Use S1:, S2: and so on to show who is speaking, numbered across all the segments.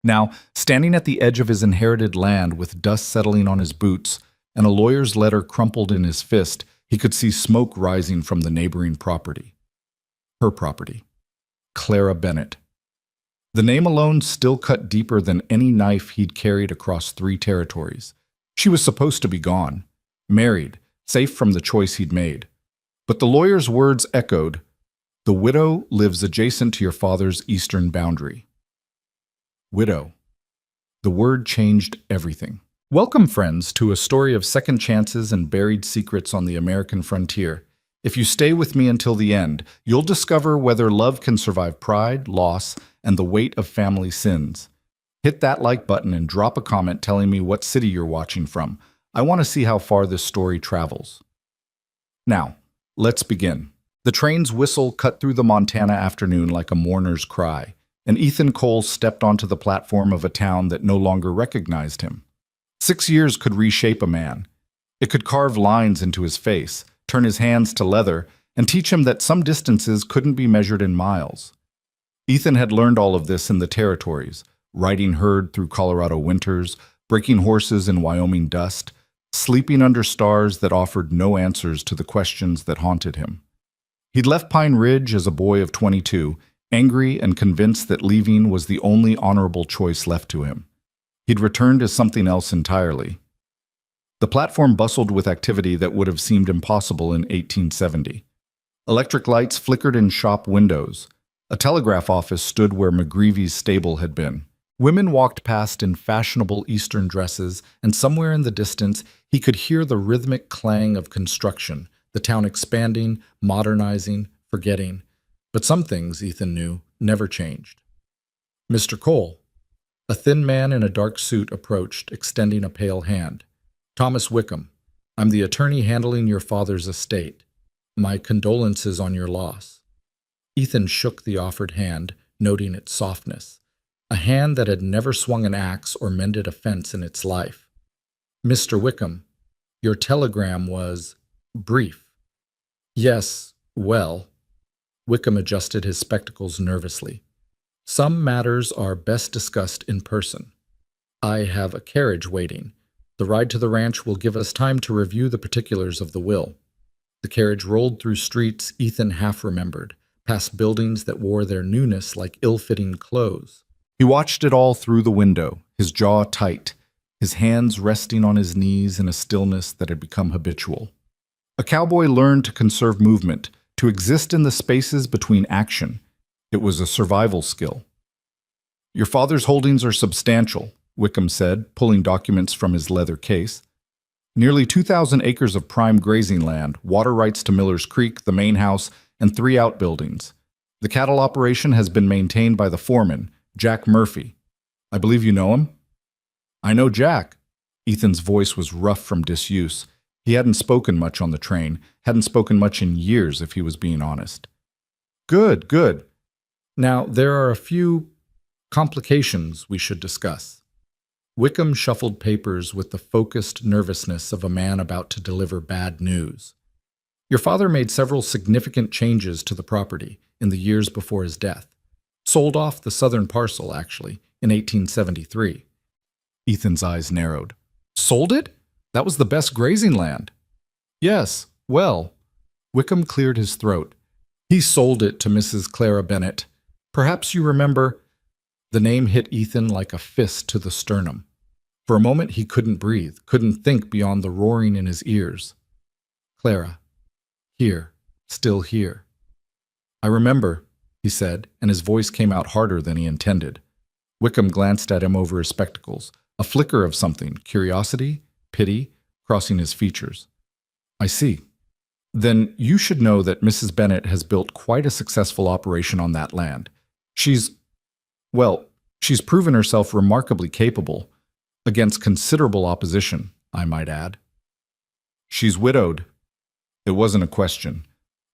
S1: Now, standing at the edge of his inherited land with dust settling on his boots and a lawyer's letter crumpled in his fist, he could see smoke rising from the neighboring property. Her property. Clara Bennett. The name alone still cut deeper than any knife he'd carried across 3 territories. She was supposed to be gone, married, safe from the choice he'd made. But the lawyer's words echoed, "The widow lives adjacent to your father's eastern boundary." Widow. The word changed everything. Welcome, friends, to a story of second chances and buried secrets on the American frontier. If you stay with me until the end, you'll discover whether love can survive pride, loss, and the weight of family sins. Hit that like button and drop a comment telling me what city you're watching from. I want to see how far this story travels. Now, let's begin. The train's whistle cut through the Montana afternoon like a mourner's cry, and Ethan Cole stepped onto the platform of a town that no longer recognized him. 6 years could reshape a man. It could carve lines into his face, turn his hands to leather, and teach him that some distances couldn't be measured in miles. Ethan had learned all of this in the territories, riding herd through Colorado winters, breaking horses in Wyoming dust, sleeping under stars that offered no answers to the questions that haunted him. He'd left Pine Ridge as a boy of 22, angry and convinced that leaving was the only honorable choice left to him. He'd returned as something else entirely. The platform bustled with activity that would have seemed impossible in 1870. Electric lights flickered in shop windows. A telegraph office stood where McGreevy's stable had been. Women walked past in fashionable Eastern dresses, and somewhere in the distance he could hear the rhythmic clang of construction, the town expanding, modernizing, forgetting. But some things, Ethan knew, never changed. "Mr. Cole." A thin man in a dark suit approached, extending a pale hand. "Thomas Wickham. I'm the attorney handling your father's estate. My condolences on your loss." Ethan shook the offered hand, noting its softness. A hand that had never swung an axe or mended a fence in its life. "Mr. Wickham, your telegram was brief." "Yes, well." Wickham adjusted his spectacles nervously. "Some matters are best discussed in person. I have a carriage waiting. The ride to the ranch will give us time to review the particulars of the will." The carriage rolled through streets Ethan half remembered, past buildings that wore their newness like ill-fitting clothes. He watched it all through the window, his jaw tight, his hands resting on his knees in a stillness that had become habitual. A cowboy learned to conserve movement, to exist in the spaces between action. It was a survival skill. "Your father's holdings are substantial," Wickham said, pulling documents from his leather case. "Nearly 2,000 acres of prime grazing land, water rights to Miller's Creek, the main house, and 3 outbuildings. The cattle operation has been maintained by the foreman, Jack Murphy. I believe you know him?" "I know Jack." Ethan's voice was rough from disuse. He hadn't spoken much on the train, hadn't spoken much in years if he was being honest. "Good, good. Now, there are a few complications we should discuss." Wickham shuffled papers with the focused nervousness of a man about to deliver bad news. "Your father made several significant changes to the property in the years before his death. Sold off the southern parcel, actually, in 1873. Ethan's eyes narrowed. "Sold it? That was the best grazing land." "Yes, well." Wickham cleared his throat. "He sold it to Mrs. Clara Bennett. Perhaps you remember—" The name hit Ethan like a fist to the sternum. For a moment he couldn't breathe, couldn't think beyond the roaring in his ears. "Clara. Here. Still here." "I remember," he said, and his voice came out harder than he intended. Wickham glanced at him over his spectacles, a flicker of something, curiosity, pity, crossing his features. "I see. Then you should know that Mrs. Bennett has built quite a successful operation on that land. She's proven herself remarkably capable, against considerable opposition, I might add. She's widowed." It wasn't a question.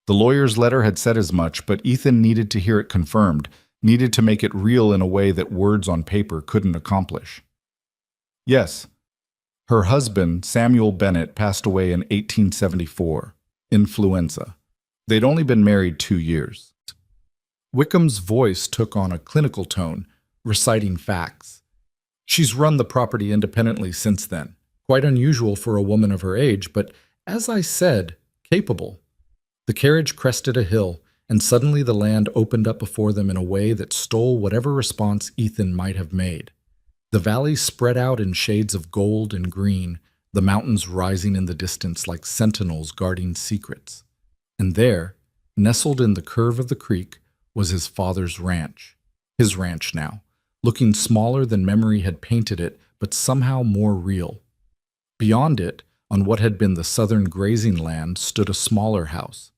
S1: The lawyer's letter had said as much, but Ethan needed to hear it confirmed, needed to make it real in a way that words on paper couldn't accomplish. "Yes. Her husband, Samuel Bennett, passed away in 1874. Influenza. They'd only been married 2 years. Wickham's voice took on a clinical tone, reciting facts. She's run the property independently since then. Quite unusual for a woman of her age, but as I said, capable. The carriage crested a hill, and suddenly the land opened up before them in a way that stole whatever response Ethan might have made. The valley spread out in shades of gold and green, the mountains rising in the distance like sentinels guarding secrets. And there, nestled in the curve of the creek, was his father's ranch. His ranch now, looking smaller than memory had painted it, but somehow more real. Beyond it, on what had been the southern grazing land, stood a smaller house.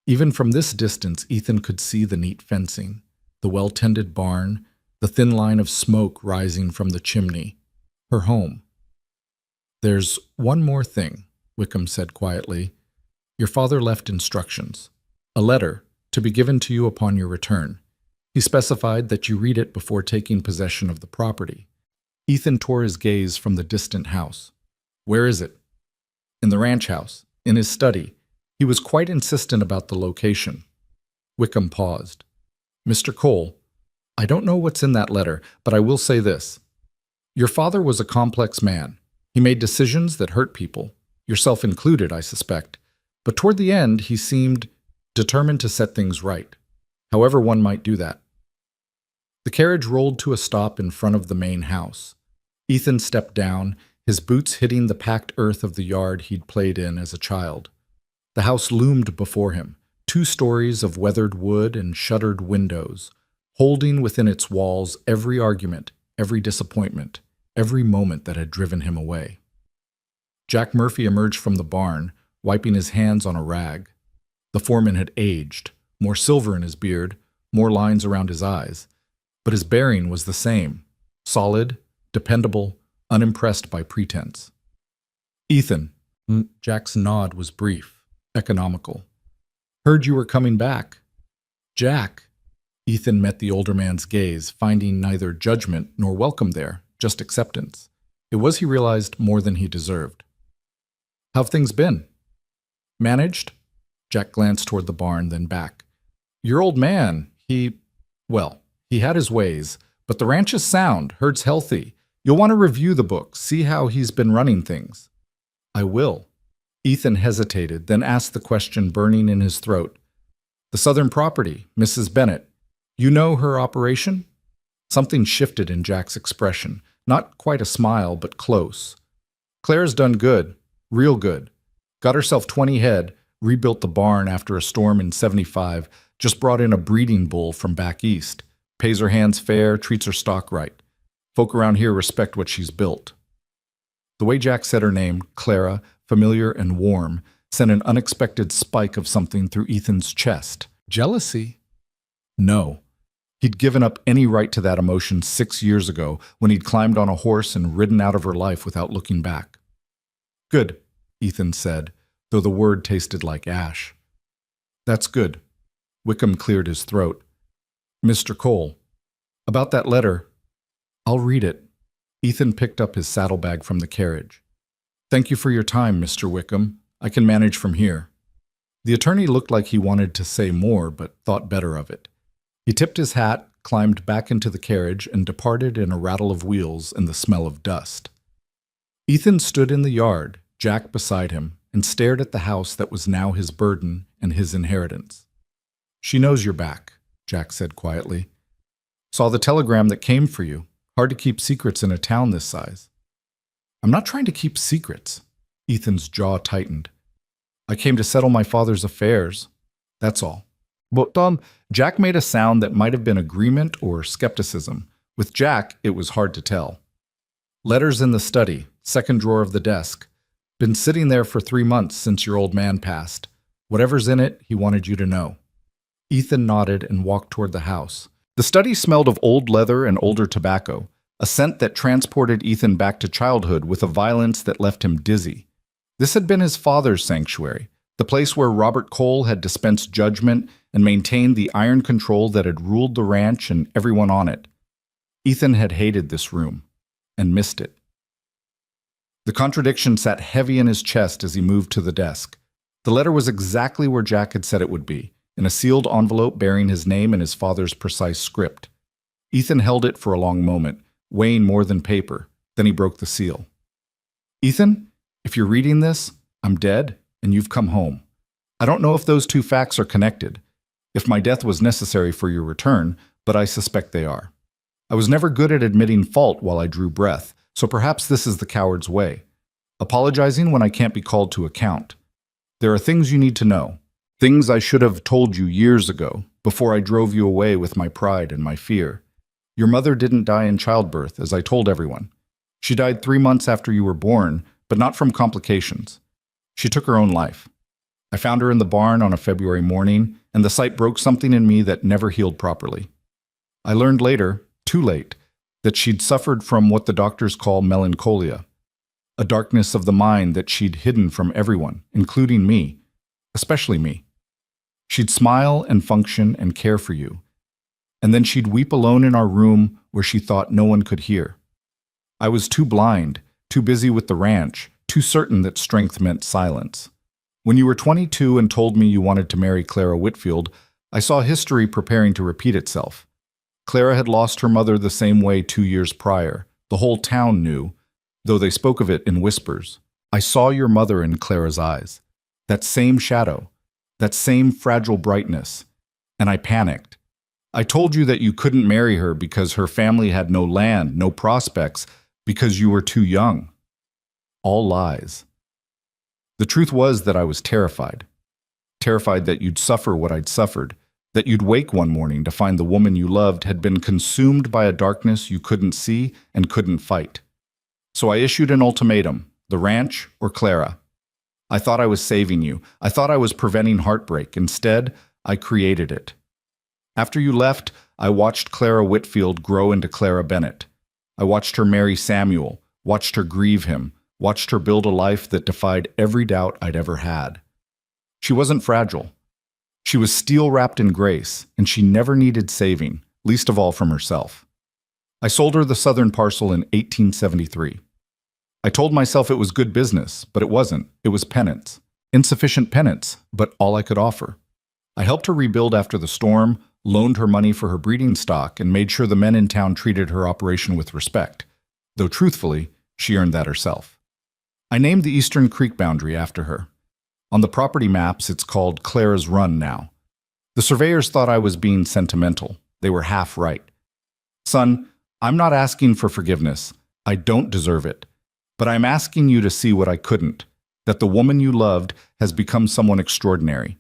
S1: Even from this distance, Ethan could see the neat fencing, the well-tended barn, the thin line of smoke rising from the chimney. Her home. "There's one more thing," Wickham said quietly. "Your father left instructions. A letter, to be given to you upon your return. He specified that you read it before taking possession of the property." Ethan tore his gaze from the distant house. "Where is it?" "In the ranch house, in his study." He was quite insistent about the location. Wickham paused. "Mr. Cole, I don't know what's in that letter, but I will say this. Your father was a complex man. He made decisions that hurt people, yourself included, I suspect. But toward the end, he seemed determined to set things right, however one might do that." The carriage rolled to a stop in front of the main house. Ethan stepped down, his boots hitting the packed earth of the yard he'd played in as a child. The house loomed before him, 2 stories of weathered wood and shuttered windows, holding within its walls every argument, every disappointment, every moment that had driven him away. Jack Murphy emerged from the barn, wiping his hands on a rag. The foreman had aged, more silver in his beard, more lines around his eyes, but his bearing was the same, solid, dependable, unimpressed by pretense. "Ethan," Jack's nod was brief, economical. "Heard you were coming back." "Jack," Ethan met the older man's gaze, finding neither judgment nor welcome there, just acceptance. It was, he realized, more than he deserved. "How've things been?" "Managed?" Jack glanced toward the barn, then back. "Your old man, he had his ways, but the ranch is sound, herd's healthy. You'll want to review the book, see how he's been running things." "I will." Ethan hesitated, then asked the question burning in his throat. "The southern property, Mrs. Bennett, you know her operation?" Something shifted in Jack's expression, not quite a smile, but close. "Claire's done good, real good. Got herself 20 head, rebuilt the barn after a storm in '75, just brought in a breeding bull from back east. Pays her hands fair, treats her stock right. Folk around here respect what she's built." The way Jack said her name, Clara, familiar and warm, sent an unexpected spike of something through Ethan's chest. Jealousy? No. He'd given up any right to that emotion 6 years ago when he'd climbed on a horse and ridden out of her life without looking back. "Good," Ethan said, though the word tasted like ash. "That's good." Wickham cleared his throat. "Mr. Cole, about that letter, I'll read it." Ethan picked up his saddlebag from the carriage. "Thank you for your time, Mr. Wickham. I can manage from here." The attorney looked like he wanted to say more, but thought better of it. He tipped his hat, climbed back into the carriage, and departed in a rattle of wheels and the smell of dust. Ethan stood in the yard, Jack beside him, and stared at the house that was now his burden and his inheritance. "She knows you're back," Jack said quietly. "Saw the telegram that came for you. Hard to keep secrets in a town this size." "I'm not trying to keep secrets." Ethan's jaw tightened. "I came to settle my father's affairs. That's all." But Jack made a sound that might have been agreement or skepticism. With Jack, it was hard to tell. "Letters in the study, second drawer of the desk. Been sitting there for 3 months since your old man passed. Whatever's in it, he wanted you to know." Ethan nodded and walked toward the house. The study smelled of old leather and older tobacco, a scent that transported Ethan back to childhood with a violence that left him dizzy. This had been his father's sanctuary, the place where Robert Cole had dispensed judgment and maintained the iron control that had ruled the ranch and everyone on it. Ethan had hated this room and missed it. The contradiction sat heavy in his chest as he moved to the desk. The letter was exactly where Jack had said it would be, in a sealed envelope bearing his name and his father's precise script. Ethan held it for a long moment, weighing more than paper. Then he broke the seal. Ethan, if you're reading this, I'm dead and you've come home. I don't know if those two facts are connected, if my death was necessary for your return, but I suspect they are. I was never good at admitting fault while I drew breath, so perhaps this is the coward's way. Apologizing when I can't be called to account. There are things you need to know. Things I should have told you years ago, before I drove you away with my pride and my fear. Your mother didn't die in childbirth, as I told everyone. She died 3 months after you were born, but not from complications. She took her own life. I found her in the barn on a February morning, and the sight broke something in me that never healed properly. I learned later, too late, that she'd suffered from what the doctors call melancholia, a darkness of the mind that she'd hidden from everyone, including me, especially me. She'd smile and function and care for you, and then she'd weep alone in our room where she thought no one could hear. I was too blind, too busy with the ranch, too certain that strength meant silence. When you were 22 and told me you wanted to marry Clara Whitfield, I saw history preparing to repeat itself. Clara had lost her mother the same way 2 years prior. The whole town knew, though they spoke of it in whispers. I saw your mother in Clara's eyes. That same shadow, that same fragile brightness, and I panicked. I told you that you couldn't marry her because her family had no land, no prospects, because you were too young. All lies. The truth was that I was terrified. Terrified that you'd suffer what I'd suffered, that you'd wake one morning to find the woman you loved had been consumed by a darkness you couldn't see and couldn't fight. So I issued an ultimatum, the ranch or Clara. I thought I was saving you. I thought I was preventing heartbreak. Instead, I created it. After you left, I watched Clara Whitfield grow into Clara Bennett. I watched her marry Samuel, watched her grieve him, watched her build a life that defied every doubt I'd ever had. She wasn't fragile. She was steel wrapped in grace, and she never needed saving, least of all from herself. I sold her the southern parcel in 1873. I told myself it was good business, but it wasn't. It was penance. Insufficient penance, but all I could offer. I helped her rebuild after the storm, loaned her money for her breeding stock, and made sure the men in town treated her operation with respect, though truthfully, she earned that herself. I named the Eastern Creek boundary after her. On the property maps, it's called Clara's Run now. The surveyors thought I was being sentimental. They were half right. Son, I'm not asking for forgiveness. I don't deserve it. But I'm asking you to see what I couldn't, that the woman you loved has become someone extraordinary,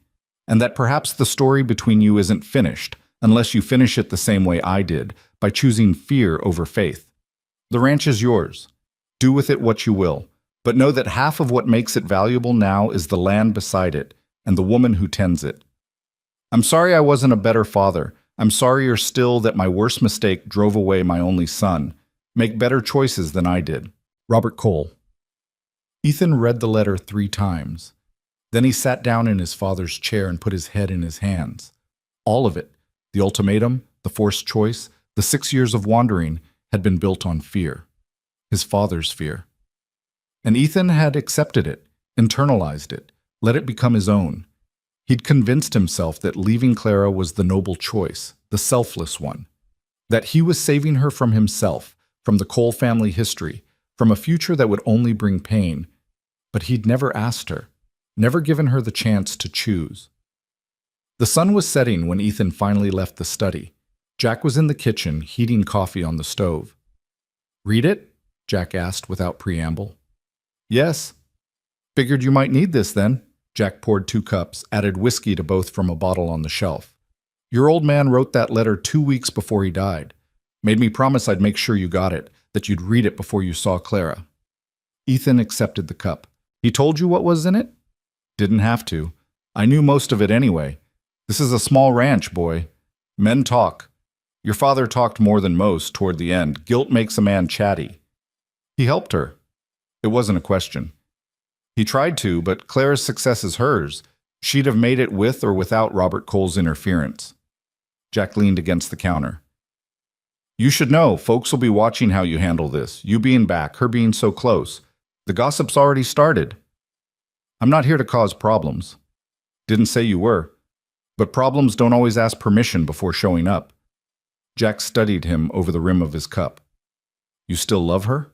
S1: and that perhaps the story between you isn't finished unless you finish it the same way I did, by choosing fear over faith. The ranch is yours. Do with it what you will, but know that half of what makes it valuable now is the land beside it and the woman who tends it. I'm sorry I wasn't a better father. I'm sorrier still that my worst mistake drove away my only son. Make better choices than I did. Robert Cole. Ethan read the letter 3 times. Then he sat down in his father's chair and put his head in his hands. All of it, the ultimatum, the forced choice, the 6 years of wandering, had been built on fear. His father's fear. And Ethan had accepted it, internalized it, let it become his own. He'd convinced himself that leaving Clara was the noble choice, the selfless one. That he was saving her from himself, from the Cole family history, from a future that would only bring pain. But he'd never asked her, never given her the chance to choose. The sun was setting when Ethan finally left the study. Jack was in the kitchen, heating coffee on the stove. "Read it?" Jack asked without preamble. "Yes." "Figured you might need this then." Jack poured 2 cups, added whiskey to both from a bottle on the shelf. "Your old man wrote that letter 2 weeks before he died. Made me promise I'd make sure you got it, that you'd read it before you saw Clara." Ethan accepted the cup. "He told you what was in it?" "Didn't have to. I knew most of it anyway. This is a small ranch, boy. Men talk. Your father talked more than most toward the end. Guilt makes a man chatty. He helped her. It wasn't a question. He tried to, but Clara's success is hers. She'd have made it with or without Robert Cole's interference." Jack leaned against the counter. "You should know, folks will be watching how you handle this, you being back, her being so close. The gossip's already started." "I'm not here to cause problems." "Didn't say you were. But problems don't always ask permission before showing up." Jack studied him over the rim of his cup. You still love her?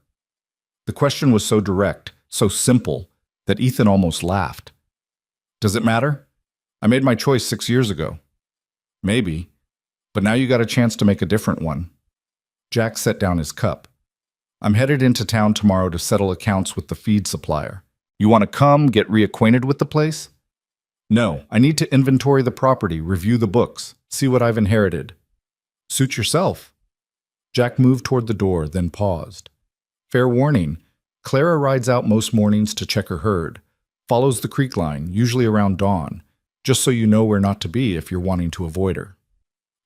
S1: The question was so direct, so simple, that Ethan almost laughed. Does it matter? I made my choice 6 years ago. Maybe, but now you got a chance to make a different one. Jack set down his cup. I'm headed into town tomorrow to settle accounts with the feed supplier. You want to come, get reacquainted with the place? No, I need to inventory the property, review the books, see what I've inherited. Suit yourself. Jack moved toward the door, then paused. Fair warning, Clara rides out most mornings to check her herd, follows the creek line, usually around dawn, just so you know where not to be if you're wanting to avoid her.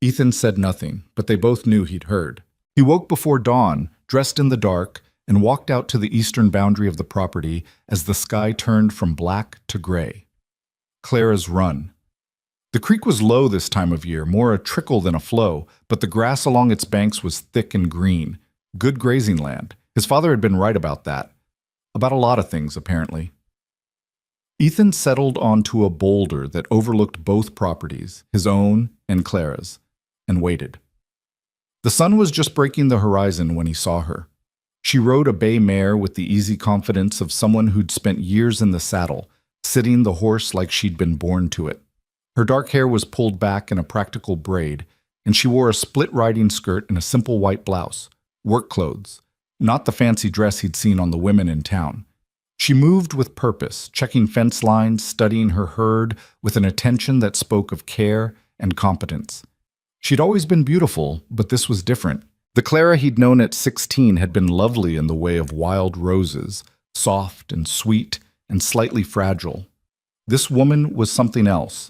S1: Ethan said nothing, but they both knew he'd heard. He woke before dawn, dressed in the dark, and walked out to the eastern boundary of the property as the sky turned from black to gray. Clara's run. The creek was low this time of year, more a trickle than a flow, but the grass along its banks was thick and green. Good grazing land. His father had been right about that. About a lot of things, apparently. Ethan settled onto a boulder that overlooked both properties, his own and Clara's, and waited. The sun was just breaking the horizon when he saw her. She rode a bay mare with the easy confidence of someone who'd spent years in the saddle, sitting the horse like she'd been born to it. Her dark hair was pulled back in a practical braid, and she wore a split riding skirt and a simple white blouse, work clothes, not the fancy dress he'd seen on the women in town. She moved with purpose, checking fence lines, studying her herd with an attention that spoke of care and competence. She'd always been beautiful, but this was different. The Clara he'd known at 16 had been lovely in the way of wild roses, soft and sweet and slightly fragile. This woman was something else.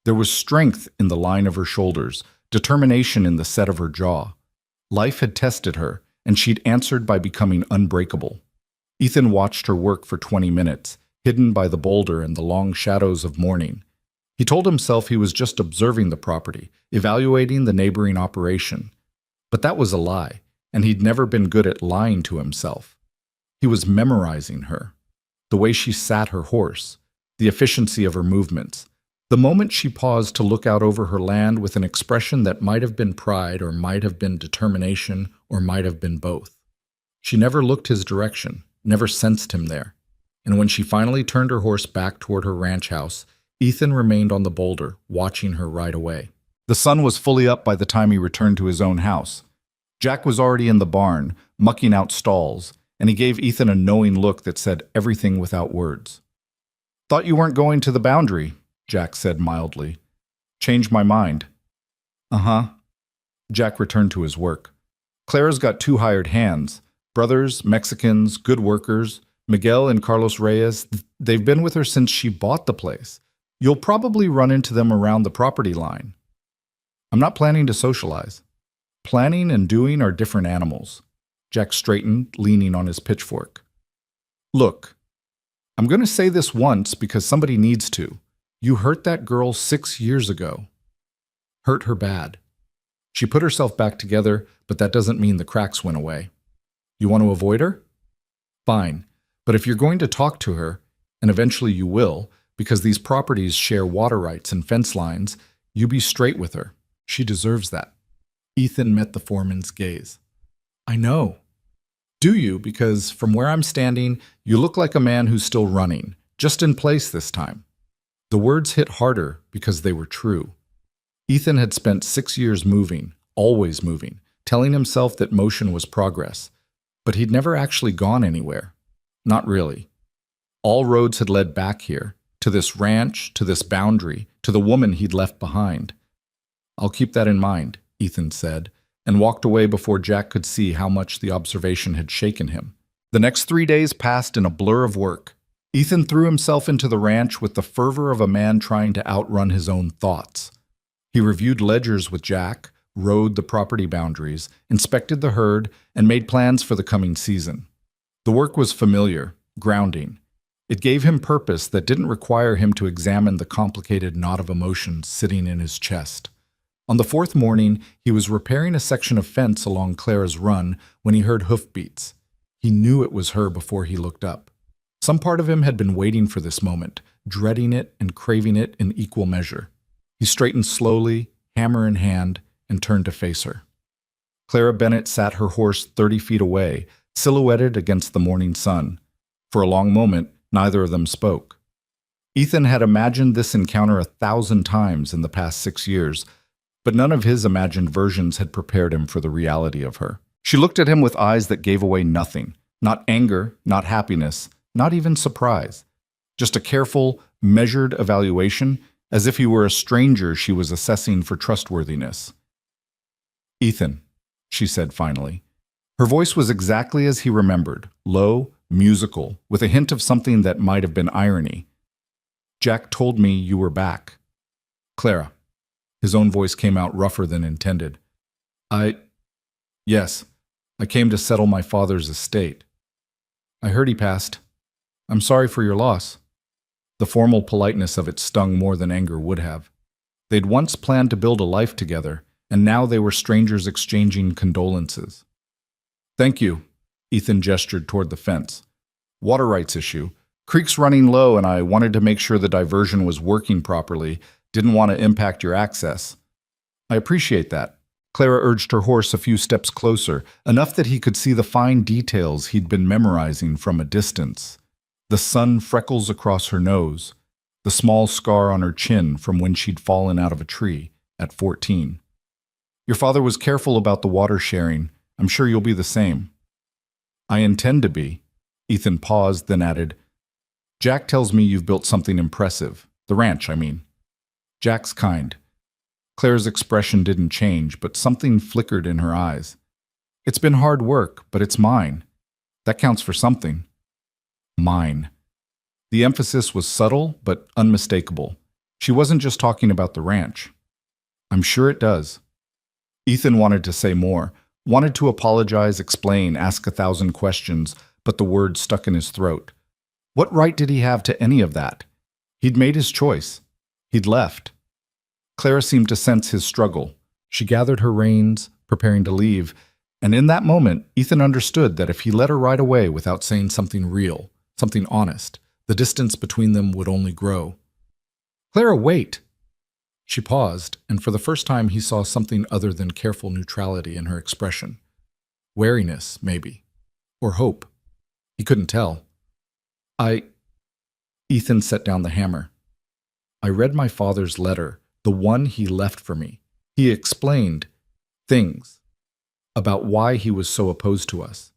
S1: There was strength in the line of her shoulders, determination in the set of her jaw. Life had tested her, and she'd answered by becoming unbreakable. Ethan watched her work for 20 minutes, hidden by the boulder and the long shadows of morning. He told himself he was just observing the property, evaluating the neighboring operation. But that was a lie, and he'd never been good at lying to himself. He was memorizing her. The way she sat her horse, the efficiency of her movements. The moment she paused to look out over her land with an expression that might have been pride or might have been determination or might have been both. She never looked his direction, never sensed him there. And when she finally turned her horse back toward her ranch house, Ethan remained on the boulder, watching her ride away. The sun was fully up by the time he returned to his own house. Jack was already in the barn, mucking out stalls, and he gave Ethan a knowing look that said everything without words. "Thought you weren't going to the boundary," Jack said mildly. "Changed my mind." "Uh-huh." Jack returned to his work. Clara's got 2 hired hands. Brothers, Mexicans, good workers. Miguel and Carlos Reyes, they've been with her since she bought the place. You'll probably run into them around the property line. I'm not planning to socialize. Planning and doing are different animals. Jack straightened, leaning on his pitchfork. Look, I'm going to say this once because somebody needs to. You hurt that girl 6 years ago. Hurt her bad. She put herself back together, but that doesn't mean the cracks went away. You want to avoid her? Fine. But if you're going to talk to her, and eventually you will, because these properties share water rights and fence lines, you be straight with her. She deserves that. Ethan met the foreman's gaze. I know. Do you? Because from where I'm standing, you look like a man who's still running, just in place this time. The words hit harder because they were true. Ethan had spent 6 years moving, always moving, telling himself that motion was progress. But he'd never actually gone anywhere. Not really. All roads had led back here, to this ranch, to this boundary, to the woman he'd left behind. I'll keep that in mind, Ethan said, and walked away before Jack could see how much the observation had shaken him. The next 3 days passed in a blur of work. Ethan threw himself into the ranch with the fervor of a man trying to outrun his own thoughts. He reviewed ledgers with Jack, rode the property boundaries, inspected the herd, and made plans for the coming season. The work was familiar, grounding. It gave him purpose that didn't require him to examine the complicated knot of emotions sitting in his chest. On the 4th morning, he was repairing a section of fence along Clara's run when he heard hoofbeats. He knew it was her before he looked up. Some part of him had been waiting for this moment, dreading it and craving it in equal measure. He straightened slowly, hammer in hand, and turned to face her. Clara Bennett sat her horse 30 feet away, silhouetted against the morning sun. For a long moment, neither of them spoke. Ethan had imagined this encounter 1,000 times in the past 6 years, but none of his imagined versions had prepared him for the reality of her. She looked at him with eyes that gave away nothing. Not anger, not happiness, not even surprise. Just a careful, measured evaluation, as if he were a stranger she was assessing for trustworthiness. "Ethan," she said finally. Her voice was exactly as he remembered, low, musical, with a hint of something that might have been irony. "Jack told me you were back." "Clara." His own voice came out rougher than intended. Yes, I came to settle my father's estate. I heard he passed. I'm sorry for your loss." The formal politeness of it stung more than anger would have. They'd once planned to build a life together, and now they were strangers exchanging condolences. "Thank you," Ethan gestured toward the fence. "Water rights issue. Creek's running low, and I wanted to make sure the diversion was working properly. Didn't want to impact your access." "I appreciate that." Clara urged her horse a few steps closer, enough that he could see the fine details he'd been memorizing from a distance. The sun freckles across her nose, the small scar on her chin from when she'd fallen out of a tree at 14. "Your father was careful about the water sharing. I'm sure you'll be the same." "I intend to be." Ethan paused, then added, "Jack tells me you've built something impressive. The ranch, I mean." "Jack's kind." Claire's expression didn't change, but something flickered in her eyes. "It's been hard work, but it's mine. That counts for something." Mine. The emphasis was subtle, but unmistakable. She wasn't just talking about the ranch. "I'm sure it does." Ethan wanted to say more, wanted to apologize, explain, ask 1,000 questions, but the words stuck in his throat. What right did he have to any of that? He'd made his choice. He'd left. Clara seemed to sense his struggle. She gathered her reins, preparing to leave, and in that moment, Ethan understood that if he let her ride away without saying something real, something honest, the distance between them would only grow. "Clara, wait!" She paused, and for the first time he saw something other than careful neutrality in her expression. Wariness, maybe. Or hope. He couldn't tell. Ethan set down the hammer. "I read my father's letter, the one he left for me. He explained things about why he was so opposed to us,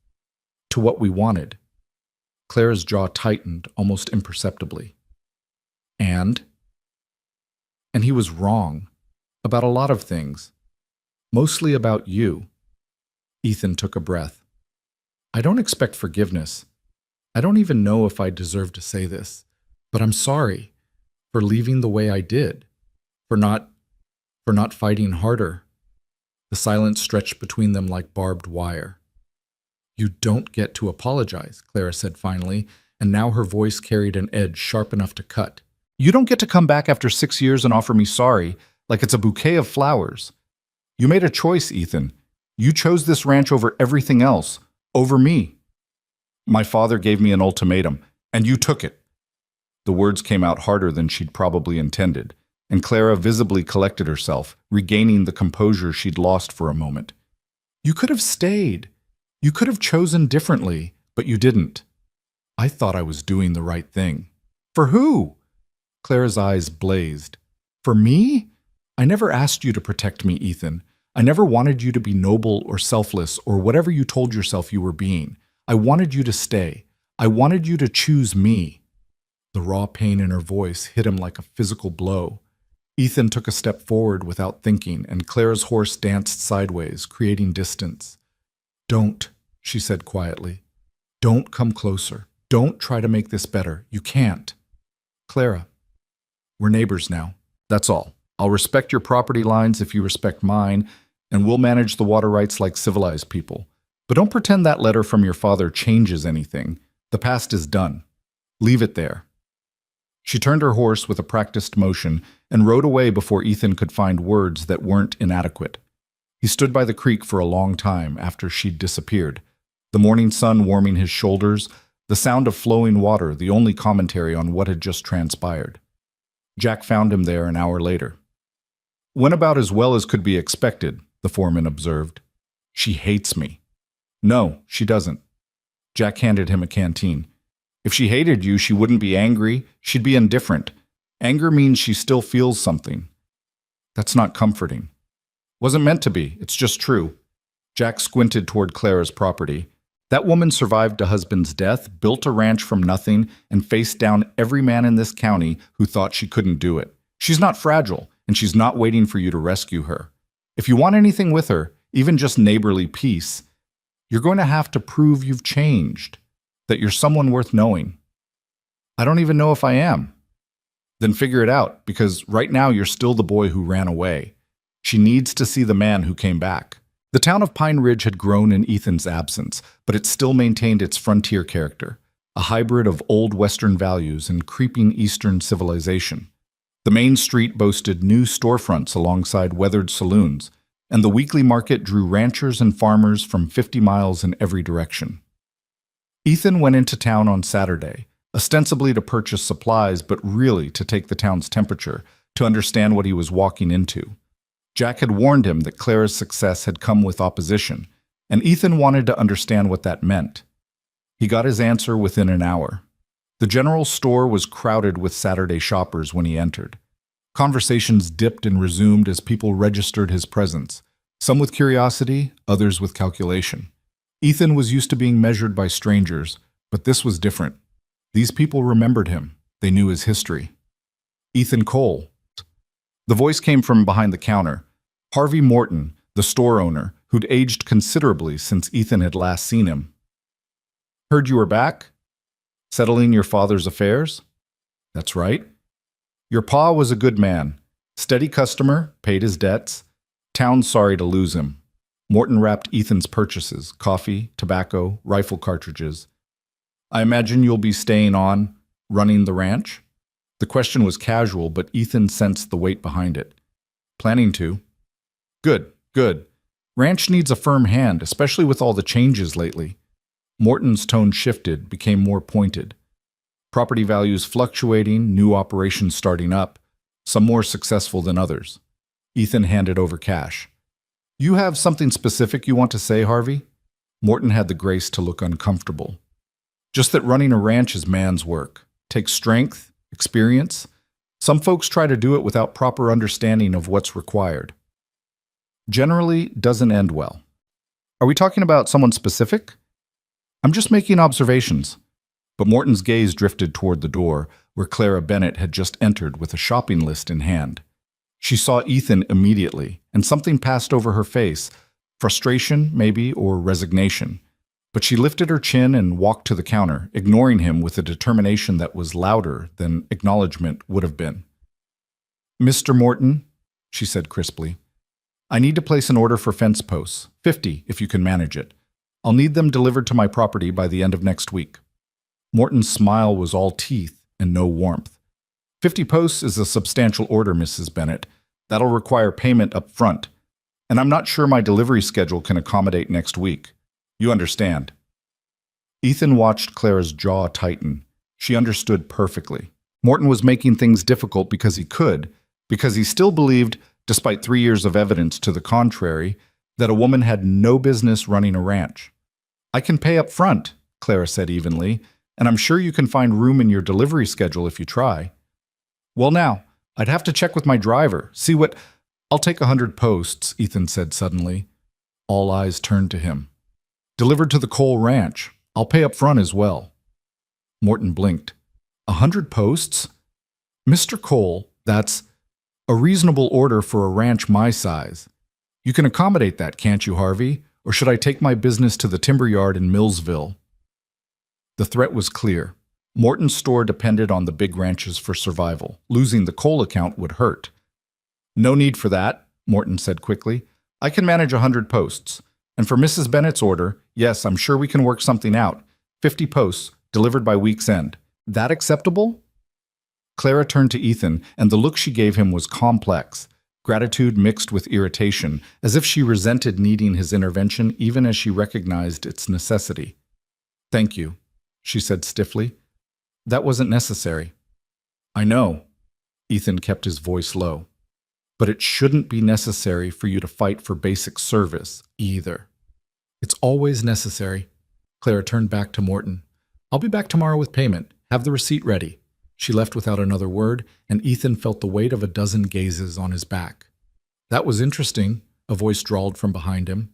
S1: to what we wanted." Clara's jaw tightened almost imperceptibly. And he was wrong about a lot of things, mostly about you. Ethan took a breath. "I don't expect forgiveness. I don't even know if I deserve to say this, but I'm sorry for leaving the way I did, for not fighting harder." The silence stretched between them like barbed wire. "You don't get to apologize," Clara said finally, and now her voice carried an edge sharp enough to cut. "You don't get to come back after 6 years and offer me sorry, like it's a bouquet of flowers. You made a choice, Ethan. You chose this ranch over everything else, over me. My father gave me an ultimatum, and you took it." The words came out harder than she'd probably intended, and Clara visibly collected herself, regaining the composure she'd lost for a moment. "You could have stayed. You could have chosen differently, but you didn't. I thought I was doing the right thing." "For who?" Clara's eyes blazed. "For me? I never asked you to protect me, Ethan. I never wanted you to be noble or selfless or whatever you told yourself you were being. I wanted you to stay. I wanted you to choose me." The raw pain in her voice hit him like a physical blow. Ethan took a step forward without thinking, and Clara's horse danced sideways, creating distance. "Don't," she said quietly. "Don't come closer. Don't try to make this better. You can't." "Clara, we're neighbors now. That's all. I'll respect your property lines if you respect mine, and we'll manage the water rights like civilized people. But don't pretend that letter from your father changes anything. The past is done. Leave it there." She turned her horse with a practiced motion and rode away before Ethan could find words that weren't inadequate. He stood by the creek for a long time after she'd disappeared, the morning sun warming his shoulders, the sound of flowing water the only commentary on what had just transpired. Jack found him there an hour later. "Went about as well as could be expected," the foreman observed. She hates me. No, she doesn't. Jack handed him a canteen. If she hated you, she wouldn't be angry. She'd be indifferent. Anger means she still feels something. That's not comforting. Wasn't meant to be. It's just true. Jack squinted toward Clara's property. That woman survived a husband's death, built a ranch from nothing, and faced down every man in this county who thought she couldn't do it. She's not fragile, and she's not waiting for you to rescue her. If you want anything with her, even just neighborly peace, you're going to have to prove you've changed, that you're someone worth knowing. I don't even know if I am. Then figure it out, because right now you're still the boy who ran away. She needs to see the man who came back. The town of Pine Ridge had grown in Ethan's absence, but it still maintained its frontier character, a hybrid of old Western values and creeping Eastern civilization. The main street boasted new storefronts alongside weathered saloons, and the weekly market drew ranchers and farmers from 50 miles in every direction. Ethan went into town on Saturday, ostensibly to purchase supplies, but really to take the town's temperature, to understand what he was walking into. Jack had warned him that Clara's success had come with opposition, and Ethan wanted to understand what that meant. He got his answer within an hour. The general store was crowded with Saturday shoppers when he entered. Conversations dipped and resumed as people registered his presence, some with curiosity, others with calculation. Ethan was used to being measured by strangers, but this was different. These people remembered him. They knew his history. Ethan Cole. The voice came from behind the counter. Harvey Morton, the store owner, who'd aged considerably since Ethan had last seen him. Heard you were back? Settling your father's affairs? That's right. Your pa was a good man. Steady customer, paid his debts. Town's sorry to lose him. Morton wrapped Ethan's purchases, coffee, tobacco, rifle cartridges. I imagine you'll be staying on, running the ranch? The question was casual, but Ethan sensed the weight behind it. Planning to. Good, good. Ranch needs a firm hand, especially with all the changes lately. Morton's tone shifted, became more pointed. Property values fluctuating, new operations starting up, some more successful than others. Ethan handed over cash. You have something specific you want to say, Harvey? Morton had the grace to look uncomfortable. Just that running a ranch is man's work. Takes strength, experience. Some folks try to do it without proper understanding of what's required. Generally doesn't end well. Are we talking about someone specific? I'm just making observations. But Morton's gaze drifted toward the door, where Clara Bennett had just entered with a shopping list in hand. She saw Ethan immediately, and something passed over her face, frustration, maybe, or resignation. But she lifted her chin and walked to the counter, ignoring him with a determination that was louder than acknowledgement would have been. Mr. Morton, she said crisply, I need to place an order for fence posts, 50 if you can manage it. I'll need them delivered to my property by the end of next week. Morton's smile was all teeth and no warmth. 50 posts is a substantial order, Mrs. Bennett. That'll require payment up front, and I'm not sure my delivery schedule can accommodate next week. You understand. Ethan watched Clara's jaw tighten. She understood perfectly. Morton was making things difficult because he could, because he still believed, despite 3 years of evidence to the contrary, that a woman had no business running a ranch. I can pay up front, Clara said evenly, and I'm sure you can find room in your delivery schedule if you try. Well now, I'd have to check with my driver, see what— I'll take 100 posts, Ethan said suddenly. All eyes turned to him. Delivered to the Cole Ranch. I'll pay up front as well. Morton blinked. 100 posts? Mr. Cole, that's a reasonable order for a ranch my size. You can accommodate that, can't you, Harvey? Or should I take my business to the timber yard in Millsville? The threat was clear. Morton's store depended on the big ranches for survival. Losing the Cole account would hurt. No need for that, Morton said quickly. I can manage 100 posts. And for Mrs. Bennett's order, yes, I'm sure we can work something out. 50 posts, delivered by week's end. That acceptable? Clara turned to Ethan, and the look she gave him was complex, gratitude mixed with irritation, as if she resented needing his intervention even as she recognized its necessity. Thank you, she said stiffly. That wasn't necessary. I know. Ethan kept his voice low. But it shouldn't be necessary for you to fight for basic service, either. It's always necessary. Clara turned back to Morton. I'll be back tomorrow with payment. Have the receipt ready. She left without another word, and Ethan felt the weight of a dozen gazes on his back. That was interesting, a voice drawled from behind him.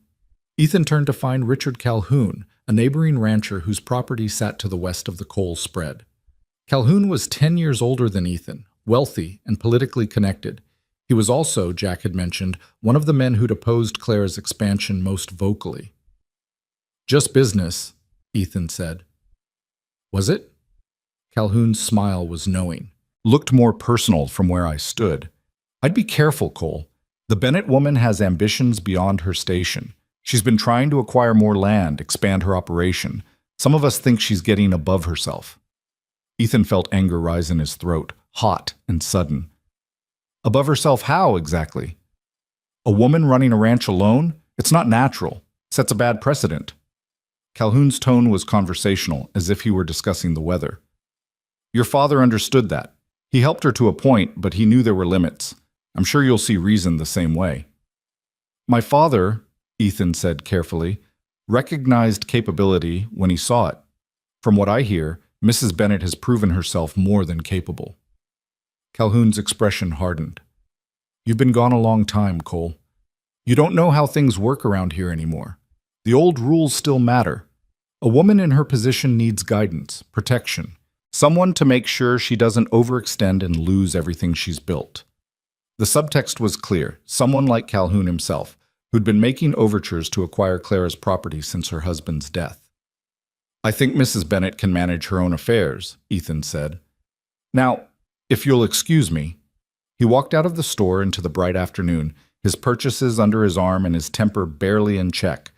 S1: Ethan turned to find Richard Calhoun, a neighboring rancher whose property sat to the west of the coal spread. Calhoun was 10 years older than Ethan, wealthy and politically connected. He was also, Jack had mentioned, one of the men who'd opposed Clara's expansion most vocally. Just business, Ethan said. Was it? Calhoun's smile was knowing. Looked more personal from where I stood. I'd be careful, Cole. The Bennett woman has ambitions beyond her station. She's been trying to acquire more land, expand her operation. Some of us think she's getting above herself. Ethan felt anger rise in his throat, hot and sudden. Above herself how, exactly? A woman running a ranch alone? It's not natural. Sets a bad precedent. Calhoun's tone was conversational, as if he were discussing the weather. Your father understood that. He helped her to a point, but he knew there were limits. I'm sure you'll see reason the same way. My father, Ethan said carefully, recognized capability when he saw it. From what I hear, Mrs. Bennett has proven herself more than capable. Calhoun's expression hardened. You've been gone a long time, Cole. You don't know how things work around here anymore. The old rules still matter. A woman in her position needs guidance, protection, someone to make sure she doesn't overextend and lose everything she's built. The subtext was clear, someone like Calhoun himself, who'd been making overtures to acquire Clara's property since her husband's death. I think Mrs. Bennett can manage her own affairs, Ethan said. Now, if you'll excuse me. He walked out of the store into the bright afternoon, his purchases under his arm and his temper barely in check.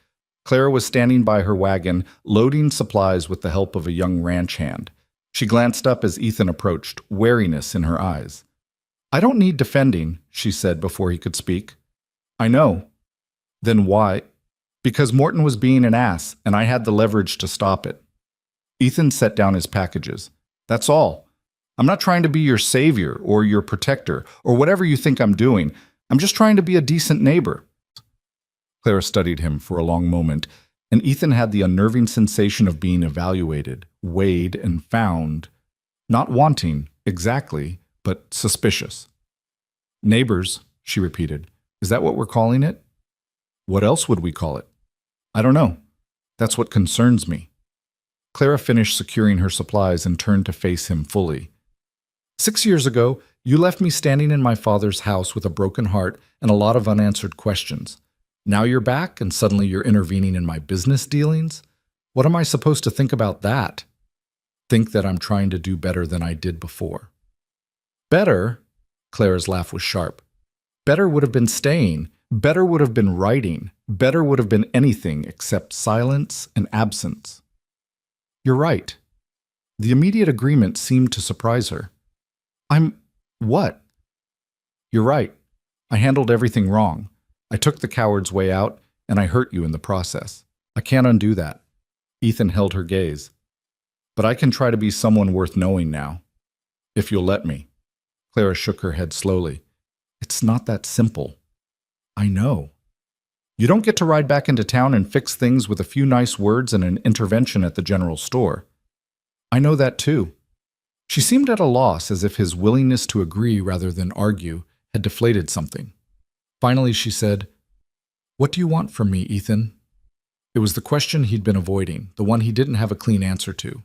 S1: Clara was standing by her wagon, loading supplies with the help of a young ranch hand. She glanced up as Ethan approached, wariness in her eyes. I don't need defending, she said before he could speak. I know. Then why? Because Morton was being an ass, and I had the leverage to stop it. Ethan set down his packages. That's all. I'm not trying to be your savior or your protector or whatever you think I'm doing. I'm just trying to be a decent neighbor. Clara studied him for a long moment, and Ethan had the unnerving sensation of being evaluated, weighed, and found, not wanting, exactly, but suspicious. Neighbors, she repeated. Is that what we're calling it? What else would we call it? I don't know. That's what concerns me. Clara finished securing her supplies and turned to face him fully. 6 years ago, you left me standing in my father's house with a broken heart and a lot of unanswered questions. Now you're back and suddenly you're intervening in my business dealings? What am I supposed to think about that? Think that I'm trying to do better than I did before. Better? Clara's laugh was sharp. Better would have been staying. Better would have been writing. Better would have been anything except silence and absence. You're right. The immediate agreement seemed to surprise her. What? You're right. I handled everything wrong. I took the coward's way out, and I hurt you in the process. I can't undo that. Ethan held her gaze. But I can try to be someone worth knowing now. If you'll let me. Clara shook her head slowly. It's not that simple. I know. You don't get to ride back into town and fix things with a few nice words and an intervention at the general store. I know that too. She seemed at a loss, as if his willingness to agree rather than argue had deflated something. Finally, she said, What do you want from me, Ethan? It was the question he'd been avoiding, the one he didn't have a clean answer to.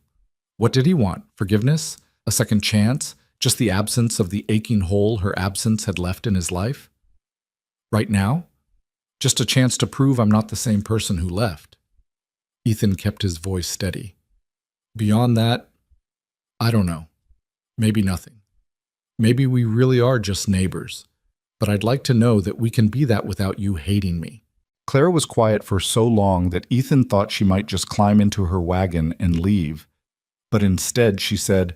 S1: What did he want? Forgiveness? A second chance? Just the absence of the aching hole her absence had left in his life? Right now? Just a chance to prove I'm not the same person who left. Ethan kept his voice steady. Beyond that, I don't know. Maybe nothing. Maybe we really are just neighbors. But I'd like to know that we can be that without you hating me. Clara was quiet for so long that Ethan thought she might just climb into her wagon and leave. But instead she said,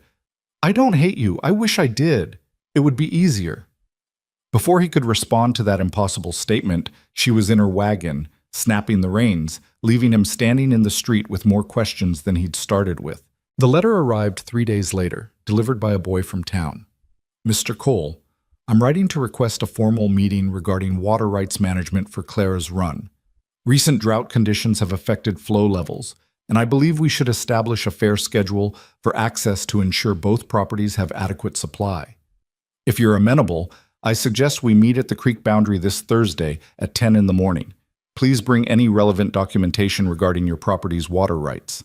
S1: I don't hate you. I wish I did. It would be easier. Before he could respond to that impossible statement, she was in her wagon, snapping the reins, leaving him standing in the street with more questions than he'd started with. The letter arrived 3 days later, delivered by a boy from town. Mr. Cole, I'm writing to request a formal meeting regarding water rights management for Clara's run. Recent drought conditions have affected flow levels, and I believe we should establish a fair schedule for access to ensure both properties have adequate supply. If you're amenable, I suggest we meet at the creek boundary this Thursday at 10 in the morning. Please bring any relevant documentation regarding your property's water rights.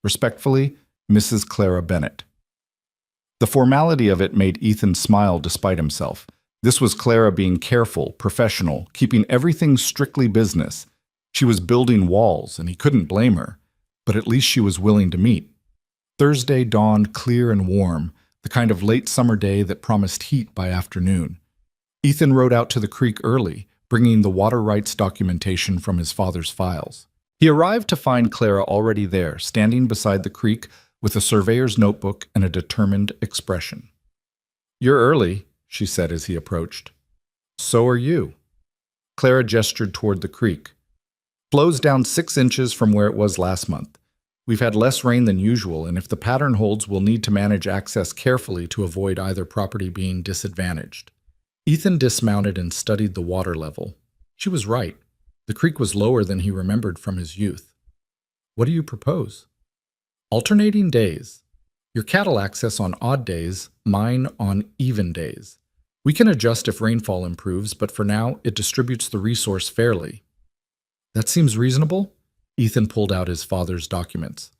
S1: Respectfully, Mrs. Clara Bennett. The formality of it made Ethan smile despite himself. This was Clara being careful, professional, keeping everything strictly business. She was building walls, and he couldn't blame her, but at least she was willing to meet. Thursday dawned clear and warm, the kind of late summer day that promised heat by afternoon. Ethan rode out to the creek early, bringing the water rights documentation from his father's files. He arrived to find Clara already there, standing beside the creek with a surveyor's notebook and a determined expression. "You're early," she said as he approached. "So are you." Clara gestured toward the creek. "Flow's down 6 inches from where it was last month. We've had less rain than usual, and if the pattern holds, we'll need to manage access carefully to avoid either property being disadvantaged." Ethan dismounted and studied the water level. She was right. The creek was lower than he remembered from his youth. "What do you propose?" "Alternating days. Your cattle access on odd days, mine on even days. We can adjust if rainfall improves, but for now, it distributes the resource fairly." "That seems reasonable." Ethan pulled out his father's documents.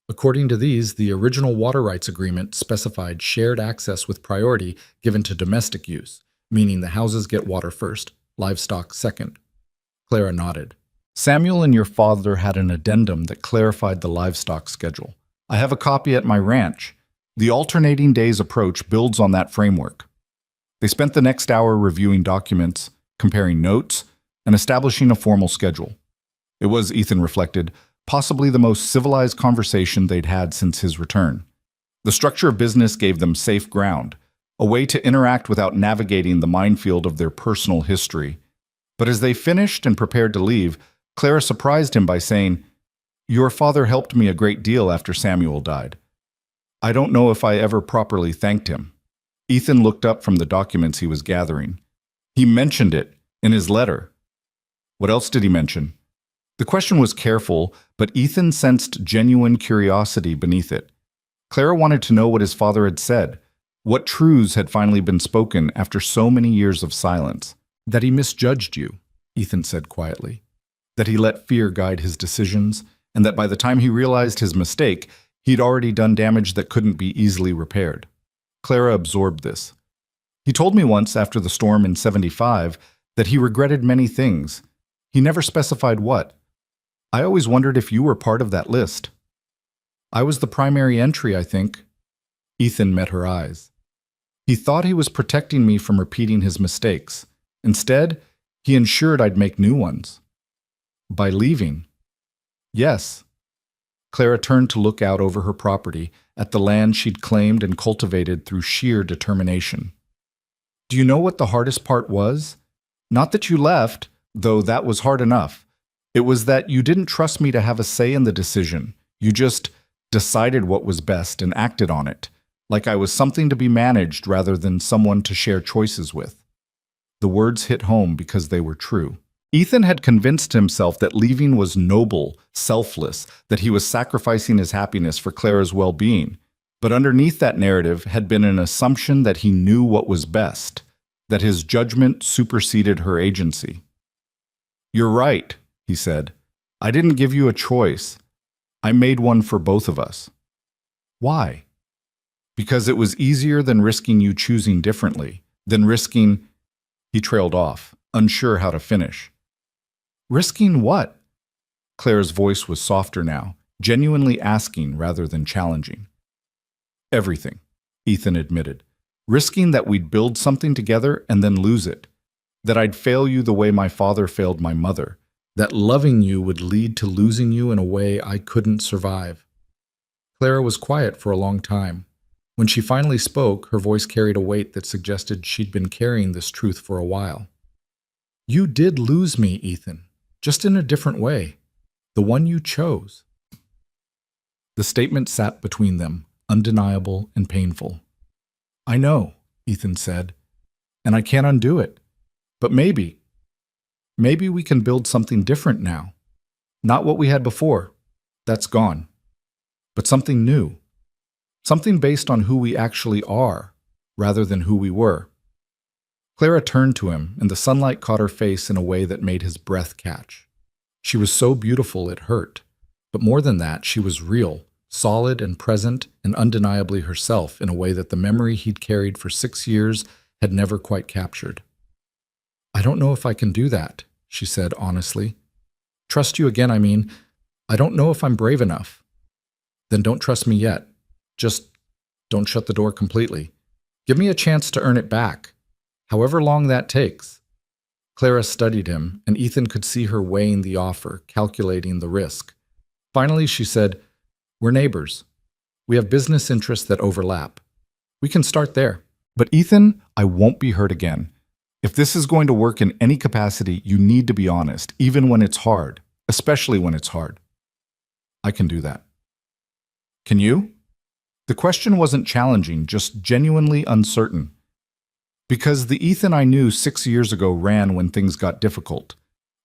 S1: According to these, the original water rights agreement specified shared access with priority given to domestic use, meaning the houses get water first, livestock second. Clara nodded. "Samuel and your father had an addendum that clarified the livestock schedule. I have a copy at my ranch. The alternating days approach builds on that framework." They spent the next hour reviewing documents, comparing notes, and establishing a formal schedule. It was, Ethan reflected, possibly the most civilized conversation they'd had since his return. The structure of business gave them safe ground, a way to interact without navigating the minefield of their personal history. But as they finished and prepared to leave, Clara surprised him by saying, "Your father helped me a great deal after Samuel died. I don't know if I ever properly thanked him." Ethan looked up from the documents he was gathering. "He mentioned it in his letter." "What else did he mention?" The question was careful, but Ethan sensed genuine curiosity beneath it. Clara wanted to know what his father had said, what truths had finally been spoken after so many years of silence. "That he misjudged you," Ethan said quietly. "That he let fear guide his decisions, and that by the time he realized his mistake, he'd already done damage that couldn't be easily repaired." Clara absorbed this. "He told me once after the storm in '75 that he regretted many things. He never specified what. I always wondered if you were part of that list." "I was the primary entry, I think." Ethan met her eyes. "He thought he was protecting me from repeating his mistakes. Instead, he ensured I'd make new ones." "By leaving?" "Yes." Clara turned to look out over her property, at the land she'd claimed and cultivated through sheer determination. "Do you know what the hardest part was? Not that you left, though that was hard enough. It was that you didn't trust me to have a say in the decision. You just decided what was best and acted on it, like I was something to be managed rather than someone to share choices with." The words hit home because they were true. Ethan had convinced himself that leaving was noble, selfless, that he was sacrificing his happiness for Clara's well-being. But underneath that narrative had been an assumption that he knew what was best, that his judgment superseded her agency. "You're right," he said. "I didn't give you a choice. I made one for both of us." "Why?" "Because it was easier than risking you choosing differently, than risking—" He trailed off, unsure how to finish. "Risking what?" Clara's voice was softer now, genuinely asking rather than challenging. "Everything," Ethan admitted. "Risking that we'd build something together and then lose it. That I'd fail you the way my father failed my mother. That loving you would lead to losing you in a way I couldn't survive." Clara was quiet for a long time. When she finally spoke, her voice carried a weight that suggested she'd been carrying this truth for a while. "You did lose me, Ethan, just in a different way. The one you chose." The statement sat between them, undeniable and painful. "I know," Ethan said, "and I can't undo it. But maybe we can build something different now." Not what we had before. That's gone. But something new. Something based on who we actually are, rather than who we were. Clara turned to him, and the sunlight caught her face in a way that made his breath catch. She was so beautiful it hurt. But more than that, she was real, solid and present, and undeniably herself in a way that the memory he'd carried for 6 years had never quite captured. "I don't know if I can do that," she said honestly. "Trust you again, I mean. I don't know if I'm brave enough." "Then don't trust me yet. Just don't shut the door completely. Give me a chance to earn it back, however long that takes." Clara studied him, and Ethan could see her weighing the offer, calculating the risk. Finally, she said, "We're neighbors. We have business interests that overlap. We can start there." "But Ethan, I won't be hurt again. If this is going to work in any capacity, you need to be honest, even when it's hard, especially when it's hard." "I can do that." "Can you?" The question wasn't challenging, just genuinely uncertain. "Because the Ethan I knew 6 years ago ran when things got difficult.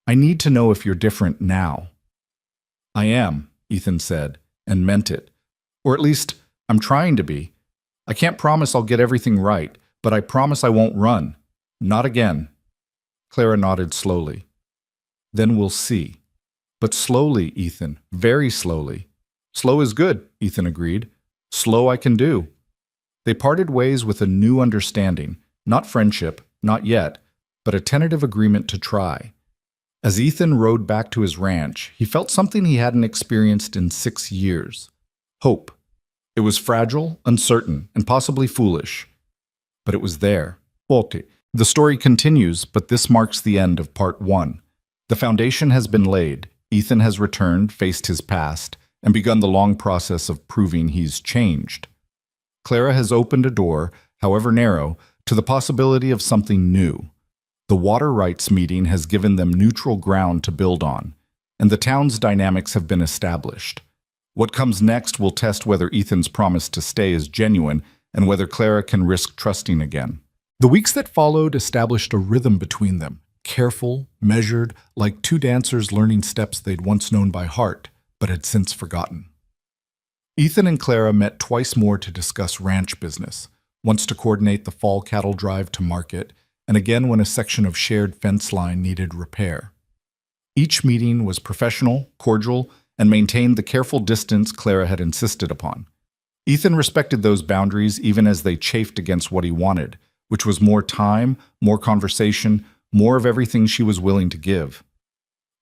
S1: I need to know if you're different now." "I am," Ethan said, and meant it. "Or at least, I'm trying to be. I can't promise I'll get everything right, but I promise I won't run. Not again." Clara nodded slowly. "Then we'll see." "But slowly, Ethan, very slowly." "Slow is good," Ethan agreed. "Slow I can do." They parted ways with a new understanding, not friendship, not yet, but a tentative agreement to try. As Ethan rode back to his ranch, he felt something he hadn't experienced in 6 years. Hope. It was fragile, uncertain, and possibly foolish. But it was there. Forte. The story continues, but this marks the end of part 1. The foundation has been laid. Ethan has returned, faced his past, and begun the long process of proving he's changed. Clara has opened a door, however narrow, to the possibility of something new. The water rights meeting has given them neutral ground to build on, and the town's dynamics have been established. What comes next will test whether Ethan's promise to stay is genuine and whether Clara can risk trusting again. The weeks that followed established a rhythm between them, careful, measured, like two dancers learning steps they'd once known by heart, but had since forgotten. Ethan and Clara met twice more to discuss ranch business, once to coordinate the fall cattle drive to market, and again when a section of shared fence line needed repair. Each meeting was professional, cordial, and maintained the careful distance Clara had insisted upon. Ethan respected those boundaries even as they chafed against what he wanted, which was more time, more conversation, more of everything she was willing to give.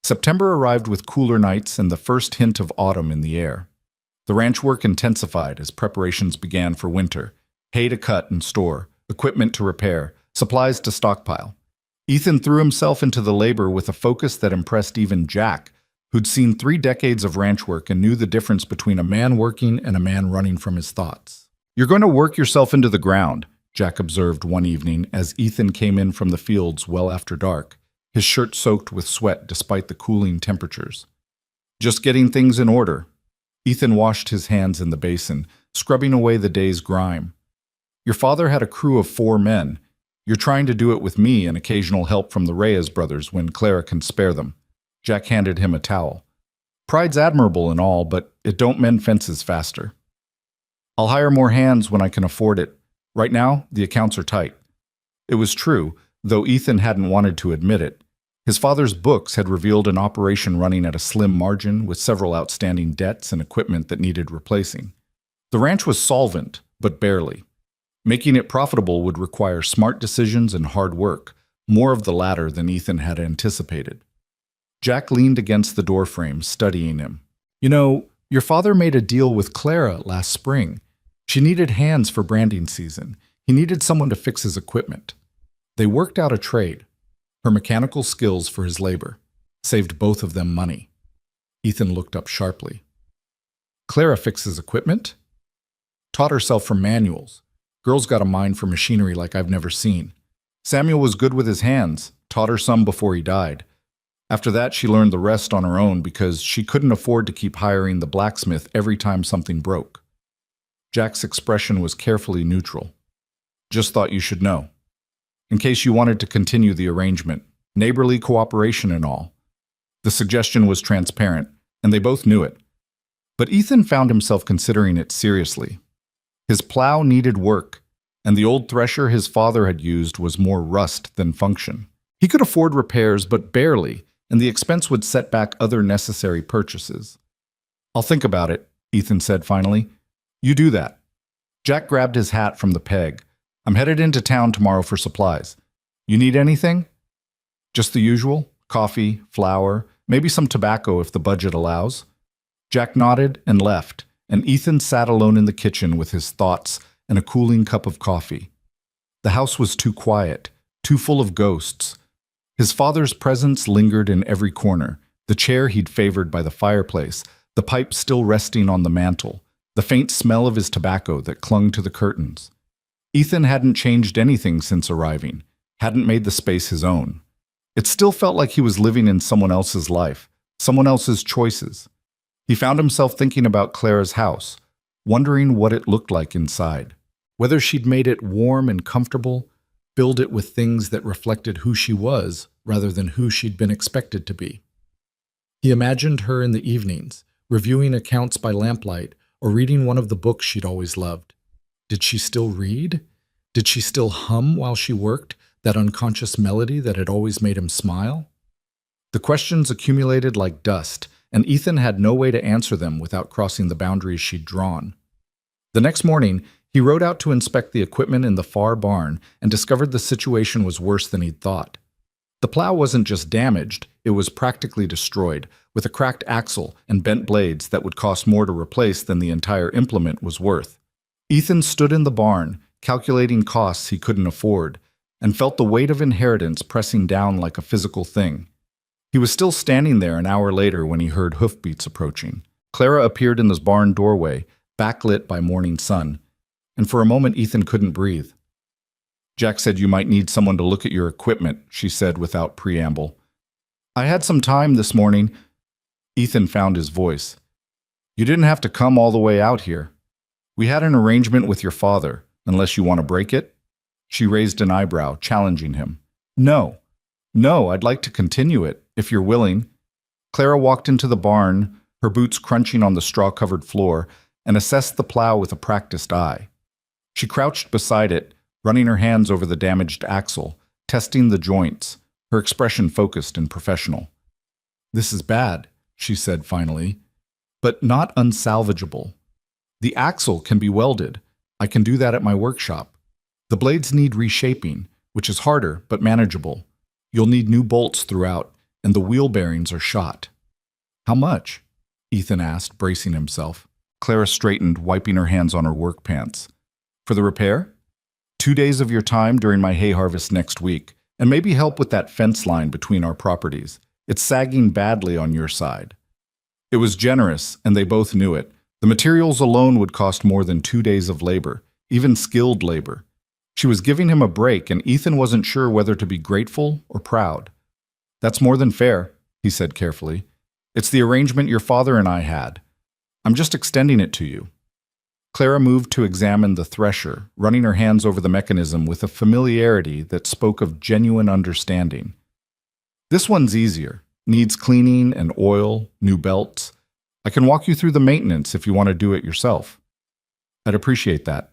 S1: September arrived with cooler nights and the first hint of autumn in the air. The ranch work intensified as preparations began for winter. Hay to cut and store, equipment to repair, supplies to stockpile. Ethan threw himself into the labor with a focus that impressed even Jack, who'd seen 3 decades of ranch work and knew the difference between a man working and a man running from his thoughts. "You're going to work yourself into the ground," Jack observed one evening as Ethan came in from the fields well after dark, his shirt soaked with sweat despite the cooling temperatures. "Just getting things in order." Ethan washed his hands in the basin, scrubbing away the day's grime. "Your father had a crew of 4 men. You're trying to do it with me and occasional help from the Reyes brothers when Clara can spare them." Jack handed him a towel. "Pride's admirable and all, but it don't mend fences faster. I'll hire more hands when I can afford it. Right now, the accounts are tight." It was true, though Ethan hadn't wanted to admit it. His father's books had revealed an operation running at a slim margin with several outstanding debts and equipment that needed replacing. The ranch was solvent, but barely. Making it profitable would require smart decisions and hard work, more of the latter than Ethan had anticipated. Jack leaned against the doorframe, studying him. "You know, your father made a deal with Clara last spring. She needed hands for branding season. He needed someone to fix his equipment. They worked out a trade. Her mechanical skills for his labor. Saved both of them money." Ethan looked up sharply. "Clara fixes equipment?" "Taught herself from manuals. Girl's got a mind for machinery like I've never seen. Samuel was good with his hands, taught her some before he died. After that, she learned the rest on her own because she couldn't afford to keep hiring the blacksmith every time something broke." Jack's expression was carefully neutral. "Just thought you should know. In case you wanted to continue the arrangement, neighborly cooperation and all. The suggestion was transparent, and they both knew it. But Ethan found himself considering it seriously. His plow needed work, and the old thresher his father had used was more rust than function. He could afford repairs, but barely, and the expense would set back other necessary purchases. "I'll think about it," Ethan said finally. "You do that." Jack grabbed his hat from the peg. "I'm headed into town tomorrow for supplies. You need anything?" "Just the usual. Coffee, flour, maybe some tobacco if the budget allows." Jack nodded and left, and Ethan sat alone in the kitchen with his thoughts and a cooling cup of coffee. The house was too quiet, too full of ghosts. His father's presence lingered in every corner, the chair he'd favored by the fireplace, the pipe still resting on the mantel, the faint smell of his tobacco that clung to the curtains. Ethan hadn't changed anything since arriving, hadn't made the space his own. It still felt like he was living in someone else's life, someone else's choices. He found himself thinking about Clara's house, wondering what it looked like inside. Whether she'd made it warm and comfortable, filled it with things that reflected who she was rather than who she'd been expected to be. He imagined her in the evenings, reviewing accounts by lamplight or reading one of the books she'd always loved. Did she still read? Did she still hum while she worked, that unconscious melody that had always made him smile? The questions accumulated like dust, and Ethan had no way to answer them without crossing the boundaries she'd drawn. The next morning, he rode out to inspect the equipment in the far barn and discovered the situation was worse than he'd thought. The plow wasn't just damaged, it was practically destroyed, with a cracked axle and bent blades that would cost more to replace than the entire implement was worth. Ethan stood in the barn, calculating costs he couldn't afford, and felt the weight of inheritance pressing down like a physical thing. He was still standing there an hour later when he heard hoofbeats approaching. Clara appeared in the barn doorway, backlit by morning sun, and for a moment Ethan couldn't breathe. "Jack said you might need someone to look at your equipment," she said without preamble. "I had some time this morning." Ethan found his voice. "You didn't have to come all the way out here. We had an arrangement with your father, unless you want to break it." She raised an eyebrow, challenging him. No, I'd like to continue it, if you're willing." Clara walked into the barn, her boots crunching on the straw-covered floor, and assessed the plow with a practiced eye. She crouched beside it, running her hands over the damaged axle, testing the joints, her expression focused and professional. "This is bad," she said finally, "but not unsalvageable. The axle can be welded. I can do that at my workshop. The blades need reshaping, which is harder but manageable. You'll need new bolts throughout, and the wheel bearings are shot." "How much?" Ethan asked, bracing himself. Clara straightened, wiping her hands on her work pants. "For the repair? 2 days of your time during my hay harvest next week, and maybe help with that fence line between our properties. It's sagging badly on your side." It was generous, and they both knew it. The materials alone would cost more than 2 days of labor, even skilled labor. She was giving him a break, and Ethan wasn't sure whether to be grateful or proud. "That's more than fair," he said carefully. "It's the arrangement your father and I had. I'm just extending it to you." Clara moved to examine the thresher, running her hands over the mechanism with a familiarity that spoke of genuine understanding. "This one's easier. Needs cleaning and oil, new belts. I can walk you through the maintenance if you want to do it yourself." "I'd appreciate that."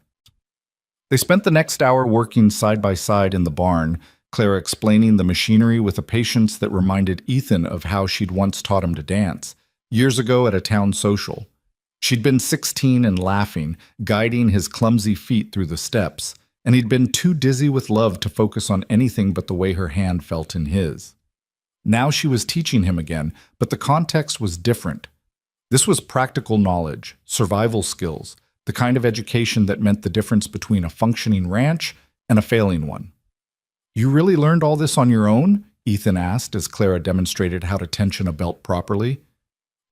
S1: They spent the next hour working side by side in the barn, Clara explaining the machinery with a patience that reminded Ethan of how she'd once taught him to dance, years ago at a town social. She'd been 16 and laughing, guiding his clumsy feet through the steps, and he'd been too dizzy with love to focus on anything but the way her hand felt in his. Now she was teaching him again, but the context was different. This was practical knowledge, survival skills, the kind of education that meant the difference between a functioning ranch and a failing one. "You really learned all this on your own?" Ethan asked as Clara demonstrated how to tension a belt properly.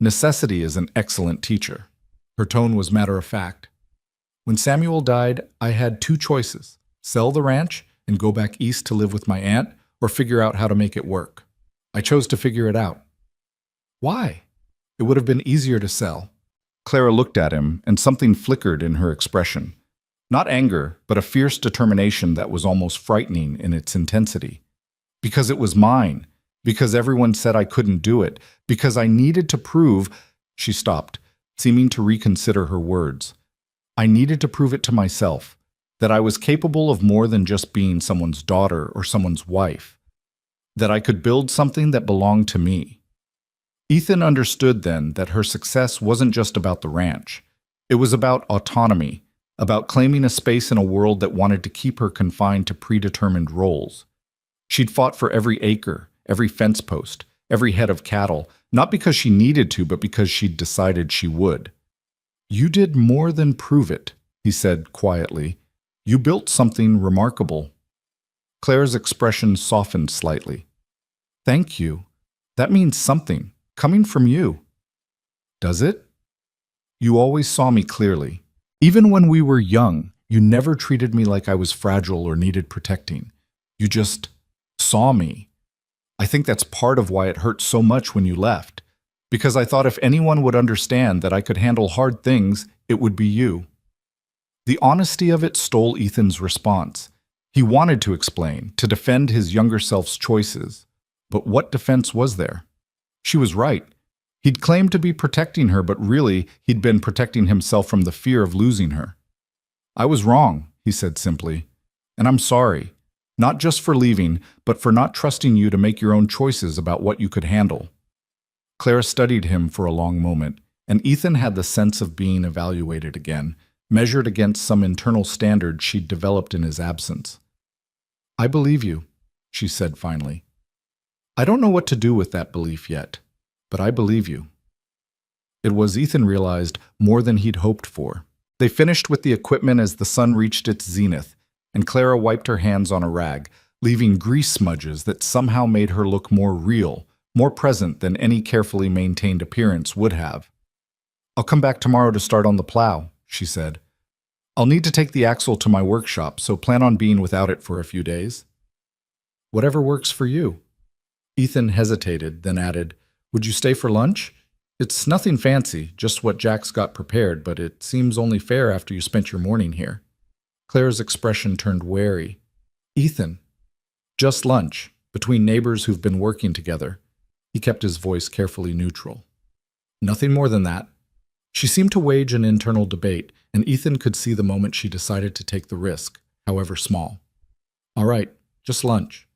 S1: "Necessity is an excellent teacher." Her tone was matter-of-fact. "When Samuel died, I had 2 choices: sell the ranch and go back east to live with my aunt, or figure out how to make it work. I chose to figure it out." "Why?" "It would have been easier to sell." Clara looked at him, and something flickered in her expression. Not anger, but a fierce determination that was almost frightening in its intensity. "Because it was mine. because everyone said I couldn't do it, because I needed to prove. She stopped, seeming to reconsider her words. I needed to prove it to myself, that I was capable of more than just being someone's daughter or someone's wife, that I could build something that belonged to me. Ethan understood then that her success wasn't just about the ranch. It was about autonomy, about claiming a space in a world that wanted to keep her confined to predetermined roles. She'd fought for every acre, every fence post, every head of cattle, not because she needed to, but because she'd decided she would. You did more than prove it, he said quietly. You built something remarkable. Claire's expression softened slightly. Thank you. That means something, coming from you. Does it? You always saw me clearly. Even when we were young, you never treated me like I was fragile or needed protecting. You just saw me. I think that's part of why it hurt so much when you left, because I thought if anyone would understand that I could handle hard things, it would be you. The honesty of it stole Ethan's response. He wanted to explain, to defend his younger self's choices. But what defense was there? She was right. He'd claimed to be protecting her, but really, he'd been protecting himself from the fear of losing her. I was wrong, he said simply, and I'm sorry. Not just for leaving, but for not trusting you to make your own choices about what you could handle. Clara studied him for a long moment, and Ethan had the sense of being evaluated again, measured against some internal standard she'd developed in his absence. I believe you, she said finally. I don't know what to do with that belief yet, but I believe you. It was, Ethan realized, more than he'd hoped for. They finished with the equipment as the sun reached its zenith, and Clara wiped her hands on a rag, leaving grease smudges that somehow made her look more real, more present than any carefully maintained appearance would have. I'll come back tomorrow to start on the plow, she said. I'll need to take the axle to my workshop, so plan on being without it for a few days. Whatever works for you. Ethan hesitated, then added, Would you stay for lunch? It's nothing fancy, just what Jack's got prepared, but it seems only fair after you spent your morning here. Claire's expression turned wary. Ethan. Just lunch, between neighbors who've been working together. He kept his voice carefully neutral. Nothing more than that. She seemed to wage an internal debate, and Ethan could see the moment she decided to take the risk, however small. All right, just lunch.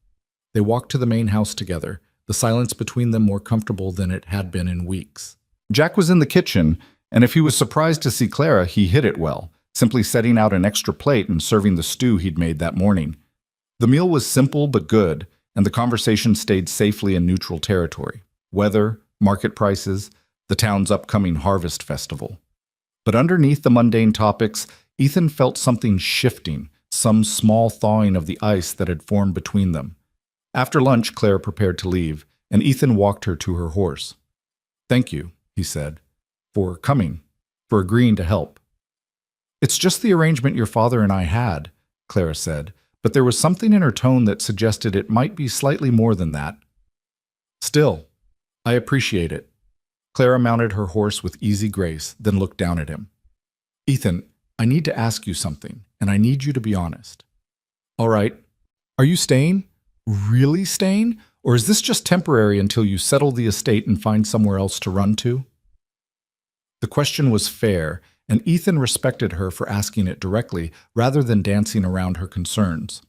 S1: They walked to the main house together, the silence between them more comfortable than it had been in weeks. Jack was in the kitchen, and if he was surprised to see Clara, he hid it well, simply setting out an extra plate and serving the stew he'd made that morning. The meal was simple but good, and the conversation stayed safely in neutral territory. Weather, market prices, the town's upcoming harvest festival. But underneath the mundane topics, Ethan felt something shifting, some small thawing of the ice that had formed between them. After lunch, Claire prepared to leave, and Ethan walked her to her horse. Thank you, he said, for coming, for agreeing to help. It's just the arrangement your father and I had, Clara said, but there was something in her tone that suggested it might be slightly more than that. Still, I appreciate it. Clara mounted her horse with easy grace, then looked down at him. Ethan, I need to ask you something, and I need you to be honest. All right. Are you staying? Really staying? Or is this just temporary until you settle the estate and find somewhere else to run to? The question was fair, and Ethan respected her for asking it directly rather than dancing around her concerns.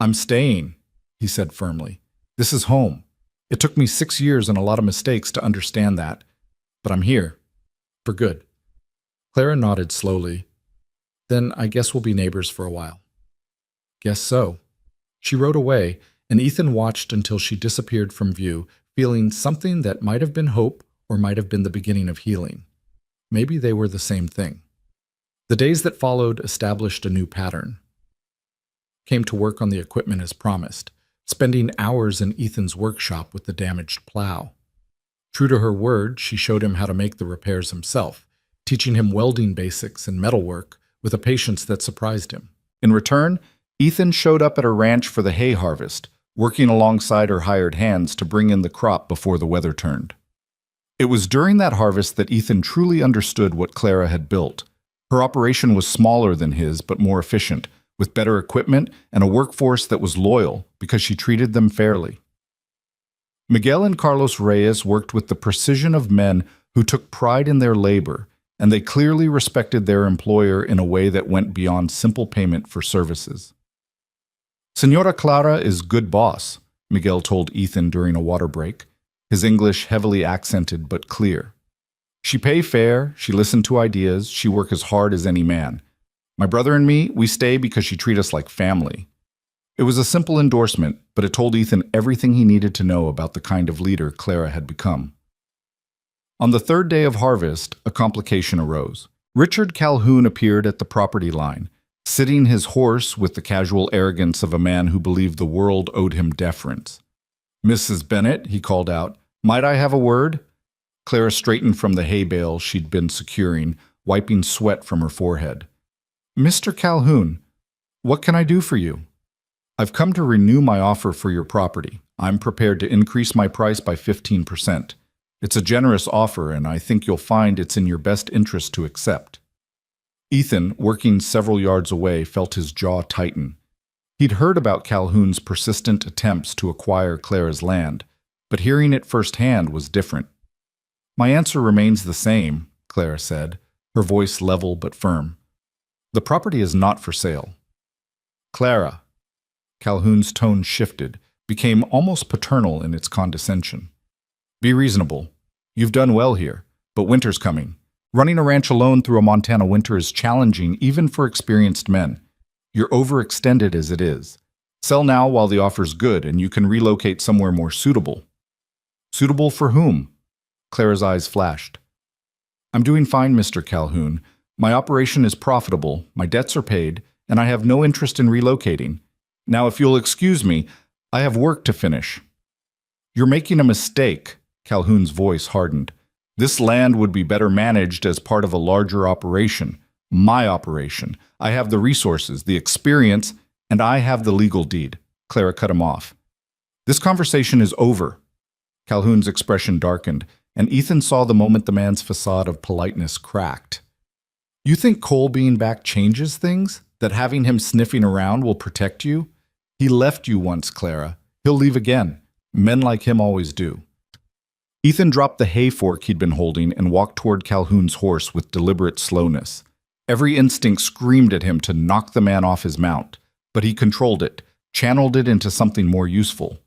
S1: I'm staying, he said firmly. This is home. It took me 6 years and a lot of mistakes to understand that, but I'm here. For good. Clara nodded slowly. Then I guess we'll be neighbors for a while. Guess so. She rode away, and Ethan watched until she disappeared from view, feeling something that might have been hope or might have been the beginning of healing. Maybe they were the same thing. The days that followed established a new pattern. Came to work on the equipment as promised, spending hours in Ethan's workshop with the damaged plow. True to her word, she showed him how to make the repairs himself, teaching him welding basics and metalwork with a patience that surprised him. In return, Ethan showed up at her ranch for the hay harvest, working alongside her hired hands to bring in the crop before the weather turned. It was during that harvest that Ethan truly understood what Clara had built. Her operation was smaller than his, but more efficient, with better equipment and a workforce that was loyal because she treated them fairly. Miguel and Carlos Reyes worked with the precision of men who took pride in their labor, and they clearly respected their employer in a way that went beyond simple payment for services. Senora Clara is good boss, Miguel told Ethan during a water break, his English heavily accented but clear. She pay fair, she listen to ideas, she work as hard as any man. My brother and me, we stay because she treat us like family. It was a simple endorsement, but it told Ethan everything he needed to know about the kind of leader Clara had become. On the third day of harvest, a complication arose. Richard Calhoun appeared at the property line, sitting his horse with the casual arrogance of a man who believed the world owed him deference. "Mrs. Bennett," he called out, "might I have a word?" Clara straightened from the hay bale she'd been securing, wiping sweat from her forehead. "Mr. Calhoun, what can I do for you?" "I've come to renew my offer for your property. I'm prepared to increase my price by 15%. It's a generous offer, and I think you'll find it's in your best interest to accept." Ethan, working several yards away, felt his jaw tighten. He'd heard about Calhoun's persistent attempts to acquire Clara's land, but hearing it firsthand was different. "My answer remains the same," Clara said, her voice level but firm. "The property is not for sale." "Clara." Calhoun's tone shifted, became almost paternal in its condescension. "Be reasonable. You've done well here, but winter's coming. Running a ranch alone through a Montana winter is challenging even for experienced men. You're overextended as it is. Sell now while the offer's good, and you can relocate somewhere more suitable." "Suitable for whom?" Clara's eyes flashed. "I'm doing fine, Mr. Calhoun. My operation is profitable, my debts are paid, and I have no interest in relocating. Now, if you'll excuse me, I have work to finish." "You're making a mistake," Calhoun's voice hardened. "This land would be better managed as part of a larger operation. My operation. I have the resources, the experience, and I have the legal deed." Clara cut him off. "This conversation is over." Calhoun's expression darkened, and Ethan saw the moment the man's facade of politeness cracked. "You think Cole being back changes things? That having him sniffing around will protect you? He left you once, Clara. He'll leave again. Men like him always do." Ethan dropped the hay fork he'd been holding and walked toward Calhoun's horse with deliberate slowness. Every instinct screamed at him to knock the man off his mount, but he controlled it, channeled it into something more useful.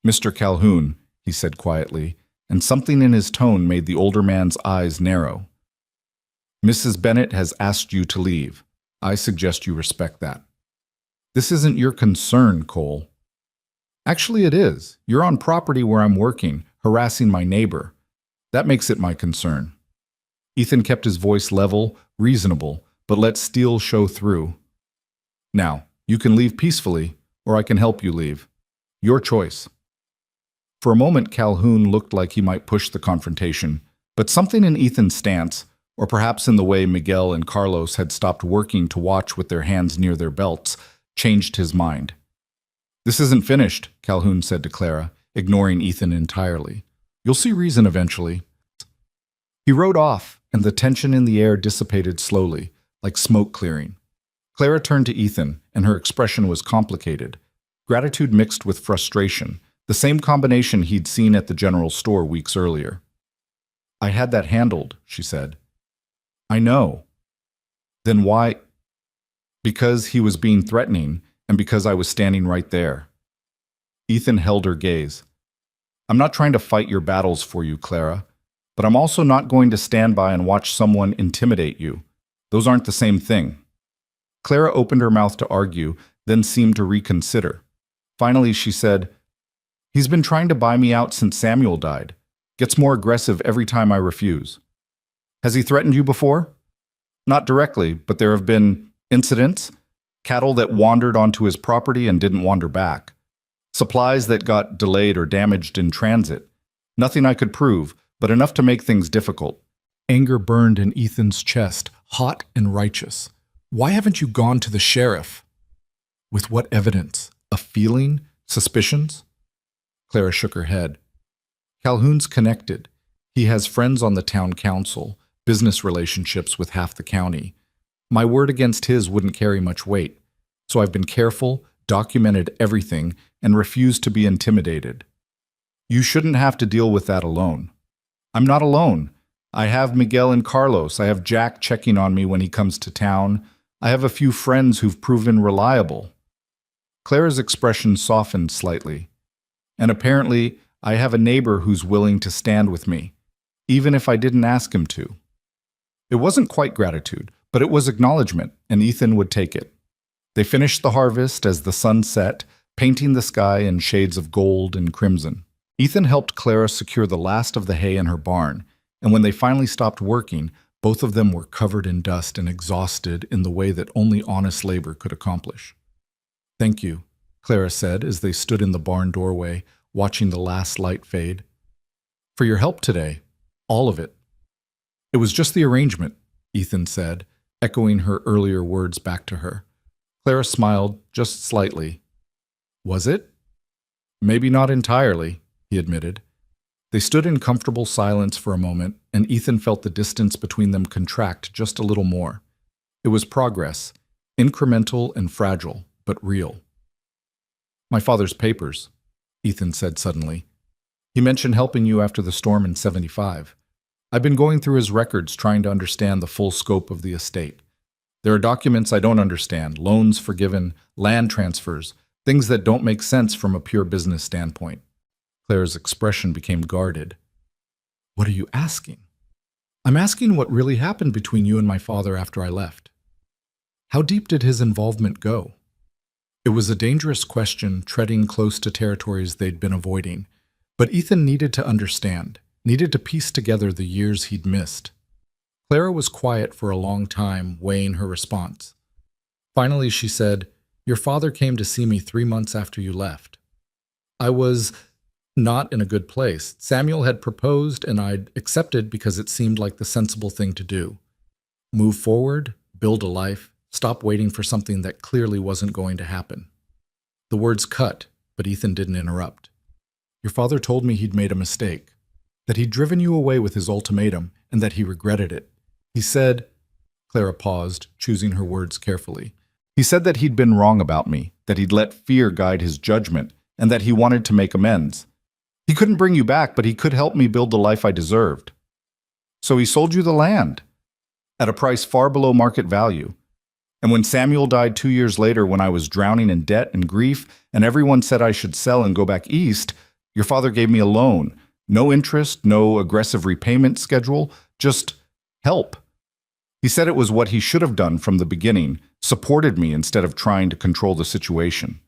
S1: "Mr. Calhoun," he said quietly, and something in his tone made the older man's eyes narrow. "Mrs. Bennett has asked you to leave. I suggest you respect that." "This isn't your concern, Cole." "Actually, it is. You're on property where I'm working, harassing my neighbor. That makes it my concern." Ethan kept his voice level, reasonable, but let steel show through. "Now, you can leave peacefully, or I can help you leave. Your choice." For a moment, Calhoun looked like he might push the confrontation, but something in Ethan's stance, or perhaps in the way Miguel and Carlos had stopped working to watch with their hands near their belts, changed his mind. "This isn't finished," Calhoun said to Clara, ignoring Ethan entirely. "You'll see reason eventually." He rode off, and the tension in the air dissipated slowly, like smoke clearing. Clara turned to Ethan, and her expression was complicated. Gratitude mixed with frustration, the same combination he'd seen at the general store weeks earlier. "I had that handled," she said. "I know." "Then why?" "Because he was being threatening, and because I was standing right there." Ethan held her gaze. "I'm not trying to fight your battles for you, Clara, but I'm also not going to stand by and watch someone intimidate you. Those aren't the same thing." Clara opened her mouth to argue, then seemed to reconsider. Finally, she said, "He's been trying to buy me out since Samuel died. Gets more aggressive every time I refuse." "Has he threatened you before?" "Not directly, but there have been incidents. Cattle that wandered onto his property and didn't wander back. Supplies that got delayed or damaged in transit. Nothing I could prove, but enough to make things difficult." Anger burned in Ethan's chest, hot and righteous. "Why haven't you gone to the sheriff?" "With what evidence? A feeling? Suspicions?" Clara shook her head. "Calhoun's connected. He has friends on the town council, business relationships with half the county. My word against his wouldn't carry much weight, so I've been careful, documented everything, and refused to be intimidated." You shouldn't have to deal with that alone. I'm not alone. I have Miguel and Carlos. I have Jack checking on me when he comes to town. I have a few friends who've proven reliable. Clara's expression softened slightly. And apparently, I have a neighbor who's willing to stand with me, even if I didn't ask him to. It wasn't quite gratitude, but it was acknowledgement, and Ethan would take it. They finished the harvest as the sun set, painting the sky in shades of gold and crimson. Ethan helped Clara secure the last of the hay in her barn, and when they finally stopped working, both of them were covered in dust and exhausted in the way that only honest labor could accomplish. "Thank you," Clara said as they stood in the barn doorway, watching the last light fade. "For your help today, all of it." "It was just the arrangement," Ethan said, echoing her earlier words back to her. Clara smiled just slightly. "Was it?" "Maybe not entirely," he admitted. They stood in comfortable silence for a moment, and Ethan felt the distance between them contract just a little more. It was progress, incremental and fragile, but real. "My father's papers," Ethan said suddenly. "He mentioned helping you after the storm in '75. I've been going through his records trying to understand the full scope of the estate. There are documents I don't understand, loans forgiven, land transfers, things that don't make sense from a pure business standpoint." Clara's expression became guarded. "What are you asking?" "I'm asking what really happened between you and my father after I left. How deep did his involvement go?" It was a dangerous question, treading close to territories they'd been avoiding, but Ethan needed to understand, needed to piece together the years he'd missed. Clara was quiet for a long time, weighing her response. Finally, she said, "Your father came to see me 3 months after you left. I was not in a good place. Samuel had proposed, and I'd accepted because it seemed like the sensible thing to do. Move forward, build a life, stop waiting for something that clearly wasn't going to happen." The words cut, but Ethan didn't interrupt. "Your father told me he'd made a mistake, that he'd driven you away with his ultimatum, and that he regretted it. He said," Clara paused, choosing her words carefully. "He said that he'd been wrong about me, that he'd let fear guide his judgment, and that he wanted to make amends. He couldn't bring you back, but he could help me build the life I deserved. So he sold you the land, at a price far below market value. And when Samuel died 2 years later, when I was drowning in debt and grief, and everyone said I should sell and go back east, your father gave me a loan. No interest, no aggressive repayment schedule, just help. He said it was what he should have done from the beginning, supported me instead of trying to control the situation."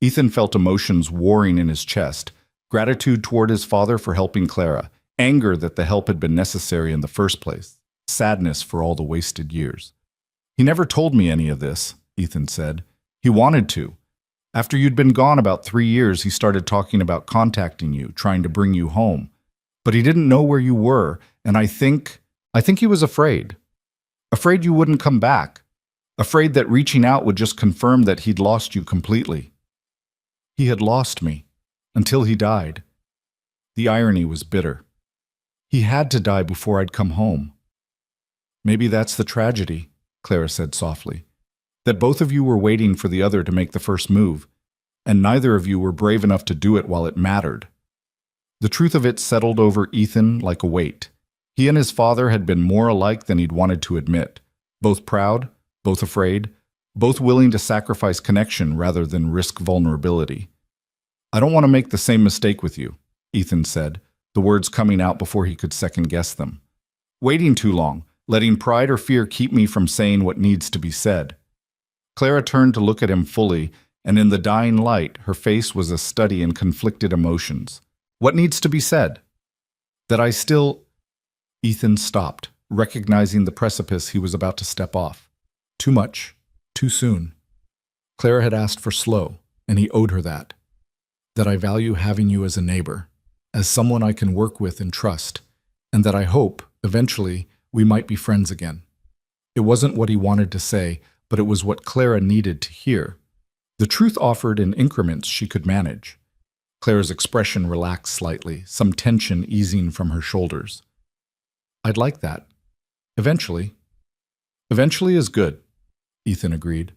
S1: Ethan felt emotions warring in his chest, gratitude toward his father for helping Clara, anger that the help had been necessary in the first place, sadness for all the wasted years. "He never told me any of this," Ethan said. "He wanted to. After you'd been gone about 3 years, he started talking about contacting you, trying to bring you home. But he didn't know where you were, and I think he was afraid. Afraid you wouldn't come back. Afraid that reaching out would just confirm that he'd lost you completely. He had lost me, until he died. The irony was bitter. He had to die before I'd come home." "Maybe that's the tragedy," Clara said softly. "That both of you were waiting for the other to make the first move, and neither of you were brave enough to do it while it mattered." The truth of it settled over Ethan like a weight. He and his father had been more alike than he'd wanted to admit, both proud, both afraid, both willing to sacrifice connection rather than risk vulnerability. "I don't want to make the same mistake with you," Ethan said, the words coming out before he could second-guess them. "Waiting too long, letting pride or fear keep me from saying what needs to be said." Clara turned to look at him fully, and in the dying light, her face was a study in conflicted emotions. "What needs to be said?" "That I still—" Ethan stopped, recognizing the precipice he was about to step off. Too much, too soon. Clara had asked for slow, and he owed her that. "That I value having you as a neighbor, as someone I can work with and trust, and that I hope, eventually, we might be friends again." It wasn't what he wanted to say, but it was what Clara needed to hear. The truth offered in increments she could manage. Clara's expression relaxed slightly, some tension easing from her shoulders. "I'd like that. Eventually." "Eventually is good," Ethan agreed.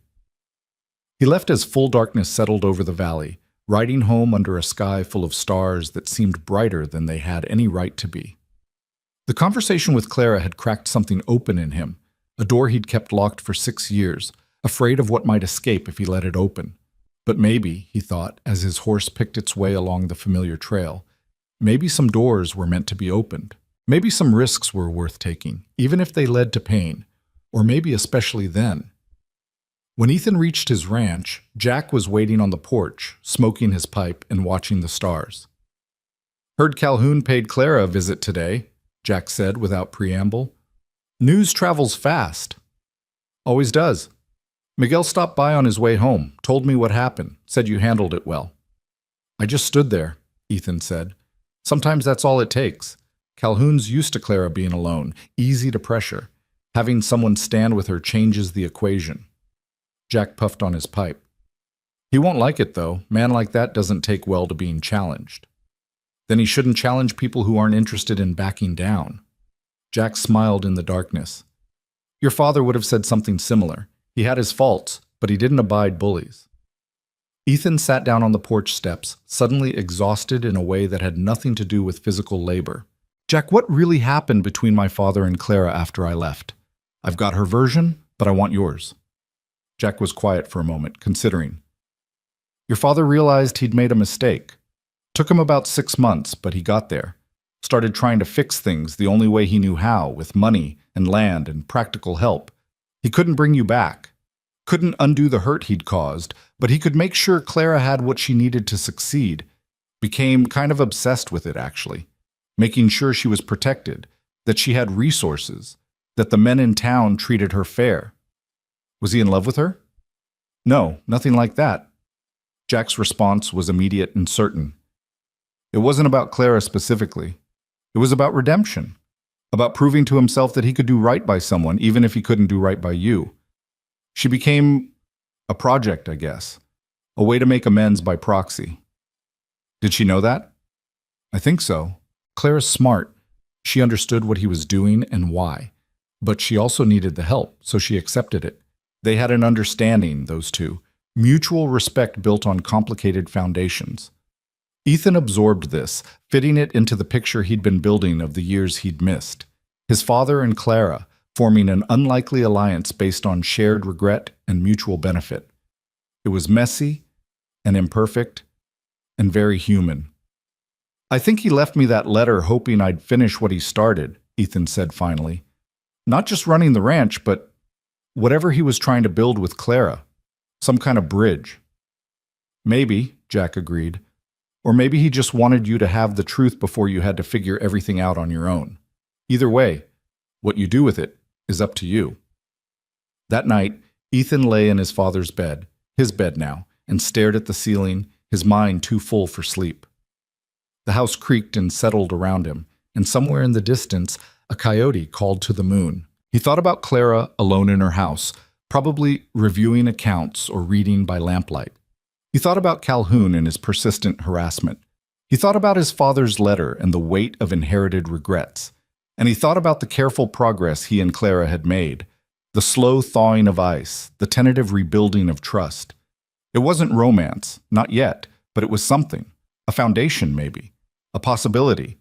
S1: He left as full darkness settled over the valley, riding home under a sky full of stars that seemed brighter than they had any right to be. The conversation with Clara had cracked something open in him, a door he'd kept locked for 6 years, afraid of what might escape if he let it open. But maybe, he thought, as his horse picked its way along the familiar trail, maybe some doors were meant to be opened. Maybe some risks were worth taking, even if they led to pain, or maybe especially then. When Ethan reached his ranch, Jack was waiting on the porch, smoking his pipe and watching the stars. "Heard Calhoun paid Clara a visit today," Jack said without preamble. "News travels fast." "Always does. Miguel stopped by on his way home, told me what happened, said you handled it well." "I just stood there," Ethan said. "Sometimes that's all it takes. Calhoun's used to Clara being alone, easy to pressure. Having someone stand with her changes the equation." Jack puffed on his pipe. "He won't like it, though. Man like that doesn't take well to being challenged." "Then he shouldn't challenge people who aren't interested in backing down." Jack smiled in the darkness. "Your father would have said something similar. He had his faults, but he didn't abide bullies." Ethan sat down on the porch steps, suddenly exhausted in a way that had nothing to do with physical labor. "Jack, what really happened between my father and Clara after I left? I've got her version, but I want yours." Jack was quiet for a moment, considering. "Your father realized he'd made a mistake. Took him about 6 months, but he got there. Started trying to fix things the only way he knew how, with money and land and practical help. He couldn't bring you back. Couldn't undo the hurt he'd caused, but he could make sure Clara had what she needed to succeed. Became kind of obsessed with it, actually. Making sure she was protected, that she had resources, that the men in town treated her fair." "Was he in love with her?" "No, nothing like that." Jack's response was immediate and certain. "It wasn't about Clara specifically. It was about redemption. About proving to himself that he could do right by someone, even if he couldn't do right by you. She became a project, I guess. A way to make amends by proxy." "Did she know that?" "I think so. Clara's smart. She understood what he was doing and why. But she also needed the help, so she accepted it. They had an understanding, those two. Mutual respect built on complicated foundations." Ethan absorbed this, fitting it into the picture he'd been building of the years he'd missed. His father and Clara, forming an unlikely alliance based on shared regret and mutual benefit. It was messy and imperfect and very human. "I think he left me that letter hoping I'd finish what he started," Ethan said finally. "Not just running the ranch, but whatever he was trying to build with Clara. Some kind of bridge." "Maybe," Jack agreed. "Or maybe he just wanted you to have the truth before you had to figure everything out on your own. Either way, what you do with it is up to you." That night, Ethan lay in his father's bed, his bed now, and stared at the ceiling, his mind too full for sleep. The house creaked and settled around him, and somewhere in the distance, a coyote called to the moon. He thought about Clara alone in her house, probably reviewing accounts or reading by lamplight. He thought about Calhoun and his persistent harassment. He thought about his father's letter and the weight of inherited regrets. And he thought about the careful progress he and Clara had made, the slow thawing of ice, the tentative rebuilding of trust. It wasn't romance, not yet, but it was something, a foundation maybe, a possibility.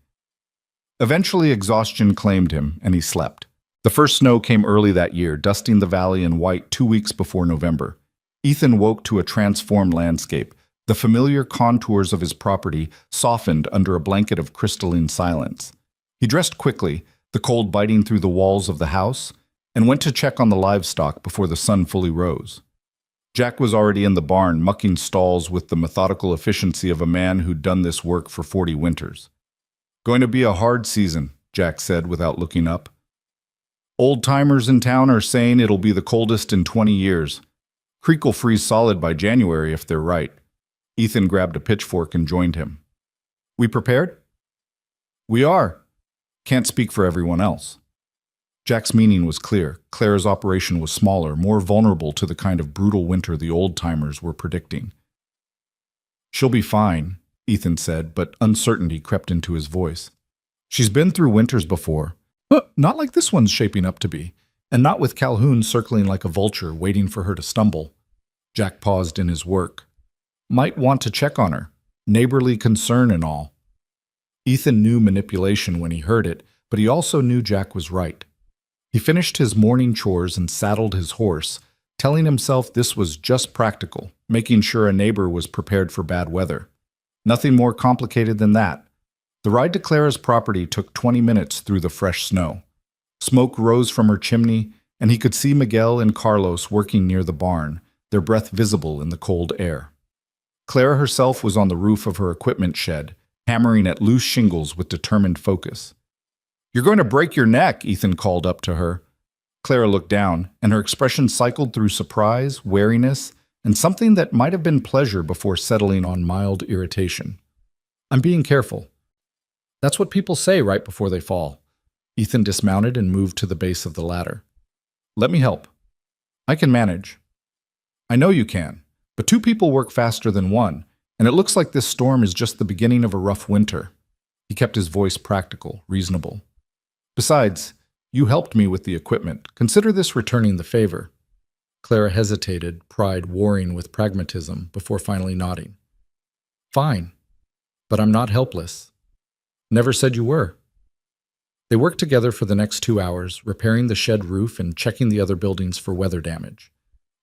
S1: Eventually exhaustion claimed him, and he slept. The first snow came early that year, dusting the valley in white 2 weeks before November. Ethan woke to a transformed landscape, the familiar contours of his property softened under a blanket of crystalline silence. He dressed quickly, the cold biting through the walls of the house, and went to check on the livestock before the sun fully rose. Jack was already in the barn, mucking stalls with the methodical efficiency of a man who'd done this work for 40 winters. "Going to be a hard season," Jack said without looking up. "Old-timers in town are saying it'll be the coldest in 20 years. Creek will freeze solid by January if they're right." Ethan grabbed a pitchfork and joined him. "We prepared?" "We are. Can't speak for everyone else." Jack's meaning was clear. Clara's operation was smaller, more vulnerable to the kind of brutal winter the old-timers were predicting. "She'll be fine," Ethan said, but uncertainty crept into his voice. "She's been through winters before. Not like this one's shaping up to be, and not with Calhoun circling like a vulture, waiting for her to stumble." Jack paused in his work. Might want to check on her. Neighborly concern and all. Ethan knew manipulation when he heard it, but he also knew Jack was right. He finished his morning chores and saddled his horse, telling himself this was just practical, making sure a neighbor was prepared for bad weather. Nothing more complicated than that. The ride to Clara's property took 20 minutes through the fresh snow. Smoke rose from her chimney, and he could see Miguel and Carlos working near the barn, their breath visible in the cold air. Clara herself was on the roof of her equipment shed, hammering at loose shingles with determined focus. "You're going to break your neck," Ethan called up to her. Clara looked down, and her expression cycled through surprise, wariness, and something that might have been pleasure before settling on mild irritation. "I'm being careful." "That's what people say right before they fall." Ethan dismounted and moved to the base of the ladder. "Let me help." "I can manage." "I know you can, but two people work faster than one, and it looks like this storm is just the beginning of a rough winter." He kept his voice practical, reasonable. "Besides, you helped me with the equipment. Consider this returning the favor." Clara hesitated, pride warring with pragmatism, before finally nodding. "Fine, but I'm not helpless." "Never said you were." They worked together for the next 2 hours, repairing the shed roof and checking the other buildings for weather damage.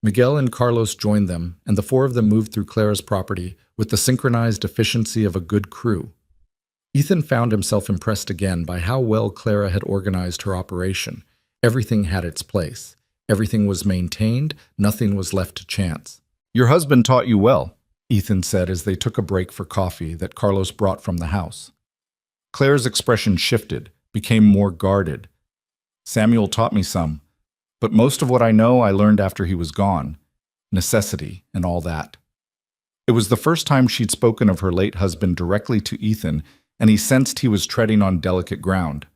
S1: Miguel and Carlos joined them, and the four of them moved through Clara's property with the synchronized efficiency of a good crew. Ethan found himself impressed again by how well Clara had organized her operation. Everything had its place. Everything was maintained, nothing was left to chance. "Your husband taught you well," Ethan said as they took a break for coffee that Carlos brought from the house. Clara's expression shifted, became more guarded. "Samuel taught me some, but most of what I know I learned after he was gone. Necessity and all that." It was the first time she'd spoken of her late husband directly to Ethan, and he sensed he was treading on delicate ground.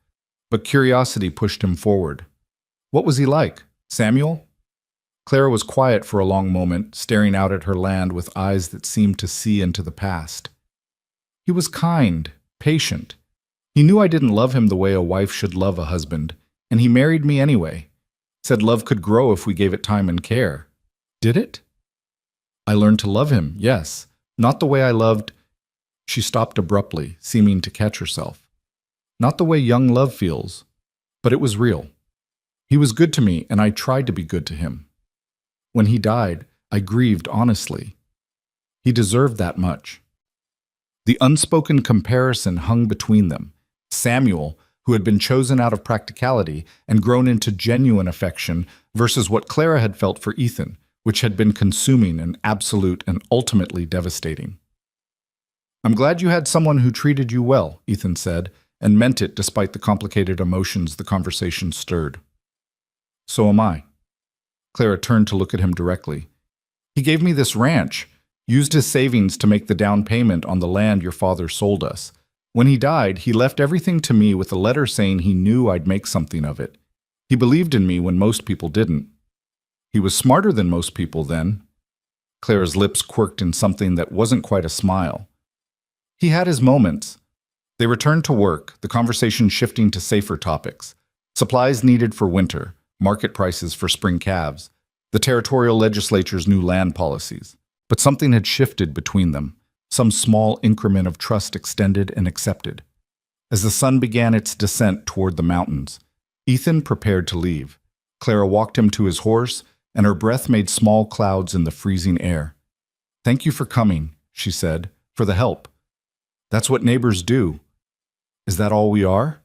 S1: But curiosity pushed him forward. "What was he like, Samuel?" Clara was quiet for a long moment, staring out at her land with eyes that seemed to see into the past. "He was kind, patient. He knew I didn't love him the way a wife should love a husband, and he married me anyway. Said love could grow if we gave it time and care. Did it? I learned to love him, yes. Not the way I loved—" She stopped abruptly, seeming to catch herself. "Not the way young love feels, but it was real. He was good to me, and I tried to be good to him. When he died, I grieved honestly. He deserved that much." The unspoken comparison hung between them. Samuel, who had been chosen out of practicality and grown into genuine affection, versus what Clara had felt for Ethan, which had been consuming and absolute and ultimately devastating. "I'm glad you had someone who treated you well," Ethan said, and meant it despite the complicated emotions the conversation stirred. "So am I." Clara turned to look at him directly. "He gave me this ranch, used his savings to make the down payment on the land your father sold us. When he died, he left everything to me with a letter saying he knew I'd make something of it. He believed in me when most people didn't. He was smarter than most people then." Clara's lips quirked in something that wasn't quite a smile. "He had his moments." They returned to work, the conversation shifting to safer topics. Supplies needed for winter, market prices for spring calves, the territorial legislature's new land policies. But something had shifted between them. Some small increment of trust extended and accepted. As the sun began its descent toward the mountains, Ethan prepared to leave. Clara walked him to his horse, and her breath made small clouds in the freezing air. "Thank you for coming," she said, "for the help. That's what neighbors do." "Is that all we are?"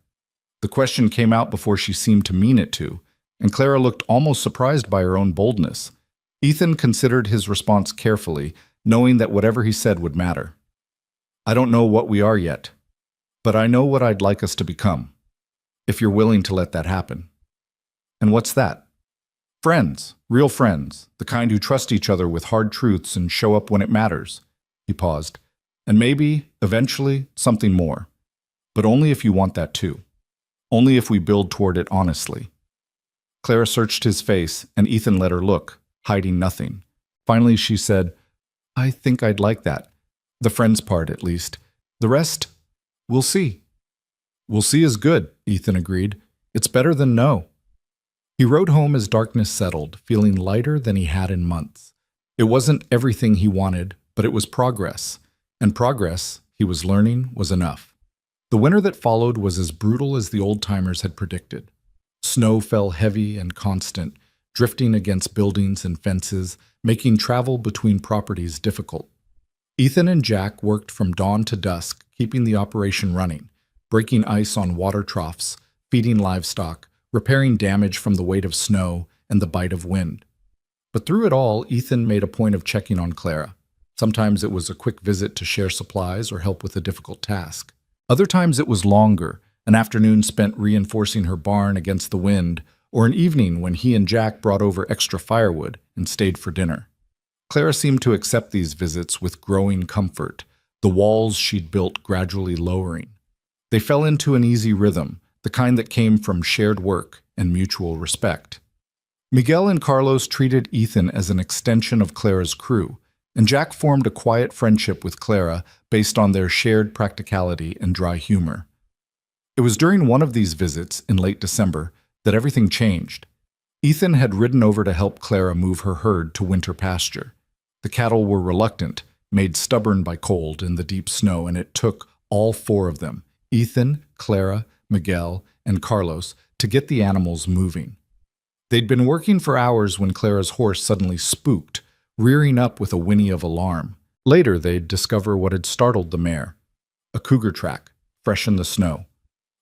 S1: The question came out before she seemed to mean it to, and Clara looked almost surprised by her own boldness. Ethan considered his response carefully, knowing that whatever he said would matter. "I don't know what we are yet, but I know what I'd like us to become, if you're willing to let that happen." "And what's that?" "Friends, real friends, the kind who trust each other with hard truths and show up when it matters." He paused. "And maybe, eventually, something more. But only if you want that too. Only if we build toward it honestly." Clara searched his face, and Ethan let her look, hiding nothing. Finally she said, "I think I'd like that. The friends part, at least. The rest, we'll see." "We'll see is good," Ethan agreed. "It's better than no." He rode home as darkness settled, feeling lighter than he had in months. It wasn't everything he wanted, But it was progress, and progress, he was learning, was enough. The winter that followed was as brutal as the old-timers had predicted. Snow fell heavy and constant, drifting against buildings and fences, making travel between properties difficult. Ethan and Jack worked from dawn to dusk, keeping the operation running, breaking ice on water troughs, feeding livestock, repairing damage from the weight of snow and the bite of wind. But through it all, Ethan made a point of checking on Clara. Sometimes it was a quick visit to share supplies or help with a difficult task. Other times it was longer, an afternoon spent reinforcing her barn against the wind, or an evening when he and Jack brought over extra firewood and stayed for dinner. Clara seemed to accept these visits with growing comfort, the walls she'd built gradually lowering. They fell into an easy rhythm, the kind that came from shared work and mutual respect. Miguel and Carlos treated Ethan as an extension of Clara's crew, and Jack formed a quiet friendship with Clara based on their shared practicality and dry humor. It was during one of these visits, in late December, that everything changed. Ethan had ridden over to help Clara move her herd to winter pasture. The cattle were reluctant, made stubborn by cold and the deep snow, and it took all four of them, Ethan, Clara, Miguel, and Carlos, to get the animals moving. They'd been working for hours when Clara's horse suddenly spooked, rearing up with a whinny of alarm. Later, they'd discover what had startled the mare, a cougar track, fresh in the snow.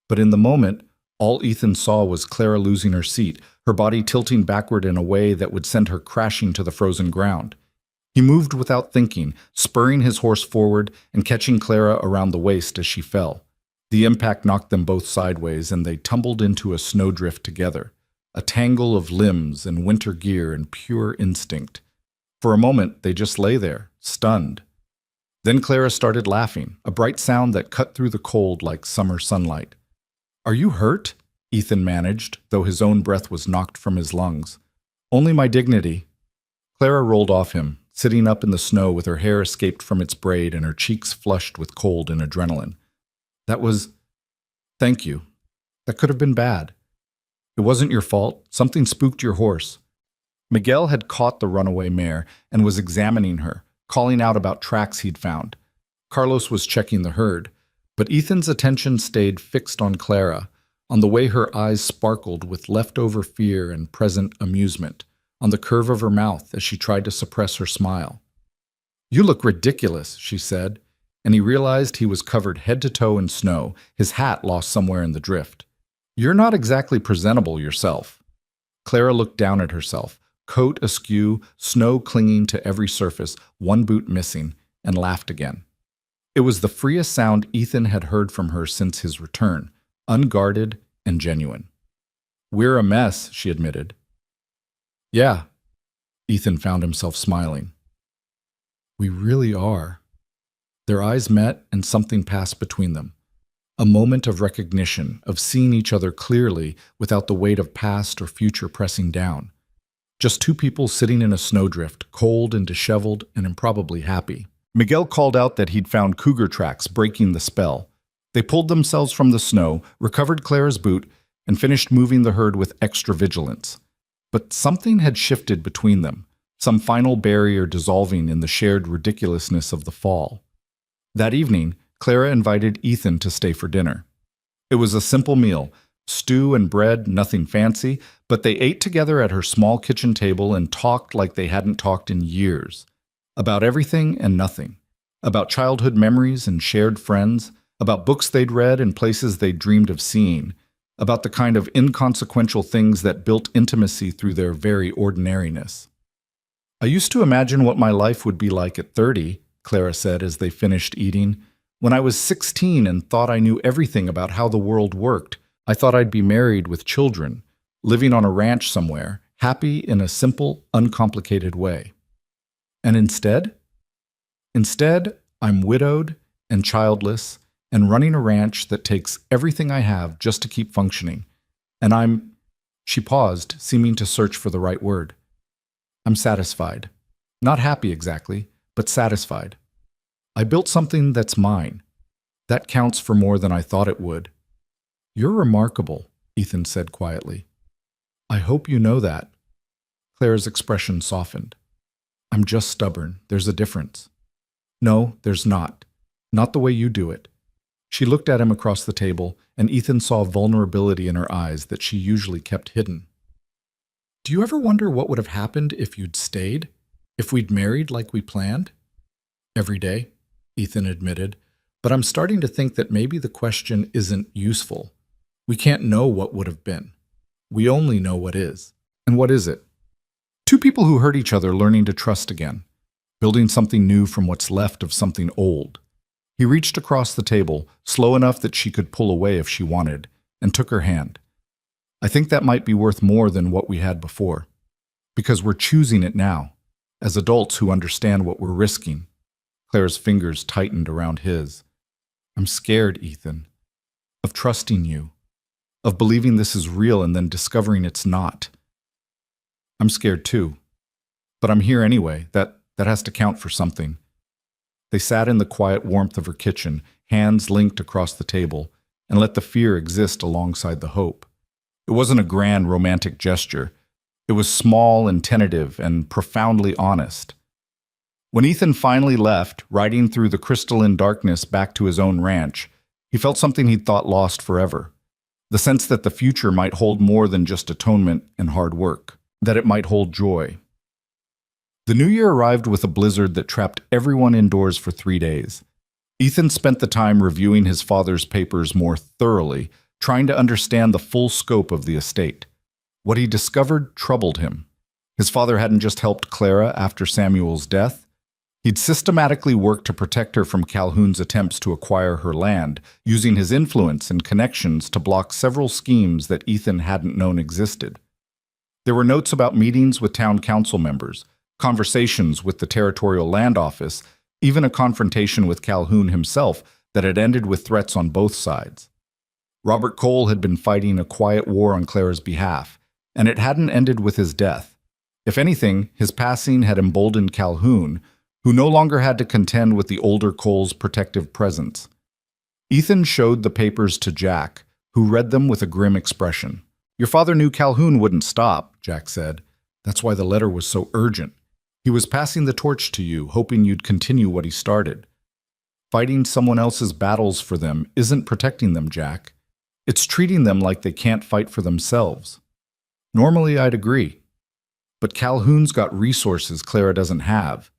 S1: But in the moment, all Ethan saw was Clara losing her seat, her body tilting backward in a way that would send her crashing to the frozen ground. He moved without thinking, spurring his horse forward and catching Clara around the waist as she fell. The impact knocked them both sideways, and they tumbled into a snowdrift together, a tangle of limbs and winter gear and pure instinct. For a moment, they just lay there, stunned. Then Clara started laughing, a bright sound that cut through the cold like summer sunlight. "Are you hurt?" Ethan managed, though his own breath was knocked from his lungs. "Only my dignity." Clara rolled off him, sitting up in the snow with her hair escaped from its braid and her cheeks flushed with cold and adrenaline. Thank you. That could have been bad. It wasn't your fault. Something spooked your horse." Miguel had caught the runaway mare and was examining her, calling out about tracks he'd found. Carlos was checking the herd, but Ethan's attention stayed fixed on Clara, on the way her eyes sparkled with leftover fear and present amusement, on the curve of her mouth as she tried to suppress her smile. "You look ridiculous," she said, and he realized he was covered head to toe in snow, his hat lost somewhere in the drift. "You're not exactly presentable yourself." Clara looked down at herself, coat askew, snow clinging to every surface, one boot missing, and laughed again. It was the freest sound Ethan had heard from her since his return, unguarded and genuine. "We're a mess," she admitted. "Yeah." Ethan found himself smiling. "We really are." Their eyes met and something passed between them. A moment of recognition, of seeing each other clearly without the weight of past or future pressing down. Just two people sitting in a snowdrift, cold and disheveled and improbably happy. Miguel called out that he'd found cougar tracks, breaking the spell. They pulled themselves from the snow, recovered Clara's boot, and finished moving the herd with extra vigilance. But something had shifted between them, some final barrier dissolving in the shared ridiculousness of the fall. That evening, Clara invited Ethan to stay for dinner. It was a simple meal, stew and bread, nothing fancy, but they ate together at her small kitchen table and talked like they hadn't talked in years. About everything and nothing. About childhood memories and shared friends. About books they'd read and places they'd dreamed of seeing. About the kind of inconsequential things that built intimacy through their very ordinariness. "I used to imagine what my life would be like at 30, Clara said as they finished eating. "When I was 16 and thought I knew everything about how the world worked, I thought I'd be married with children, living on a ranch somewhere, happy in a simple, uncomplicated way. And instead? Instead, I'm widowed and childless and running a ranch that takes everything I have just to keep functioning. And She paused, seeming to search for the right word. "I'm satisfied. Not happy exactly, but satisfied. I built something that's mine. That counts for more than I thought it would." "You're remarkable," Ethan said quietly. "I hope you know that." Clara's expression softened. "I'm just stubborn. There's a difference." No, there's not. Not the way you do it. She looked at him across the table, and Ethan saw vulnerability in her eyes that she usually kept hidden. Do you ever wonder what would have happened if you'd stayed? If we'd married like we planned? Every day, Ethan admitted, but I'm starting to think that maybe the question isn't useful. We can't know what would have been. We only know what is. And what is it? Two people who hurt each other learning to trust again, building something new from what's left of something old. He reached across the table, slow enough that she could pull away if she wanted, and took her hand. I think that might be worth more than what we had before, because we're choosing it now, as adults who understand what we're risking. Claire's fingers tightened around his. I'm scared, Ethan, of trusting you, of believing this is real and then discovering it's not. I'm scared too, but I'm here anyway. That has to count for something. They sat in the quiet warmth of her kitchen, hands linked across the table, and let the fear exist alongside the hope. It wasn't a grand romantic gesture. It was small and tentative and profoundly honest. When Ethan finally left, riding through the crystalline darkness back to his own ranch, he felt something he'd thought lost forever. The sense that the future might hold more than just atonement and hard work, that it might hold joy. The new year arrived with a blizzard that trapped everyone indoors for 3 days. Ethan spent the time reviewing his father's papers more thoroughly, trying to understand the full scope of the estate. What he discovered troubled him. His father hadn't just helped Clara after Samuel's death. He'd systematically worked to protect her from Calhoun's attempts to acquire her land, using his influence and connections to block several schemes that Ethan hadn't known existed. There were notes about meetings with town council members, conversations with the Territorial Land Office, even a confrontation with Calhoun himself that had ended with threats on both sides. Robert Cole had been fighting a quiet war on Clara's behalf, and it hadn't ended with his death. If anything, his passing had emboldened Calhoun, who no longer had to contend with the older Cole's protective presence. Ethan showed the papers to Jack, who read them with a grim expression. Your father knew Calhoun wouldn't stop, Jack said. That's why the letter was so urgent. He was passing the torch to you, hoping you'd continue what he started. Fighting someone else's battles for them isn't protecting them, Jack. It's treating them like they can't fight for themselves. Normally, I'd agree. But Calhoun's got resources Clara doesn't have.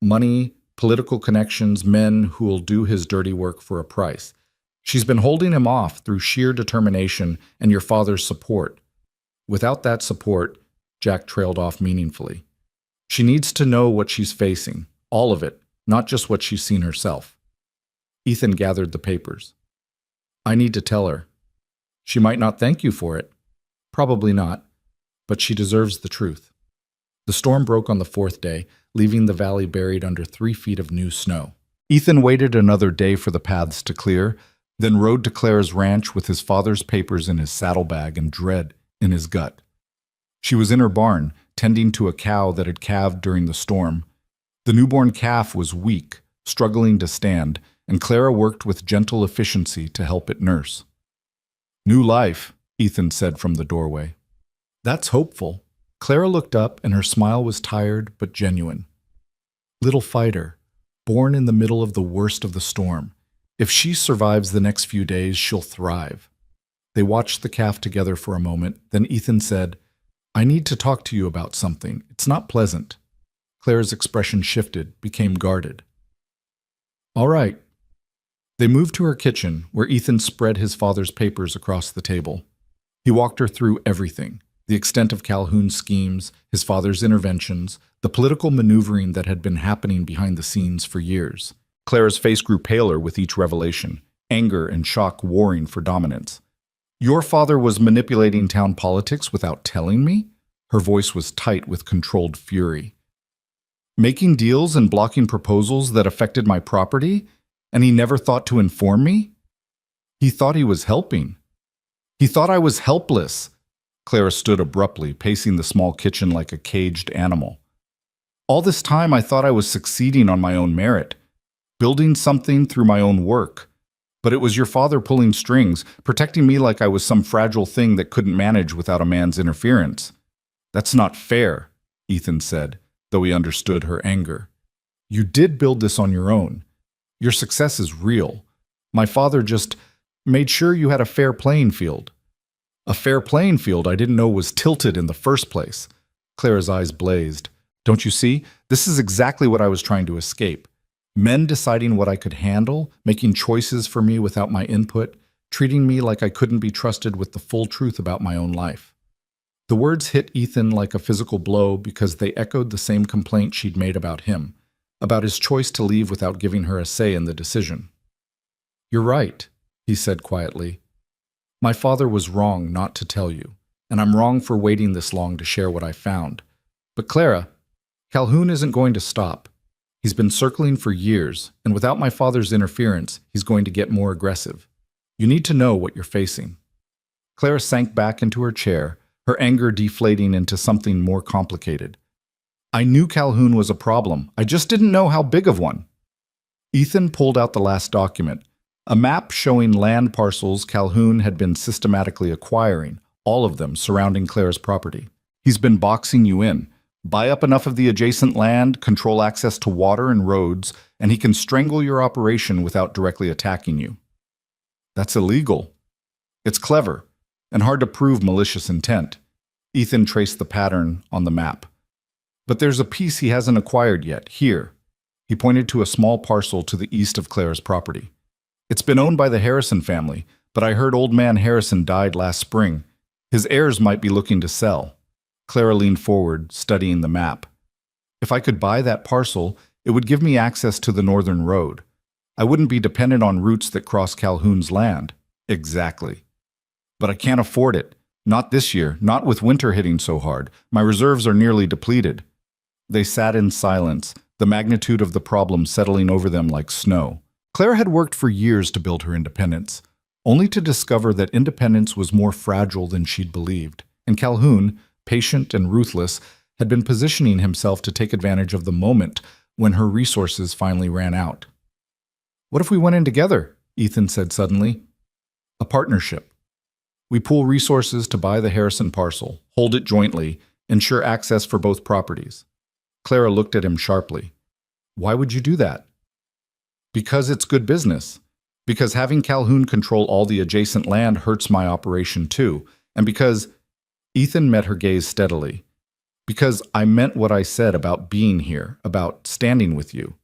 S1: Money, political connections, men who'll do his dirty work for a price. She's been holding him off through sheer determination and your father's support. Without that support, Jack trailed off meaningfully. She needs to know what she's facing, all of it, not just what she's seen herself. Ethan gathered the papers. I need to tell her. She might not thank you for it. Probably not, but she deserves the truth. The storm broke on the 4th day, leaving the valley buried under 3 feet of new snow. Ethan waited another day for the paths to clear, then rode to Clara's ranch with his father's papers in his saddlebag and dread in his gut. She was in her barn, tending to a cow that had calved during the storm. The newborn calf was weak, struggling to stand, and Clara worked with gentle efficiency to help it nurse. New life, Ethan said from the doorway. That's hopeful. Clara looked up, and her smile was tired but genuine. Little fighter, born in the middle of the worst of the storm. If she survives the next few days, she'll thrive. They watched the calf together for a moment, then Ethan said, I need to talk to you about something. It's not pleasant. Clara's expression shifted, became guarded. All right. They moved to her kitchen, where Ethan spread his father's papers across the table. He walked her through everything, the extent of Calhoun's schemes, his father's interventions, the political maneuvering that had been happening behind the scenes for years. Clara's face grew paler with each revelation, anger and shock warring for dominance. Your father was manipulating town politics without telling me? Her voice was tight with controlled fury. Making deals and blocking proposals that affected my property, and he never thought to inform me? He thought he was helping. He thought I was helpless. Clara stood abruptly, pacing the small kitchen like a caged animal. All this time I thought I was succeeding on my own merit, building something through my own work. But it was your father pulling strings, protecting me like I was some fragile thing that couldn't manage without a man's interference. That's not fair, Ethan said, though he understood her anger. You did build this on your own. Your success is real. My father just made sure you had a fair playing field. A fair playing field I didn't know was tilted in the first place. Clara's eyes blazed. Don't you see? This is exactly what I was trying to escape. Men deciding what I could handle, making choices for me without my input, treating me like I couldn't be trusted with the full truth about my own life. The words hit Ethan like a physical blow because they echoed the same complaint she'd made about him, about his choice to leave without giving her a say in the decision. You're right, he said quietly. My father was wrong not to tell you, and I'm wrong for waiting this long to share what I found. But Clara, Calhoun isn't going to stop. He's been circling for years, and without my father's interference, he's going to get more aggressive. You need to know what you're facing. Clara sank back into her chair, her anger deflating into something more complicated. I knew Calhoun was a problem. I just didn't know how big of one. Ethan pulled out the last document, a map showing land parcels Calhoun had been systematically acquiring, all of them surrounding Clara's property. He's been boxing you in. Buy up enough of the adjacent land, control access to water and roads, and he can strangle your operation without directly attacking you. That's illegal. It's clever, and hard to prove malicious intent. Ethan traced the pattern on the map. But there's a piece he hasn't acquired yet, here. He pointed to a small parcel to the east of Clara's property. It's been owned by the Harrison family, but I heard old man Harrison died last spring. His heirs might be looking to sell. Clara leaned forward, studying the map. If I could buy that parcel, it would give me access to the northern road. I wouldn't be dependent on routes that cross Calhoun's land. Exactly. But I can't afford it. Not this year, not with winter hitting so hard. My reserves are nearly depleted. They sat in silence, the magnitude of the problem settling over them like snow. Clara had worked for years to build her independence, only to discover that independence was more fragile than she'd believed. And Calhoun, patient and ruthless, had been positioning himself to take advantage of the moment when her resources finally ran out. What if we went in together? Ethan said suddenly. A partnership. We pool resources to buy the Harrison parcel, hold it jointly, ensure access for both properties. Clara looked at him sharply. Why would you do that? Because it's good business. Because having Calhoun control all the adjacent land hurts my operation too. And because Ethan met her gaze steadily. Because I meant what I said about being here, about standing with you.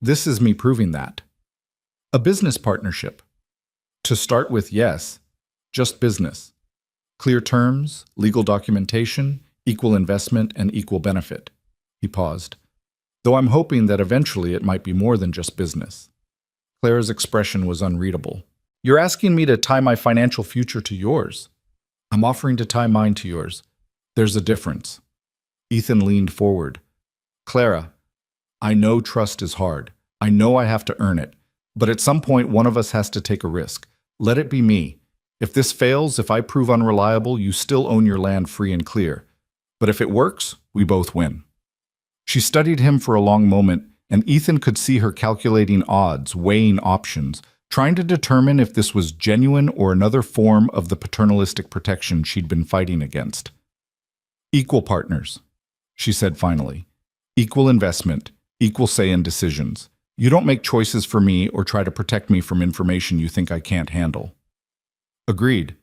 S1: This is me proving that. A business partnership. To start with, yes, just business. Clear terms, legal documentation, equal investment, and equal benefit. He paused. Though I'm hoping that eventually it might be more than just business. Clara's expression was unreadable. You're asking me to tie my financial future to yours. I'm offering to tie mine to yours. There's a difference. Ethan leaned forward. Clara, I know trust is hard. I know I have to earn it. But at some point, one of us has to take a risk. Let it be me. If this fails, if I prove unreliable, you still own your land free and clear. But if it works, we both win. She studied him for a long moment, and Ethan could see her calculating odds, weighing options, trying to determine if this was genuine or another form of the paternalistic protection she'd been fighting against. Equal partners, she said finally. Equal investment, equal say in decisions. You don't make choices for me or try to protect me from information you think I can't handle. Agreed.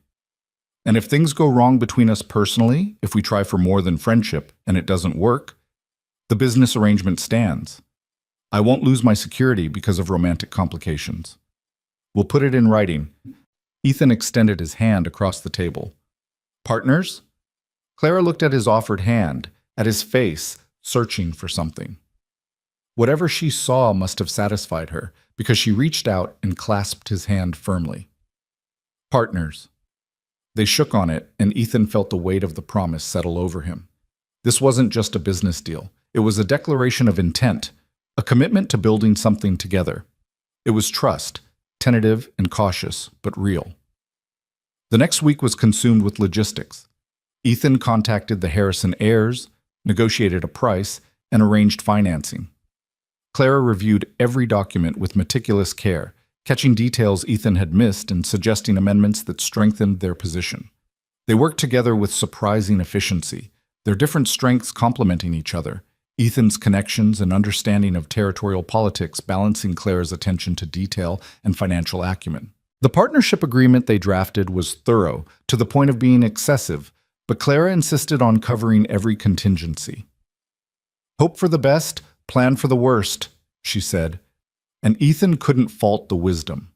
S1: And if things go wrong between us personally, if we try for more than friendship and it doesn't work, the business arrangement stands. I won't lose my security because of romantic complications. We'll put it in writing. Ethan extended his hand across the table. Partners? Clara looked at his offered hand, at his face, searching for something. Whatever she saw must have satisfied her, because she reached out and clasped his hand firmly. Partners. They shook on it, and Ethan felt the weight of the promise settle over him. This wasn't just a business deal. It was a declaration of intent, a commitment to building something together. It was trust, tentative and cautious, but real. The next week was consumed with logistics. Ethan contacted the Harrison heirs, negotiated a price, and arranged financing. Clara reviewed every document with meticulous care, catching details Ethan had missed and suggesting amendments that strengthened their position. They worked together with surprising efficiency, their different strengths complementing each other. Ethan's connections and understanding of territorial politics balancing Clara's attention to detail and financial acumen. The partnership agreement they drafted was thorough, to the point of being excessive, but Clara insisted on covering every contingency. "Hope for the best, plan for the worst," she said, and Ethan couldn't fault the wisdom.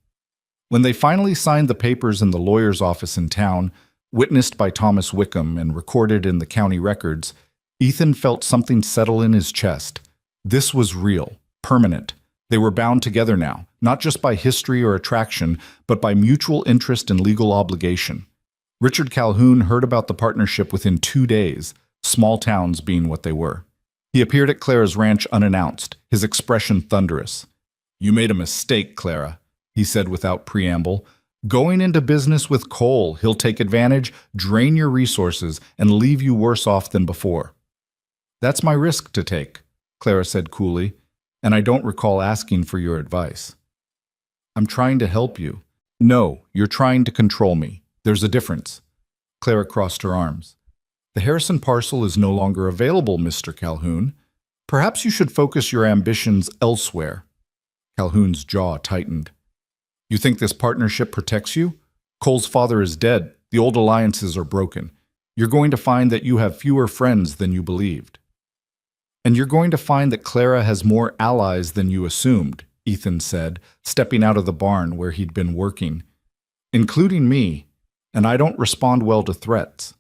S1: When they finally signed the papers in the lawyer's office in town, witnessed by Thomas Wickham and recorded in the county records, Ethan felt something settle in his chest. This was real, permanent. They were bound together now, not just by history or attraction, but by mutual interest and legal obligation. Richard Calhoun heard about the partnership within 2 days, small towns being what they were. He appeared at Clara's ranch unannounced, his expression thunderous. "You made a mistake, Clara," he said without preamble. "Going into business with Cole, he'll take advantage, drain your resources, and leave you worse off than before." "That's my risk to take," Clara said coolly, "and I don't recall asking for your advice." "I'm trying to help you." "No, you're trying to control me. There's a difference." Clara crossed her arms. "The Harrison parcel is no longer available, Mr. Calhoun. Perhaps you should focus your ambitions elsewhere." Calhoun's jaw tightened. "You think this partnership protects you? Cole's father is dead. The old alliances are broken. You're going to find that you have fewer friends than you believed. And you're going to find that Clara has more allies than you assumed," Ethan said, stepping out of the barn where he'd been working. "Including me, and I don't respond well to threats."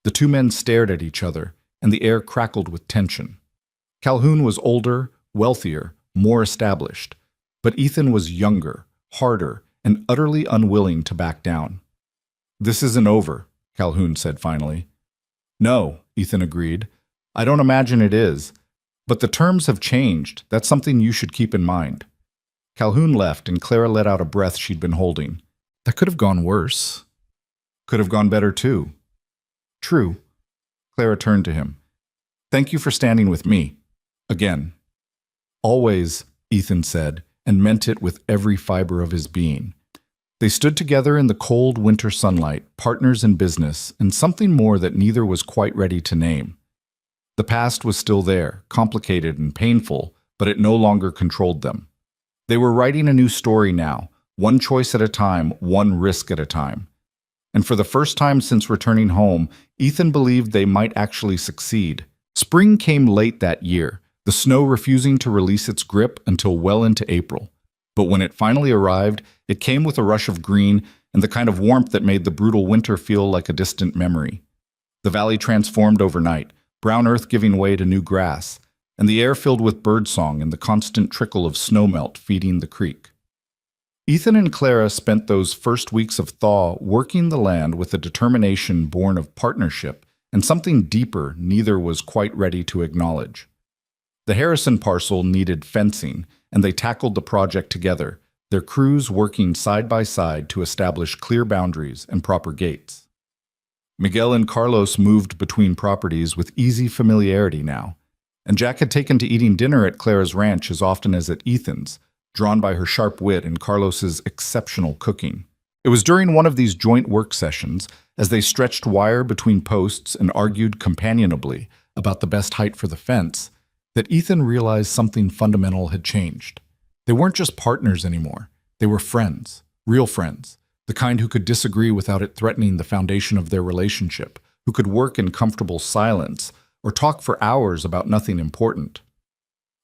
S1: The two men stared at each other, and the air crackled with tension. Calhoun was older, wealthier, more established, but Ethan was younger, harder, and utterly unwilling to back down. "This isn't over," Calhoun said finally. "No," Ethan agreed. "I don't imagine it is. But the terms have changed. That's something you should keep in mind." Calhoun left, and Clara let out a breath she'd been holding. That could have gone worse. Could have gone better, too. "True." Clara turned to him. "Thank you for standing with me. Again." "Always," Ethan said, and meant it with every fiber of his being. They stood together in the cold winter sunlight, partners in business, and something more that neither was quite ready to name. The past was still there, complicated and painful, but it no longer controlled them. They were writing a new story now, one choice at a time, one risk at a time. And for the first time since returning home, Ethan believed they might actually succeed. Spring came late that year, the snow refusing to release its grip until well into April. But when it finally arrived, it came with a rush of green and the kind of warmth that made the brutal winter feel like a distant memory. The valley transformed overnight, brown earth giving way to new grass, and the air filled with birdsong and the constant trickle of snowmelt feeding the creek. Ethan and Clara spent those first weeks of thaw working the land with a determination born of partnership and something deeper neither was quite ready to acknowledge. The Harrison parcel needed fencing, and they tackled the project together, their crews working side by side to establish clear boundaries and proper gates. Miguel and Carlos moved between properties with easy familiarity now, and Jack had taken to eating dinner at Clara's ranch as often as at Ethan's, drawn by her sharp wit and Carlos's exceptional cooking. It was during one of these joint work sessions, as they stretched wire between posts and argued companionably about the best height for the fence, that Ethan realized something fundamental had changed. They weren't just partners anymore. They were friends, real friends, the kind who could disagree without it threatening the foundation of their relationship, who could work in comfortable silence or talk for hours about nothing important.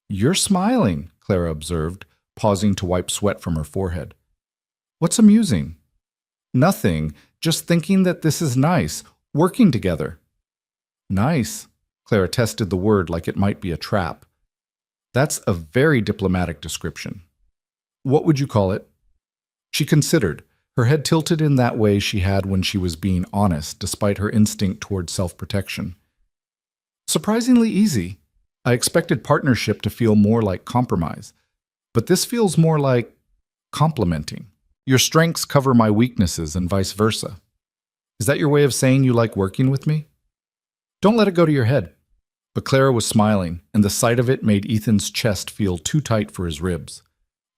S1: "You're smiling," Clara observed, pausing to wipe sweat from her forehead. "What's amusing?" "Nothing, just thinking that this is nice, working together." "Nice," Clara tested the word like it might be a trap. "That's a very diplomatic description. What would you call it?" She considered, her head tilted in that way she had when she was being honest, despite her instinct toward self-protection. "Surprisingly easy. I expected partnership to feel more like compromise, but this feels more like complementing. Your strengths cover my weaknesses and vice versa. Is that your way of saying you like working with me? Don't let it go to your head." But Clara was smiling, and the sight of it made Ethan's chest feel too tight for his ribs.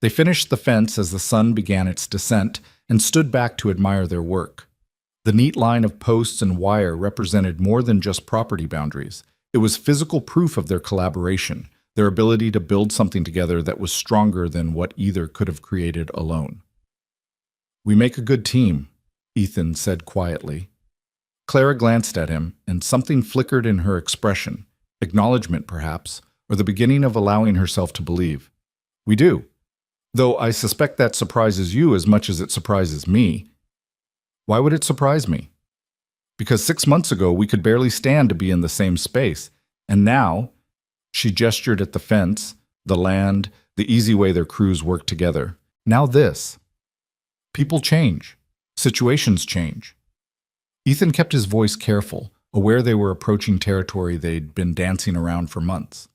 S1: They finished the fence as the sun began its descent and stood back to admire their work. The neat line of posts and wire represented more than just property boundaries. It was physical proof of their collaboration, their ability to build something together that was stronger than what either could have created alone. "We make a good team," Ethan said quietly. Clara glanced at him, and something flickered in her expression, acknowledgement perhaps, or the beginning of allowing herself to believe. "We do. Though I suspect that surprises you as much as it surprises me." "Why would it surprise me?" "Because 6 months ago we could barely stand to be in the same space, and now," she gestured at the fence, the land, the easy way their crews worked together. "Now this. People change. Situations change." Ethan kept his voice careful, aware they were approaching territory they'd been dancing around for months.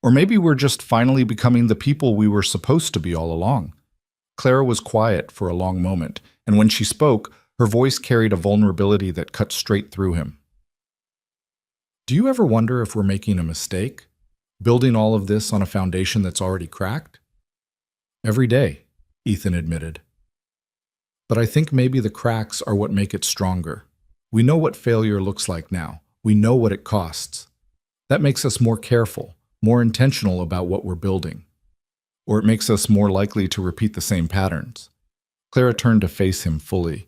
S1: "Or maybe we're just finally becoming the people we were supposed to be all along." Clara was quiet for a long moment, and when she spoke, her voice carried a vulnerability that cut straight through him. "Do you ever wonder if we're making a mistake, building all of this on a foundation that's already cracked?" "Every day," Ethan admitted. "But I think maybe the cracks are what make it stronger. We know what failure looks like now. We know what it costs. That makes us more careful, more intentional about what we're building. Or it makes us more likely to repeat the same patterns." Clara turned to face him fully.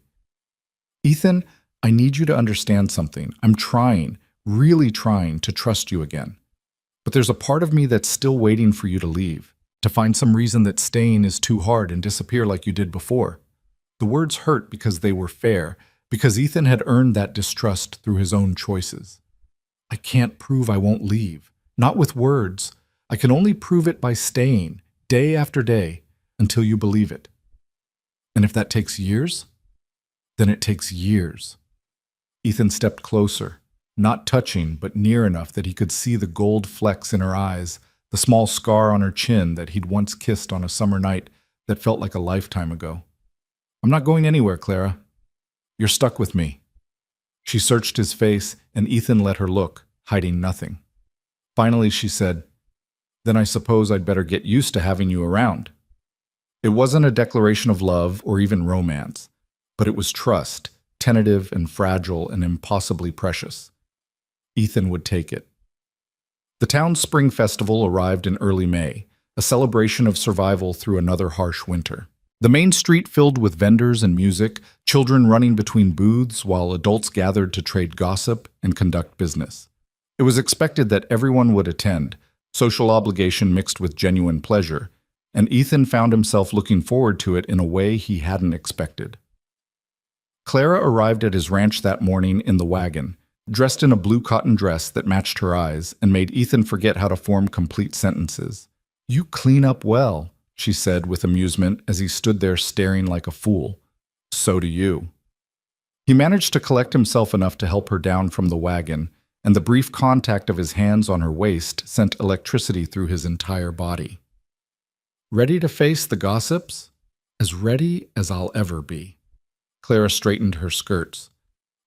S1: "Ethan, I need you to understand something. I'm trying, really trying to trust you again. But there's a part of me that's still waiting for you to leave, to find some reason that staying is too hard and disappear like you did before." The words hurt because they were fair, because Ethan had earned that distrust through his own choices. "I can't prove I won't leave. Not with words. I can only prove it by staying, day after day, until you believe it. And if that takes years, then it takes years." Ethan stepped closer, not touching, but near enough that he could see the gold flecks in her eyes, the small scar on her chin that he'd once kissed on a summer night that felt like a lifetime ago. "I'm not going anywhere, Clara. You're stuck with me." She searched his face, and Ethan let her look, hiding nothing. Finally, she said, "Then I suppose I'd better get used to having you around." It wasn't a declaration of love or even romance, but it was trust, tentative and fragile and impossibly precious. Ethan would take it. The town's spring festival arrived in early May, a celebration of survival through another harsh winter. The main street filled with vendors and music, children running between booths while adults gathered to trade gossip and conduct business. It was expected that everyone would attend, social obligation mixed with genuine pleasure, and Ethan found himself looking forward to it in a way he hadn't expected. Clara arrived at his ranch that morning in the wagon, dressed in a blue cotton dress that matched her eyes and made Ethan forget how to form complete sentences. "You clean up well," she said with amusement as he stood there staring like a fool. "So do you." He managed to collect himself enough to help her down from the wagon, and the brief contact of his hands on her waist sent electricity through his entire body. "Ready to face the gossips?" "As ready as I'll ever be." Clara straightened her skirts.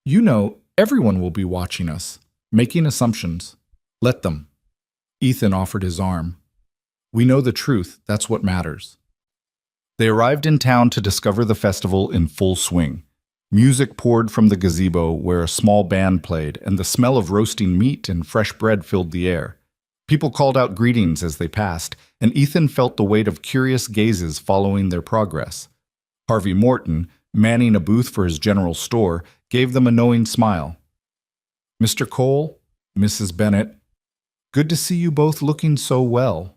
S1: "You know, everyone will be watching us, making assumptions. Let them." Ethan offered his arm. "We know the truth, that's what matters." They arrived in town to discover the festival in full swing. Music poured from the gazebo where a small band played, and the smell of roasting meat and fresh bread filled the air. People called out greetings as they passed, and Ethan felt the weight of curious gazes following their progress. Harvey Morton, manning a booth for his general store, gave them a knowing smile. "Mr. Cole, Mrs. Bennett, good to see you both looking so well."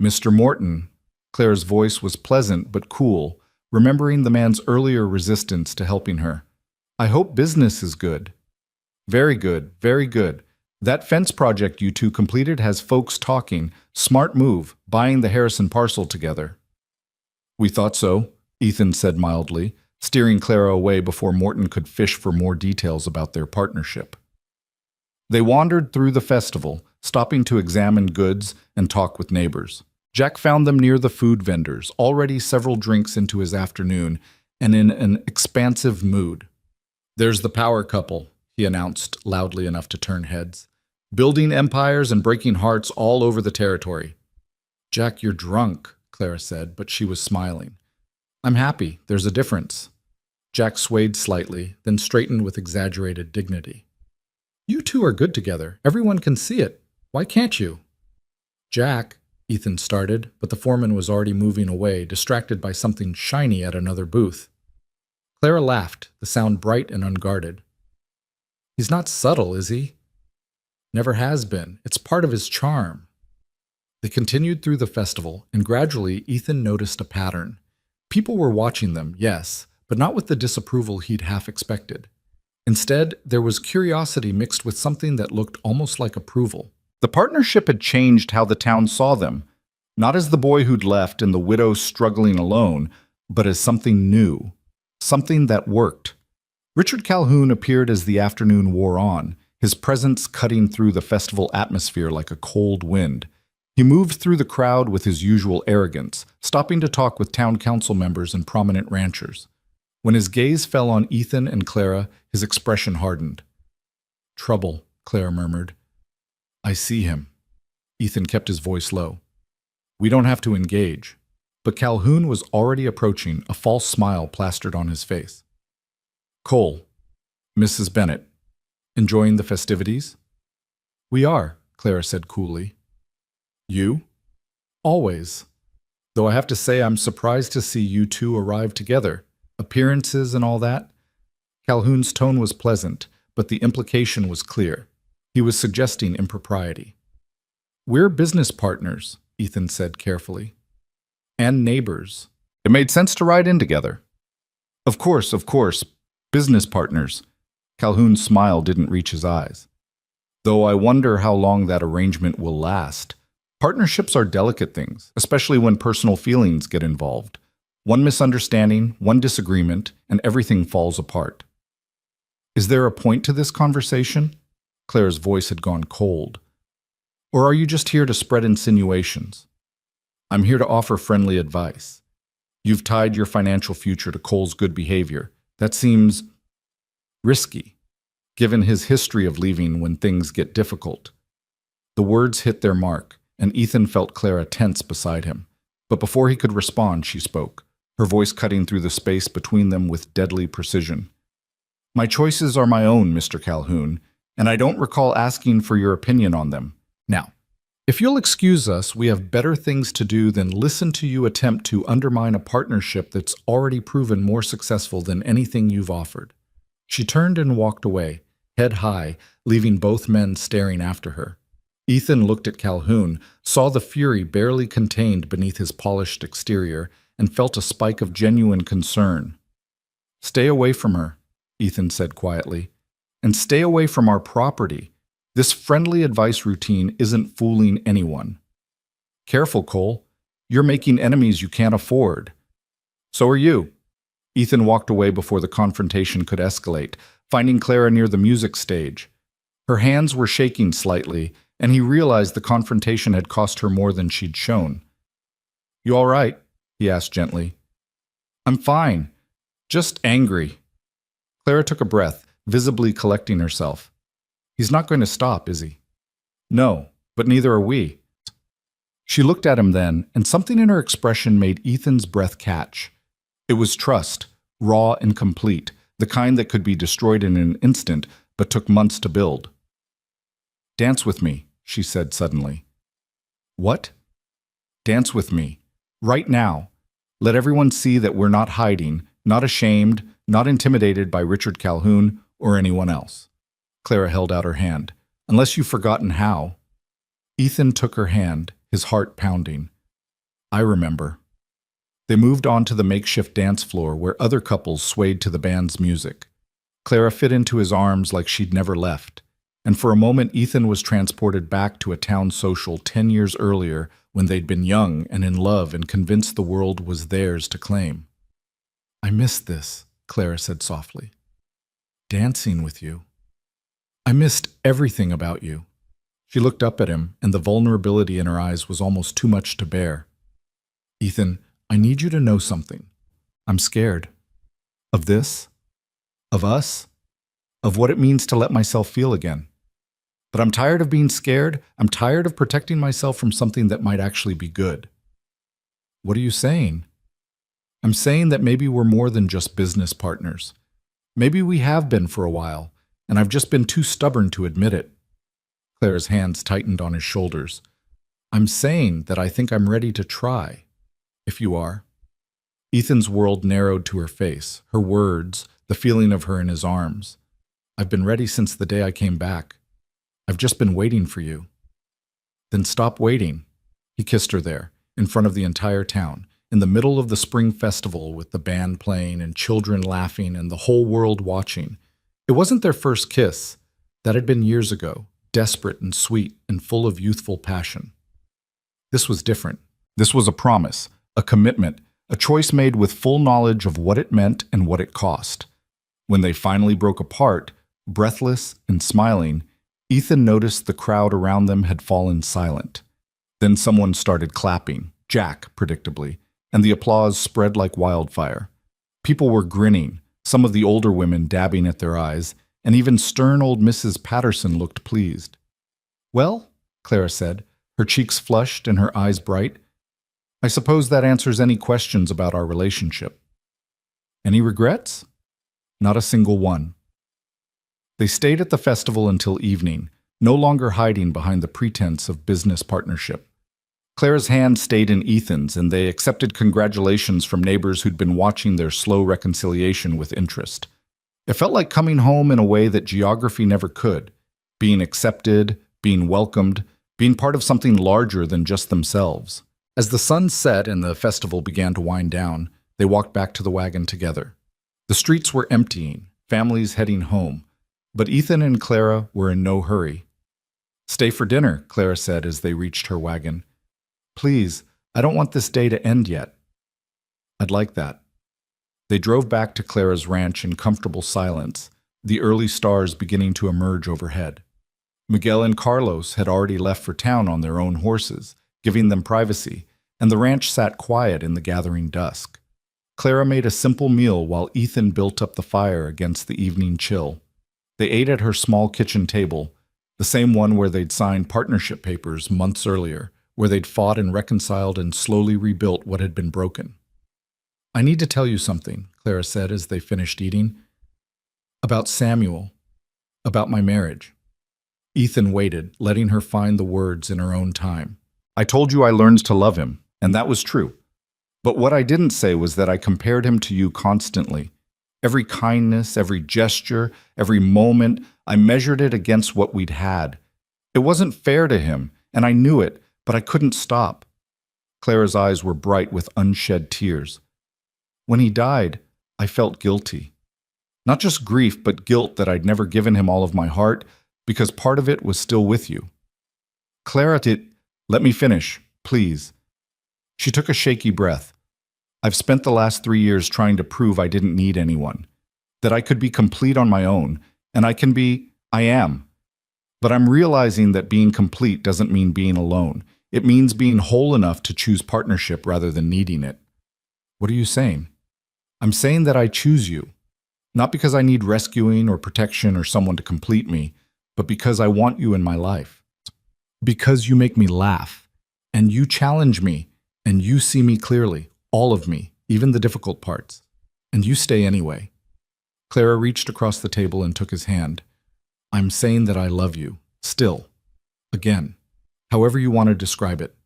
S1: "Mr. Morton," Claire's voice was pleasant but cool, remembering the man's earlier resistance to helping her. "I hope business is good." Very good, very good. That fence project you two completed has folks talking. Smart move, buying the Harrison parcel together." "We thought so," Ethan said mildly, steering Clara away before Morton could fish for more details about their partnership. They wandered through the festival, stopping to examine goods and talk with neighbors. Jack found them near the food vendors, already several drinks into his afternoon, and in an expansive mood. "There's the power couple," he announced loudly enough to turn heads. "Building empires and breaking hearts all over the territory." "Jack, you're drunk," Clara said, but she was smiling. "I'm happy. There's a difference." Jack swayed slightly, then straightened with exaggerated dignity. You two are good together. Everyone can see it. Why can't you? Jack, Ethan started, but the foreman was already moving away, distracted by something shiny at another booth. Clara laughed, the sound bright and unguarded. He's not subtle, is he? Never has been. It's part of his charm. They continued through the festival, and gradually Ethan noticed a pattern. People were watching them, yes, but not with the disapproval he'd half expected. Instead, there was curiosity mixed with something that looked almost like approval. The partnership had changed how the town saw them, not as the boy who'd left and the widow struggling alone, but as something new, something that worked. Richard Calhoun appeared as the afternoon wore on, his presence cutting through the festival atmosphere like a cold wind. He moved through the crowd with his usual arrogance, stopping to talk with town council members and prominent ranchers. When his gaze fell on Ethan and Clara, his expression hardened. Trouble, Clara murmured. I see him. Ethan kept his voice low. We don't have to engage. But Calhoun was already approaching, a false smile plastered on his face. Cole, Mrs. Bennett, enjoying the festivities? We are, Clara said coolly. You? Always. Though I have to say I'm surprised to see you two arrive together. Appearances and all that. Calhoun's tone was pleasant, but the implication was clear. He was suggesting impropriety. We're business partners, Ethan said carefully. And neighbors. It made sense to ride in together. Of course, business partners. Calhoun's smile didn't reach his eyes. Though I wonder how long that arrangement will last. Partnerships are delicate things, especially when personal feelings get involved. One misunderstanding, one disagreement, and everything falls apart. Is there a point to this conversation? Claire's voice had gone cold. Or are you just here to spread insinuations? I'm here to offer friendly advice. You've tied your financial future to Cole's good behavior. That seems risky, given his history of leaving when things get difficult. The words hit their mark, and Ethan felt Clara tense beside him. But before he could respond, she spoke, her voice cutting through the space between them with deadly precision. My choices are my own, Mr. Calhoun, and I don't recall asking for your opinion on them. Now, if you'll excuse us, we have better things to do than listen to you attempt to undermine a partnership that's already proven more successful than anything you've offered. She turned and walked away, head high, leaving both men staring after her. Ethan looked at Calhoun, saw the fury barely contained beneath his polished exterior, and felt a spike of genuine concern. Stay away from her, Ethan said quietly, and stay away from our property. This friendly advice routine isn't fooling anyone. Careful, Cole. You're making enemies you can't afford. So are you. Ethan walked away before the confrontation could escalate, finding Clara near the music stage. Her hands were shaking slightly, and he realized the confrontation had cost her more than she'd shown. You all right? He asked gently. I'm fine. Just angry. Clara took a breath, visibly collecting herself. He's not going to stop, is he? No, but neither are we. She looked at him then, and something in her expression made Ethan's breath catch. It was trust, raw and complete, the kind that could be destroyed in an instant, but took months to build. Dance with me, she said suddenly. What? Dance with me. Right now. Let everyone see that we're not hiding, not ashamed, not intimidated by Richard Calhoun or anyone else. Clara held out her hand. Unless you've forgotten how. Ethan took her hand, his heart pounding. I remember. They moved on to the makeshift dance floor where other couples swayed to the band's music. Clara fit into his arms like she'd never left. And for a moment Ethan was transported back to a town social 10 years earlier when they'd been young and in love and convinced the world was theirs to claim. I missed this, Clara said softly. Dancing with you. I missed everything about you. She looked up at him, and the vulnerability in her eyes was almost too much to bear. Ethan, I need you to know something. I'm scared. Of this? Of us? Of what it means to let myself feel again. But I'm tired of being scared. I'm tired of protecting myself from something that might actually be good. What are you saying? I'm saying that maybe we're more than just business partners. Maybe we have been for a while. and I've just been too stubborn to admit it. Clara's hands tightened on his shoulders. I'm saying that I think I'm ready to try, if you are. Ethan's world narrowed to her face, her words, the feeling of her in his arms. I've been ready since the day I came back. I've just been waiting for you. Then stop waiting. He kissed her there, in front of the entire town, in the middle of the spring festival with the band playing and children laughing and the whole world watching. It wasn't their first kiss. That had been years ago, desperate and sweet and full of youthful passion. This was different. This was a promise, a commitment, a choice made with full knowledge of what it meant and what it cost. When they finally broke apart, breathless and smiling, Ethan noticed the crowd around them had fallen silent. Then someone started clapping, Jack, predictably, and the applause spread like wildfire. People were grinning, some of the older women dabbing at their eyes, and even stern old Mrs. Patterson looked pleased. Well, Clara said, her cheeks flushed and her eyes bright, I suppose that answers any questions about our relationship. Any regrets? Not a single one. They stayed at the festival until evening, no longer hiding behind the pretense of business partnership. Clara's hand stayed in Ethan's, and they accepted congratulations from neighbors who'd been watching their slow reconciliation with interest. It felt like coming home in a way that geography never could, being accepted, being welcomed, being part of something larger than just themselves. As the sun set and the festival began to wind down, they walked back to the wagon together. The streets were emptying, families heading home, but Ethan and Clara were in no hurry. Stay for dinner, Clara said as they reached her wagon. Please, I don't want this day to end yet. I'd like that. They drove back to Clara's ranch in comfortable silence, the early stars beginning to emerge overhead. Miguel and Carlos had already left for town on their own horses, giving them privacy, and the ranch sat quiet in the gathering dusk. Clara made a simple meal while Ethan built up the fire against the evening chill. They ate at her small kitchen table, the same one where they'd signed partnership papers months earlier, where they'd fought and reconciled and slowly rebuilt what had been broken. I need to tell you something, Clara said as they finished eating. About Samuel. About my marriage. Ethan waited, letting her find the words in her own time. I told you I learned to love him, and that was true. But what I didn't say was that I compared him to you constantly. Every kindness, every gesture, every moment, I measured it against what we'd had. It wasn't fair to him, and I knew it, but I couldn't stop. Clara's eyes were bright with unshed tears. When he died, I felt guilty. Not just grief, but guilt that I'd never given him all of my heart, because part of it was still with you. Clara, let me finish, please. She took a shaky breath. I've spent the last 3 years trying to prove I didn't need anyone, that I could be complete on my own, and I am. But I'm realizing that being complete doesn't mean being alone. It means being whole enough to choose partnership rather than needing it. What are you saying? I'm saying that I choose you, not because I need rescuing or protection or someone to complete me, but because I want you in my life. Because you make me laugh, and you challenge me, and you see me clearly, all of me, even the difficult parts, and you stay anyway. Clara reached across the table and took his hand. I'm saying that I love you, still, again, however you want to describe it.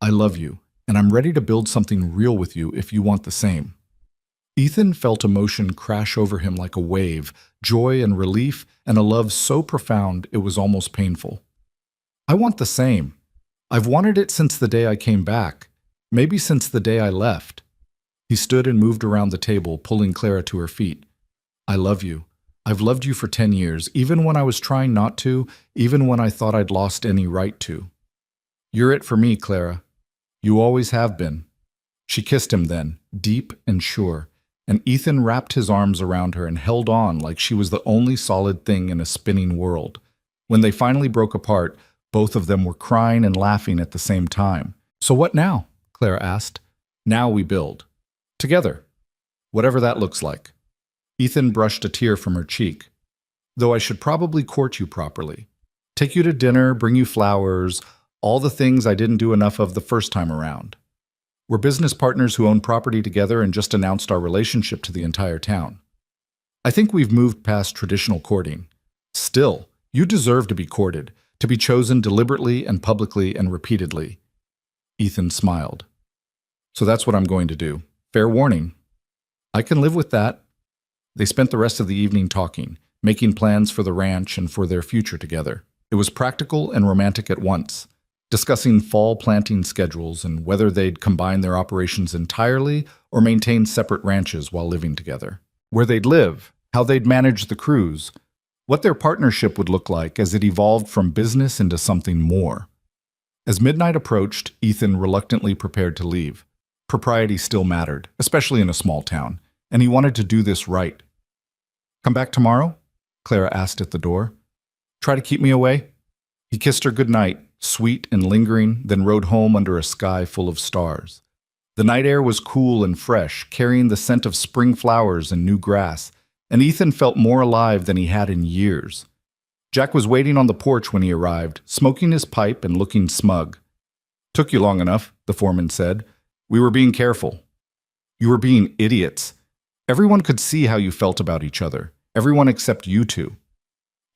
S1: I love you, and I'm ready to build something real with you if you want the same. Ethan felt emotion crash over him like a wave, joy and relief, and a love so profound it was almost painful. I want the same. I've wanted it since the day I came back, maybe since the day I left. He stood and moved around the table, pulling Clara to her feet. I love you. I've loved you for 10 years, even when I was trying not to, even when I thought I'd lost any right to. You're it for me, Clara. You always have been. She kissed him then, deep and sure, and Ethan wrapped his arms around her and held on like she was the only solid thing in a spinning world. When they finally broke apart, both of them were crying and laughing at the same time. So what now? Clara asked. Now we build. Together. Whatever that looks like. Ethan brushed a tear from her cheek. Though I should probably court you properly. Take you to dinner, bring you flowers, all the things I didn't do enough of the first time around. We're business partners who own property together and just announced our relationship to the entire town. I think we've moved past traditional courting. Still, you deserve to be courted, to be chosen deliberately and publicly and repeatedly. Ethan smiled. So that's what I'm going to do. Fair warning. I can live with that. They spent the rest of the evening talking, making plans for the ranch and for their future together. It was practical and romantic at once, discussing fall planting schedules and whether they'd combine their operations entirely or maintain separate ranches while living together. Where they'd live, how they'd manage the crews, what their partnership would look like as it evolved from business into something more. As midnight approached, Ethan reluctantly prepared to leave. Propriety still mattered, especially in a small town, and he wanted to do this right. Come back tomorrow? Clara asked at the door. Try to keep me away? He kissed her goodnight, sweet and lingering, then rode home under a sky full of stars. The night air was cool and fresh, carrying the scent of spring flowers and new grass, and Ethan felt more alive than he had in years. Jack was waiting on the porch when he arrived, smoking his pipe and looking smug. Took you long enough, the foreman said. We were being careful. You were being idiots. Everyone could see how you felt about each other. Everyone except you two.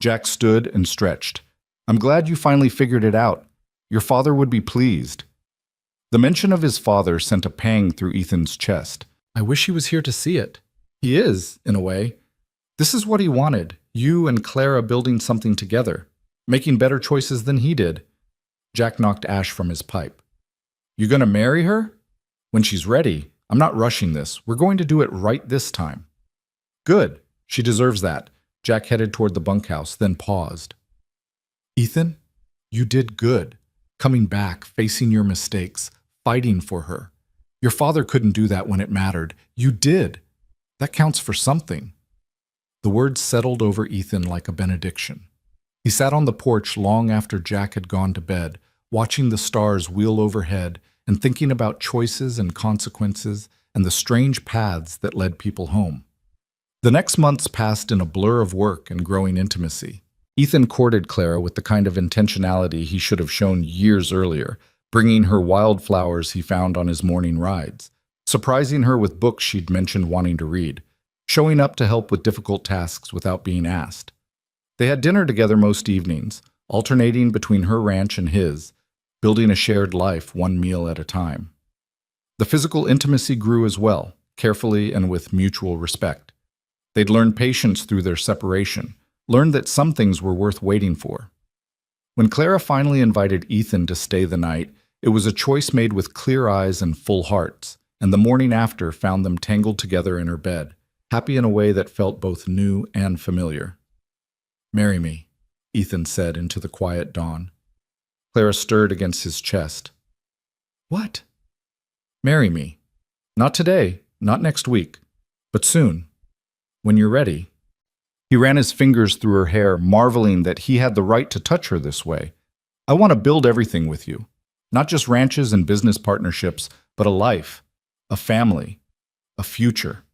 S1: Jack stood and stretched. I'm glad you finally figured it out. Your father would be pleased. The mention of his father sent a pang through Ethan's chest. I wish he was here to see it. He is, in a way. This is what he wanted, you and Clara building something together, making better choices than he did. Jack knocked ash from his pipe. You gonna marry her? When she's ready. I'm not rushing this. We're going to do it right this time. Good. She deserves that. Jack headed toward the bunkhouse, then paused. Ethan, you did good. Coming back, facing your mistakes, fighting for her. Your father couldn't do that when it mattered. You did. That counts for something. The words settled over Ethan like a benediction. He sat on the porch long after Jack had gone to bed, watching the stars wheel overhead and thinking about choices and consequences and the strange paths that led people home. The next months passed in a blur of work and growing intimacy. Ethan courted Clara with the kind of intentionality he should have shown years earlier, bringing her wildflowers he found on his morning rides, surprising her with books she'd mentioned wanting to read, showing up to help with difficult tasks without being asked. They had dinner together most evenings, alternating between her ranch and his, building a shared life one meal at a time. The physical intimacy grew as well, carefully and with mutual respect. They'd learned patience through their separation, learned that some things were worth waiting for. When Clara finally invited Ethan to stay the night, it was a choice made with clear eyes and full hearts, and the morning after found them tangled together in her bed, happy in a way that felt both new and familiar. Marry me, Ethan said into the quiet dawn. Clara stirred against his chest. What? Marry me. Not today, not next week, but soon. When you're ready. He ran his fingers through her hair, marveling that he had the right to touch her this way. I want to build everything with you. Not just ranches and business partnerships, but a life, a family, a future.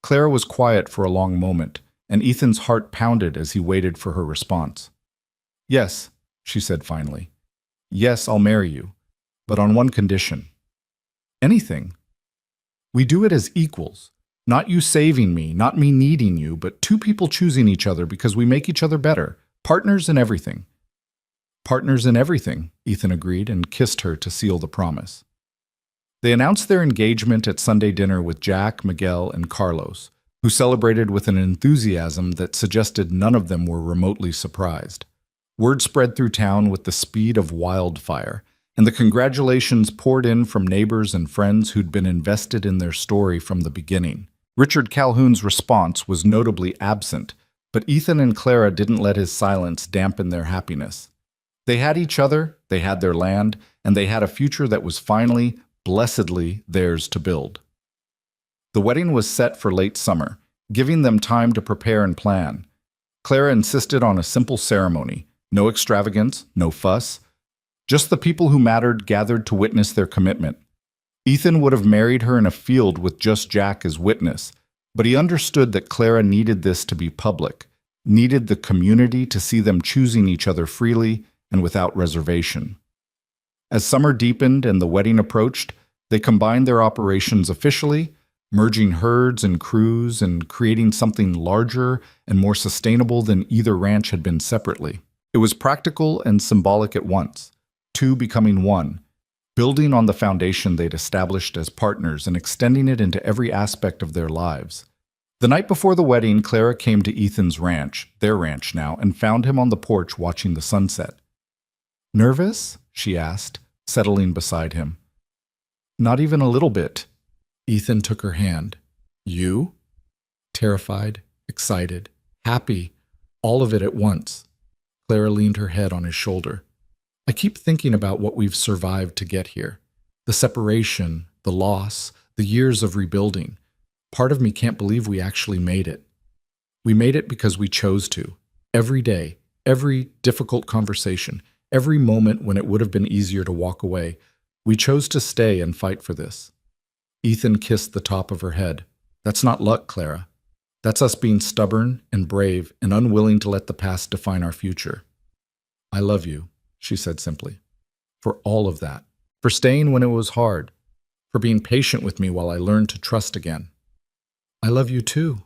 S1: Clara was quiet for a long moment, and Ethan's heart pounded as he waited for her response. Yes, she said finally. Yes, I'll marry you, but on one condition. Anything. We do it as equals. Not you saving me, not me needing you, but two people choosing each other because we make each other better. Partners in everything. Partners in everything, Ethan agreed and kissed her to seal the promise. They announced their engagement at Sunday dinner with Jack, Miguel, and Carlos, who celebrated with an enthusiasm that suggested none of them were remotely surprised. Word spread through town with the speed of wildfire, and the congratulations poured in from neighbors and friends who'd been invested in their story from the beginning. Richard Calhoun's response was notably absent, but Ethan and Clara didn't let his silence dampen their happiness. They had each other, they had their land, and they had a future that was finally, blessedly, theirs to build. The wedding was set for late summer, giving them time to prepare and plan. Clara insisted on a simple ceremony, no extravagance, no fuss. Just the people who mattered gathered to witness their commitment. Ethan would have married her in a field with just Jack as witness, but he understood that Clara needed this to be public, needed the community to see them choosing each other freely and without reservation. As summer deepened and the wedding approached, they combined their operations officially, merging herds and crews and creating something larger and more sustainable than either ranch had been separately. It was practical and symbolic at once, two becoming one, building on the foundation they'd established as partners and extending it into every aspect of their lives. The night before the wedding, Clara came to Ethan's ranch, their ranch now, and found him on the porch watching the sunset. "Nervous?" she asked, settling beside him. "Not even a little bit." Ethan took her hand. "You?" Terrified, excited, happy, all of it at once. Clara leaned her head on his shoulder. "I keep thinking about what we've survived to get here. The separation, the loss, the years of rebuilding. Part of me can't believe we actually made it. We made it because we chose to. Every day, every difficult conversation, every moment when it would have been easier to walk away, we chose to stay and fight for this." Ethan kissed the top of her head. "That's not luck, Clara. That's us being stubborn and brave and unwilling to let the past define our future. I love you," she said simply, "for all of that, for staying when it was hard, for being patient with me while I learned to trust again. I love you too.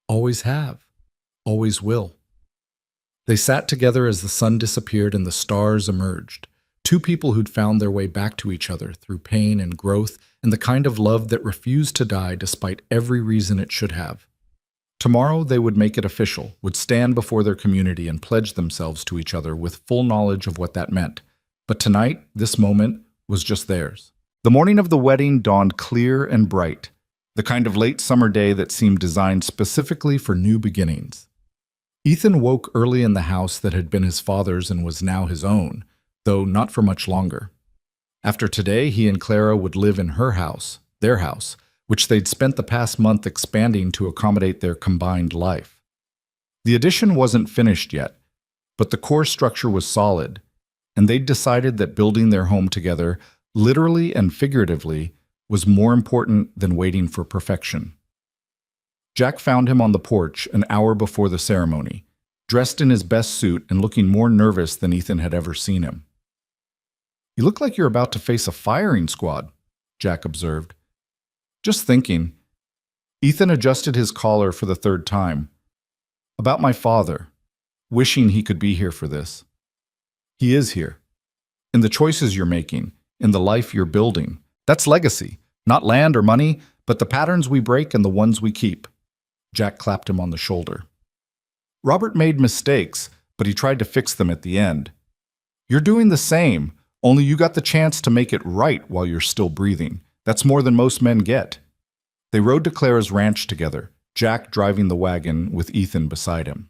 S1: Always have. Always will." They sat together as the sun disappeared and the stars emerged. Two people who'd found their way back to each other through pain and growth and the kind of love that refused to die despite every reason it should have. Tomorrow they would make it official, would stand before their community and pledge themselves to each other with full knowledge of what that meant. But tonight, this moment, was just theirs. The morning of the wedding dawned clear and bright, the kind of late summer day that seemed designed specifically for new beginnings. Ethan woke early in the house that had been his father's and was now his own, though not for much longer. After today, he and Clara would live in her house, their house, which they'd spent the past month expanding to accommodate their combined life. The addition wasn't finished yet, but the core structure was solid, and they'd decided that building their home together, literally and figuratively, was more important than waiting for perfection. Jack found him on the porch an hour before the ceremony, dressed in his best suit and looking more nervous than Ethan had ever seen him. "You look like you're about to face a firing squad," Jack observed. "Just thinking." Ethan adjusted his collar for the third time. "About my father, wishing he could be here for this. He is here. In the choices you're making, in the life you're building. That's legacy, not land or money, but the patterns we break and the ones we keep." Jack clapped him on the shoulder. "Robert made mistakes, but he tried to fix them at the end. You're doing the same, only you got the chance to make it right while you're still breathing. That's more than most men get." They rode to Clara's ranch together, Jack driving the wagon with Ethan beside him.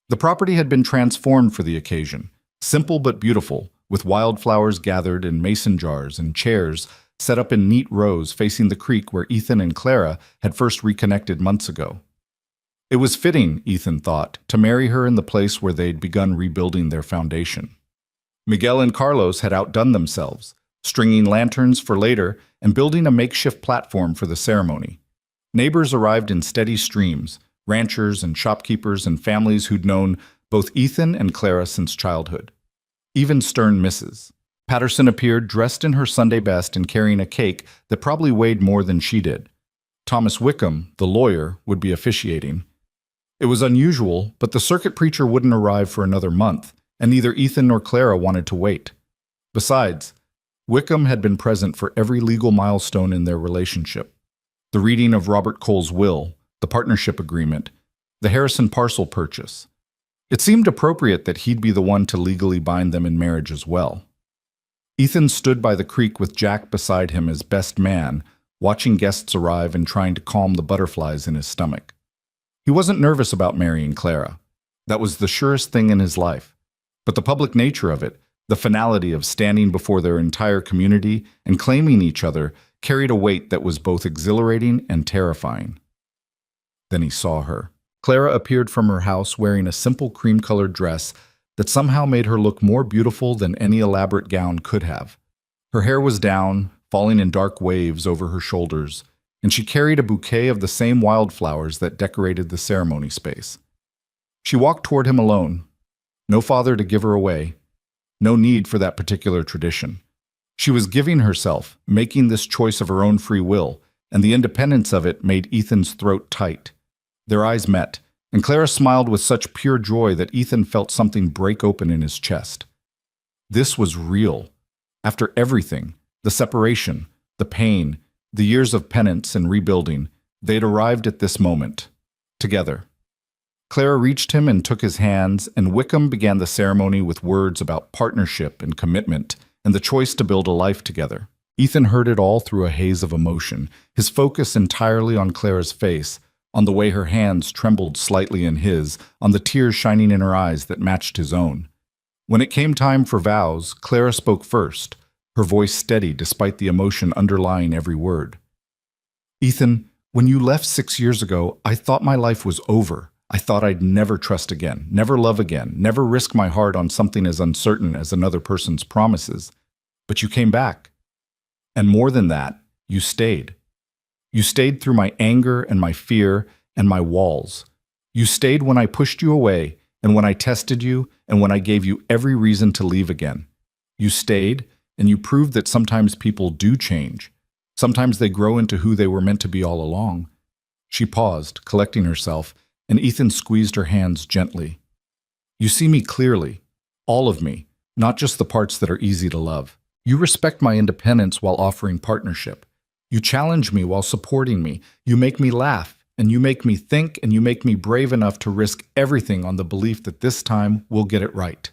S1: The property had been transformed for the occasion, simple but beautiful, with wildflowers gathered in mason jars and chairs set up in neat rows facing the creek where Ethan and Clara had first reconnected months ago. It was fitting, Ethan thought, to marry her in the place where they'd begun rebuilding their foundation. Miguel and Carlos had outdone themselves, stringing lanterns for later and building a makeshift platform for the ceremony. Neighbors arrived in steady streams, ranchers and shopkeepers and families who'd known both Ethan and Clara since childhood. Even stern Mrs. Patterson appeared dressed in her Sunday best and carrying a cake that probably weighed more than she did. Thomas Wickham, the lawyer, would be officiating. It was unusual, but the circuit preacher wouldn't arrive for another month, and neither Ethan nor Clara wanted to wait. Besides, Wickham had been present for every legal milestone in their relationship. The reading of Robert Cole's will, the partnership agreement, the Harrison parcel purchase. It seemed appropriate that he'd be the one to legally bind them in marriage as well. Ethan stood by the creek with Jack beside him as best man, watching guests arrive and trying to calm the butterflies in his stomach. He wasn't nervous about marrying Clara. That was the surest thing in his life. But the public nature of it, the finality of standing before their entire community and claiming each other, carried a weight that was both exhilarating and terrifying. Then he saw her. Clara appeared from her house wearing a simple cream-colored dress that somehow made her look more beautiful than any elaborate gown could have. Her hair was down, falling in dark waves over her shoulders, and she carried a bouquet of the same wildflowers that decorated the ceremony space. She walked toward him alone. No father to give her away. No need for that particular tradition. She was giving herself, making this choice of her own free will, and the independence of it made Ethan's throat tight. Their eyes met, and Clara smiled with such pure joy that Ethan felt something break open in his chest. This was real. After everything, the separation, the pain, the years of penance and rebuilding, they'd arrived at this moment, together. Clara reached him and took his hands, and Wickham began the ceremony with words about partnership and commitment and the choice to build a life together. Ethan heard it all through a haze of emotion, his focus entirely on Clara's face, on the way her hands trembled slightly in his, on the tears shining in her eyes that matched his own. When it came time for vows, Clara spoke first, her voice steady despite the emotion underlying every word. Ethan, when you left 6 years ago, I thought my life was over. I thought I'd never trust again, never love again, never risk my heart on something as uncertain as another person's promises. But you came back. And more than that, you stayed. You stayed through my anger and my fear and my walls. You stayed when I pushed you away and when I tested you and when I gave you every reason to leave again. You stayed, and you proved that sometimes people do change. Sometimes they grow into who they were meant to be all along. She paused, collecting herself, and Ethan squeezed her hands gently. You see me clearly, all of me, not just the parts that are easy to love. You respect my independence while offering partnership. You challenge me while supporting me. You make me laugh, and you make me think, and you make me brave enough to risk everything on the belief that this time we'll get it right.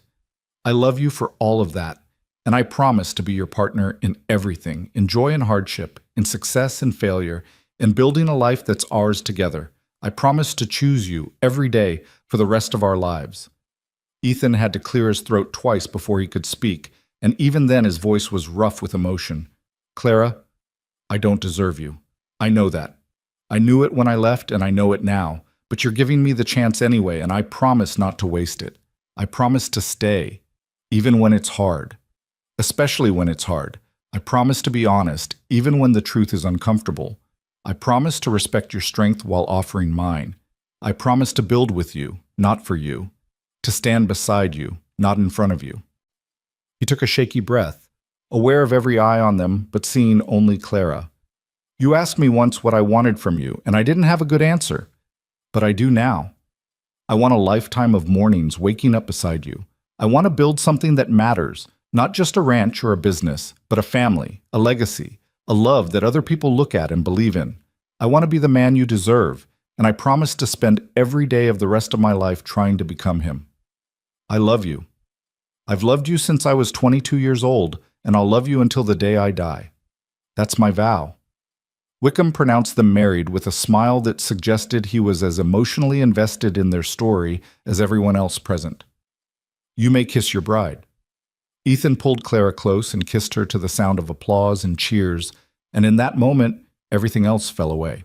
S1: I love you for all of that, and I promise to be your partner in everything, in joy and hardship, in success and failure, in building a life that's ours together. I promise to choose you every day for the rest of our lives. Ethan had to clear his throat twice before he could speak, and even then his voice was rough with emotion. Clara, I don't deserve you. I know that. I knew it when I left, and I know it now, but you're giving me the chance anyway, and I promise not to waste it. I promise to stay, even when it's hard. Especially when it's hard. I promise to be honest, even when the truth is uncomfortable. I promise to respect your strength while offering mine. I promise to build with you, not for you. To stand beside you, not in front of you. He took a shaky breath, aware of every eye on them, but seeing only Clara. You asked me once what I wanted from you, and I didn't have a good answer. But I do now. I want a lifetime of mornings waking up beside you. I want to build something that matters, not just a ranch or a business, but a family, a legacy, a love that other people look at and believe in. I want to be the man you deserve, and I promise to spend every day of the rest of my life trying to become him. I love you. I've loved you since I was 22 years old, and I'll love you until the day I die. That's my vow. Wickham pronounced them married with a smile that suggested he was as emotionally invested in their story as everyone else present. You may kiss your bride. Ethan pulled Clara close and kissed her to the sound of applause and cheers, and in that moment, everything else fell away.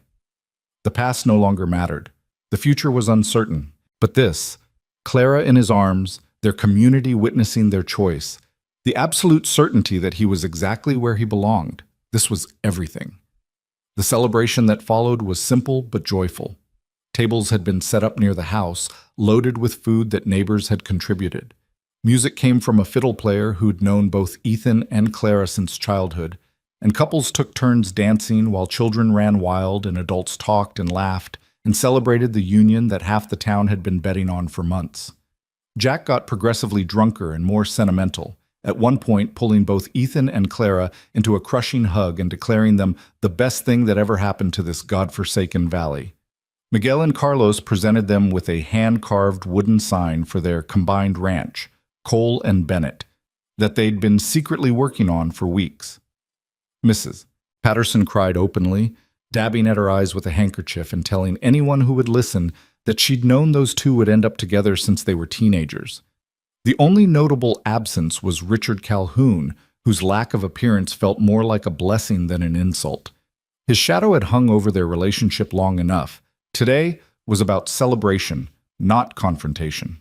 S1: The past no longer mattered. The future was uncertain. But this, Clara in his arms, their community witnessing their choice, the absolute certainty that he was exactly where he belonged, this was everything. The celebration that followed was simple but joyful. Tables had been set up near the house, loaded with food that neighbors had contributed. Music came from a fiddle player who'd known both Ethan and Clara since childhood, and couples took turns dancing while children ran wild and adults talked and laughed and celebrated the union that half the town had been betting on for months. Jack got progressively drunker and more sentimental, at one point pulling both Ethan and Clara into a crushing hug and declaring them the best thing that ever happened to this godforsaken valley. Miguel and Carlos presented them with a hand-carved wooden sign for their combined ranch, Cole and Bennett, that they'd been secretly working on for weeks. Mrs. Patterson cried openly, dabbing at her eyes with a handkerchief and telling anyone who would listen that she'd known those two would end up together since they were teenagers. The only notable absence was Richard Calhoun, whose lack of appearance felt more like a blessing than an insult. His shadow had hung over their relationship long enough. Today was about celebration, not confrontation.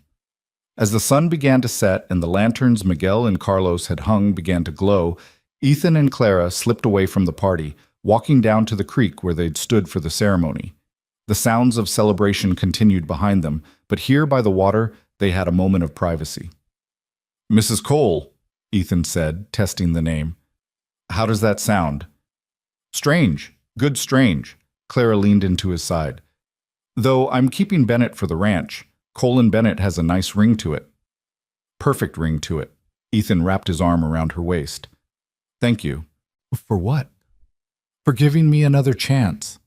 S1: As the sun began to set and the lanterns Miguel and Carlos had hung began to glow, Ethan and Clara slipped away from the party, walking down to the creek where they'd stood for the ceremony. The sounds of celebration continued behind them, but here by the water they had a moment of privacy. Mrs. Cole, Ethan said, testing the name. How does that sound? Strange, Good strange. Clara leaned into his side. Though I'm keeping Bennett for the ranch. Colin Bennett has a nice ring to it. Perfect ring to it. Ethan wrapped his arm around her waist. Thank you. For what? For giving me another chance.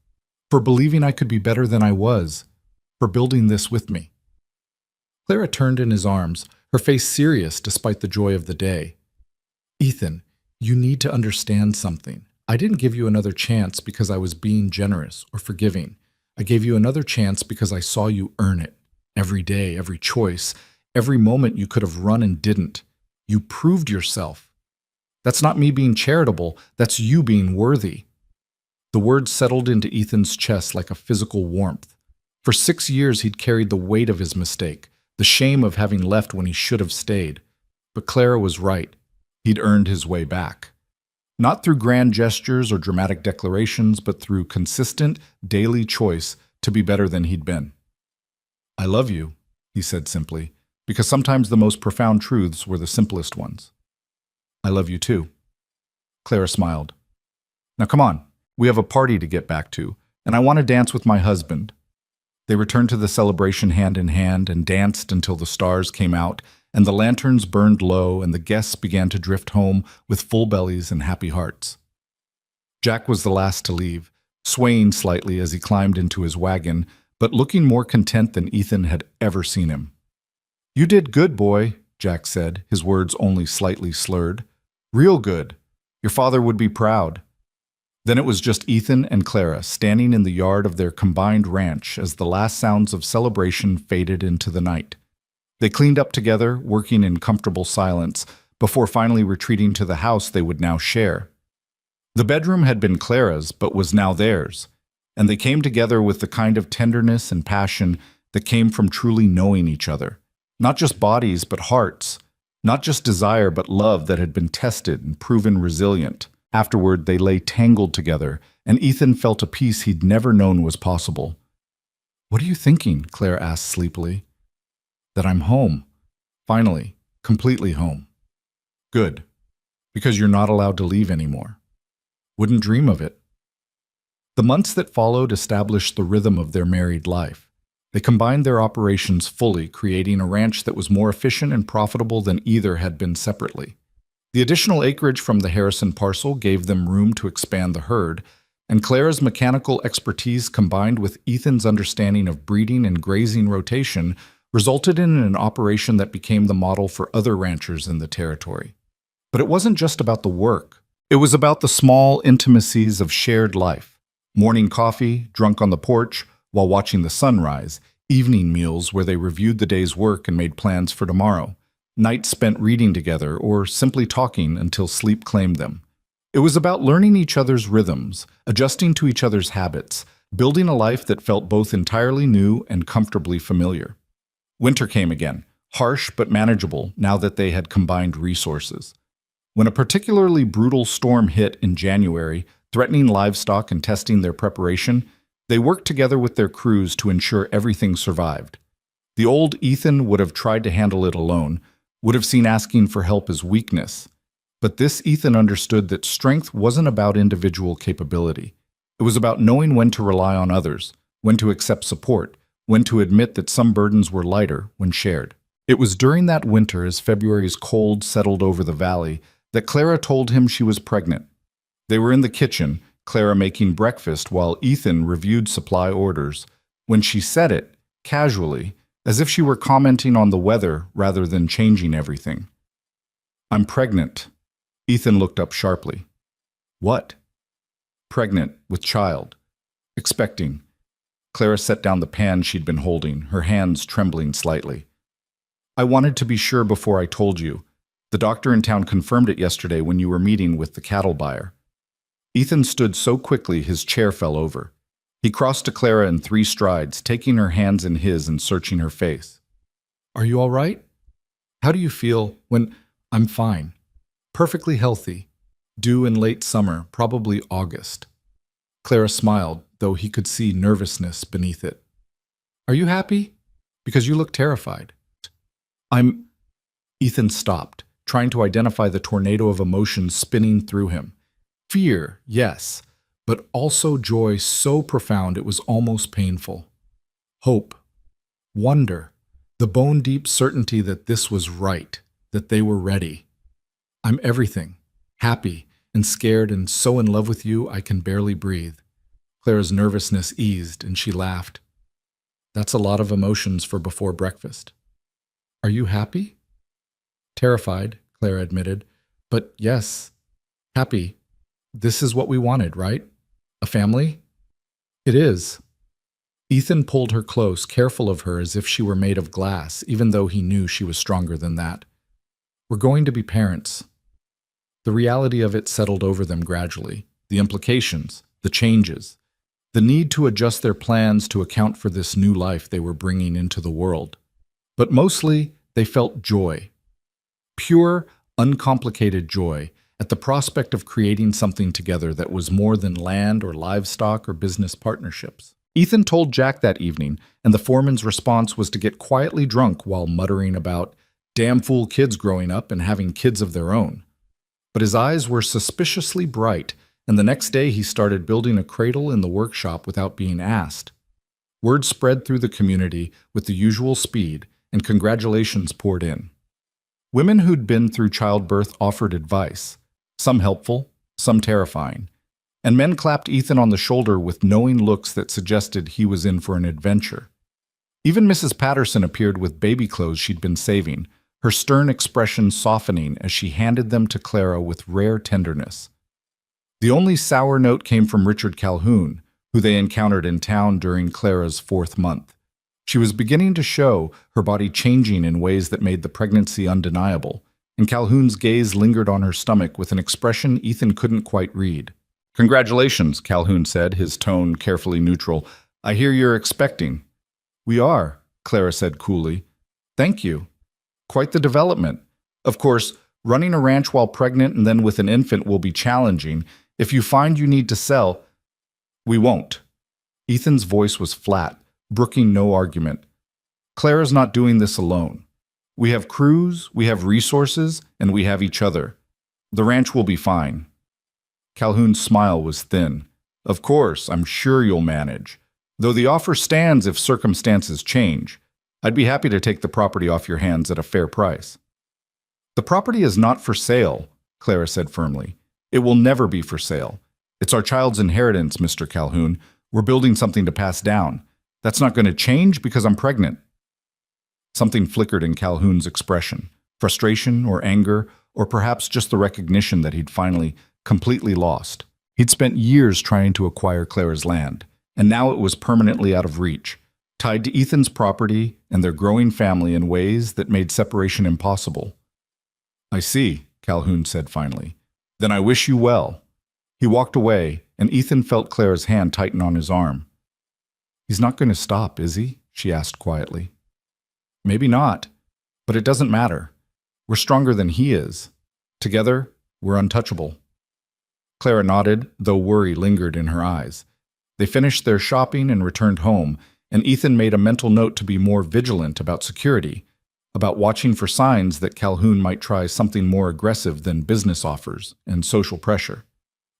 S1: For believing I could be better than I was. For building this with me. Clara turned in his arms, her face serious despite the joy of the day. Ethan, you need to understand something. I didn't give you another chance because I was being generous or forgiving. I gave you another chance because I saw you earn it. Every day, every choice, every moment you could have run and didn't. You proved yourself. That's not me being charitable, that's you being worthy. The words settled into Ethan's chest like a physical warmth. For 6 years he'd carried the weight of his mistake, the shame of having left when he should have stayed. But Clara was right. He'd earned his way back. Not through grand gestures or dramatic declarations, but through consistent, daily choice to be better than he'd been. I love you, he said simply, because sometimes the most profound truths were the simplest ones. I love you too. Clara smiled. Now come on, we have a party to get back to, and I want to dance with my husband. They returned to the celebration hand in hand and danced until the stars came out and the lanterns burned low and the guests began to drift home with full bellies and happy hearts. Jack was the last to leave, swaying slightly as he climbed into his wagon, but looking more content than Ethan had ever seen him. You did good, boy, Jack said, his words only slightly slurred. Real good. Your father would be proud. Then it was just Ethan and Clara standing in the yard of their combined ranch as the last sounds of celebration faded into the night. They cleaned up together, working in comfortable silence, before finally retreating to the house they would now share. The bedroom had been Clara's, but was now theirs, and they came together with the kind of tenderness and passion that came from truly knowing each other. Not just bodies, but hearts. Not just desire, but love that had been tested and proven resilient. Afterward, they lay tangled together, and Ethan felt a peace he'd never known was possible. What are you thinking? Clara asked sleepily. That I'm home. Finally, completely home. Good. Because you're not allowed to leave anymore. Wouldn't dream of it. The months that followed established the rhythm of their married life. They combined their operations fully, creating a ranch that was more efficient and profitable than either had been separately. The additional acreage from the Harrison parcel gave them room to expand the herd, and Clara's mechanical expertise combined with Ethan's understanding of breeding and grazing rotation resulted in an operation that became the model for other ranchers in the territory. But it wasn't just about the work. It was about the small intimacies of shared life. Morning coffee, drunk on the porch, while watching the sunrise, evening meals where they reviewed the day's work and made plans for tomorrow, nights spent reading together or simply talking until sleep claimed them. It was about learning each other's rhythms, adjusting to each other's habits, building a life that felt both entirely new and comfortably familiar. Winter came again, harsh but manageable now that they had combined resources. When a particularly brutal storm hit in January, threatening livestock and testing their preparation, they worked together with their crews to ensure everything survived. The old Ethan would have tried to handle it alone, would have seen asking for help as weakness. But this Ethan understood that strength wasn't about individual capability. It was about knowing when to rely on others, when to accept support, when to admit that some burdens were lighter when shared. It was during that winter, as February's cold settled over the valley, that Clara told him she was pregnant. They were in the kitchen, Clara making breakfast while Ethan reviewed supply orders. When she said it, casually, as if she were commenting on the weather rather than changing everything. I'm pregnant. Ethan looked up sharply. What? Pregnant, with child. Expecting. Clara set down the pan she'd been holding, her hands trembling slightly. I wanted to be sure before I told you. The doctor in town confirmed it yesterday when you were meeting with the cattle buyer. Ethan stood so quickly his chair fell over. He crossed to Clara in 3 strides, taking her hands in his and searching her face. Are you all right? How do you feel when... I'm fine. Perfectly healthy. Due in late summer, probably August. Clara smiled, though he could see nervousness beneath it. Are you happy? Because you look terrified. Ethan stopped, trying to identify the tornado of emotions spinning through him. Fear, yes, but also joy so profound it was almost painful. Hope, wonder, the bone-deep certainty that this was right, that they were ready. I'm everything, happy and scared and so in love with you I can barely breathe. Clara's nervousness eased and she laughed. That's a lot of emotions for before breakfast. Are you happy? Terrified, Clara admitted. But yes, happy. This is what we wanted, right? A family? It is. Ethan pulled her close, careful of her as if she were made of glass, even though he knew she was stronger than that. We're going to be parents. The reality of it settled over them gradually. The implications, the changes, the need to adjust their plans to account for this new life they were bringing into the world. But mostly, they felt joy. Pure, uncomplicated joy at the prospect of creating something together that was more than land or livestock or business partnerships. Ethan told Jack that evening, and the foreman's response was to get quietly drunk while muttering about damn fool kids growing up and having kids of their own. But his eyes were suspiciously bright, and the next day he started building a cradle in the workshop without being asked. Word spread through the community with the usual speed, and congratulations poured in. Women who'd been through childbirth offered advice, some helpful, some terrifying, and men clapped Ethan on the shoulder with knowing looks that suggested he was in for an adventure. Even Mrs. Patterson appeared with baby clothes she'd been saving, her stern expression softening as she handed them to Clara with rare tenderness. The only sour note came from Richard Calhoun, who they encountered in town during Clara's 4th month. She was beginning to show, her body changing in ways that made the pregnancy undeniable, and Calhoun's gaze lingered on her stomach with an expression Ethan couldn't quite read. "Congratulations," Calhoun said, his tone carefully neutral. "I hear you're expecting." "We are," Clara said coolly. "Thank you. Quite the development. Of course, running a ranch while pregnant and then with an infant will be challenging. If you find you need to sell..." "We won't." Ethan's voice was flat, brooking no argument. "Clara's not doing this alone. We have crews, we have resources, and we have each other. The ranch will be fine." Calhoun's smile was thin. "Of course, I'm sure you'll manage. Though the offer stands if circumstances change. I'd be happy to take the property off your hands at a fair price." "The property is not for sale," Clara said firmly. "It will never be for sale. It's our child's inheritance, Mr. Calhoun. We're building something to pass down. That's not going to change because I'm pregnant." Something flickered in Calhoun's expression, frustration or anger, or perhaps just the recognition that he'd finally completely lost. He'd spent years trying to acquire Clara's land, and now it was permanently out of reach, tied to Ethan's property and their growing family in ways that made separation impossible. "I see," Calhoun said finally. "Then I wish you well." He walked away, and Ethan felt Clara's hand tighten on his arm. "He's not going to stop, is he?" she asked quietly. "Maybe not, but it doesn't matter. We're stronger than he is. Together, we're untouchable." Clara nodded, though worry lingered in her eyes. They finished their shopping and returned home, and Ethan made a mental note to be more vigilant about security, about watching for signs that Calhoun might try something more aggressive than business offers and social pressure.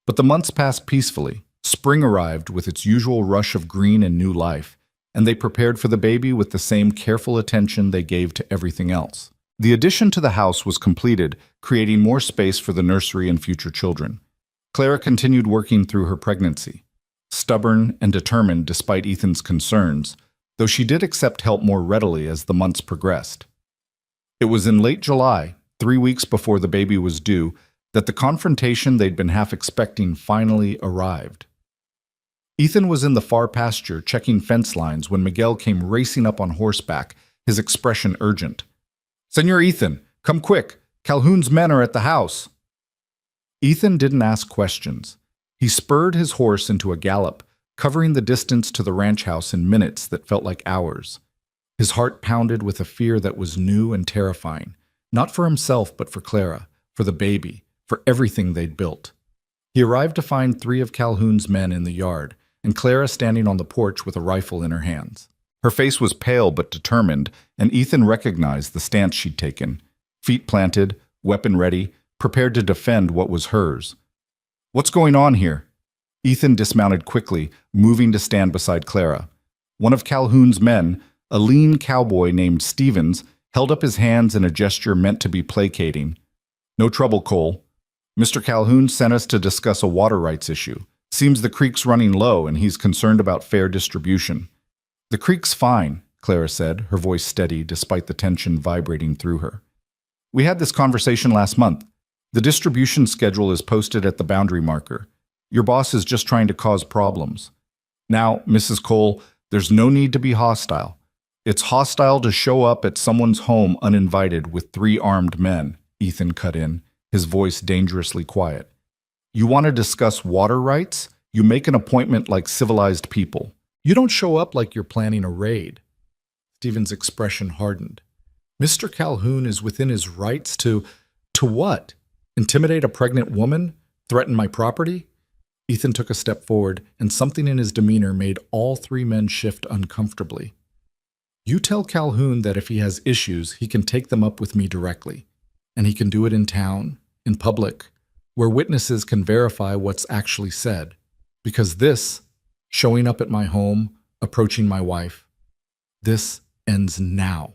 S1: But the months passed peacefully. Spring arrived with its usual rush of green and new life, and they prepared for the baby with the same careful attention they gave to everything else. The addition to the house was completed, creating more space for the nursery and future children. Clara continued working through her pregnancy, stubborn and determined despite Ethan's concerns, though she did accept help more readily as the months progressed. It was in late July, 3 weeks before the baby was due, that the confrontation they'd been half expecting finally arrived. Ethan was in the far pasture checking fence lines when Miguel came racing up on horseback, his expression urgent. "Senor Ethan, come quick! Calhoun's men are at the house!" Ethan didn't ask questions. He spurred his horse into a gallop, covering the distance to the ranch house in minutes that felt like hours. His heart pounded with a fear that was new and terrifying, not for himself but for Clara, for the baby, for everything they'd built. He arrived to find 3 of Calhoun's men in the yard, and Clara standing on the porch with a rifle in her hands. Her face was pale but determined, and Ethan recognized the stance she'd taken, feet planted, weapon ready, prepared to defend what was hers. "What's going on here?" Ethan dismounted quickly, moving to stand beside Clara. One of Calhoun's men, a lean cowboy named Stevens, held up his hands in a gesture meant to be placating. "No trouble, Cole. Mr. Calhoun sent us to discuss a water rights issue. Seems the creek's running low and he's concerned about fair distribution." "The creek's fine," Clara said, her voice steady despite the tension vibrating through her. "We had this conversation last month. The distribution schedule is posted at the boundary marker. Your boss is just trying to cause problems. Now, Mrs. Cole, there's no need to be hostile. It's hostile to show up at someone's home uninvited with 3 armed men," Ethan cut in, his voice dangerously quiet. "You want to discuss water rights? You make an appointment like civilized people. You don't show up like you're planning a raid." Stephen's expression hardened. "Mr. Calhoun is within his rights to what? Intimidate a pregnant woman? Threaten my property?" Ethan took a step forward, and something in his demeanor made all 3 men shift uncomfortably. "You tell Calhoun that if he has issues, he can take them up with me directly. And he can do it in town, in public, where witnesses can verify what's actually said. Because this, showing up at my home, approaching my wife, this ends now."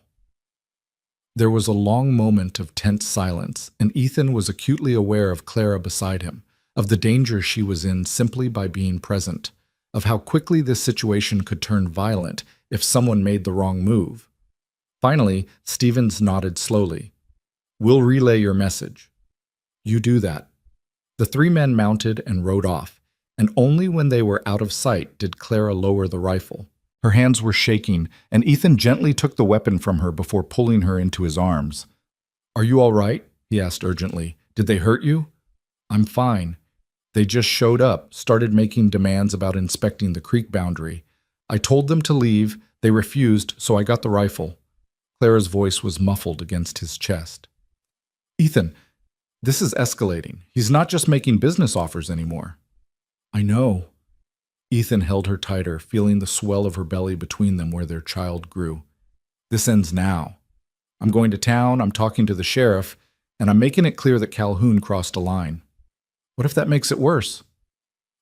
S1: There was a long moment of tense silence, and Ethan was acutely aware of Clara beside him, of the danger she was in simply by being present, of how quickly this situation could turn violent if someone made the wrong move. Finally, Stevens nodded slowly. "We'll relay your message." "You do that." The 3 men mounted and rode off, and only when they were out of sight did Clara lower the rifle. Her hands were shaking, and Ethan gently took the weapon from her before pulling her into his arms. "Are you all right?" he asked urgently. "Did they hurt you?" "I'm fine. They just showed up, started making demands about inspecting the creek boundary. I told them to leave. They refused, so I got the rifle." Clara's voice was muffled against his chest. "Ethan, this is escalating. He's not just making business offers anymore." "I know." Ethan held her tighter, feeling the swell of her belly between them where their child grew. "This ends now. I'm going to town, I'm talking to the sheriff, and I'm making it clear that Calhoun crossed a line." "What if that makes it worse?"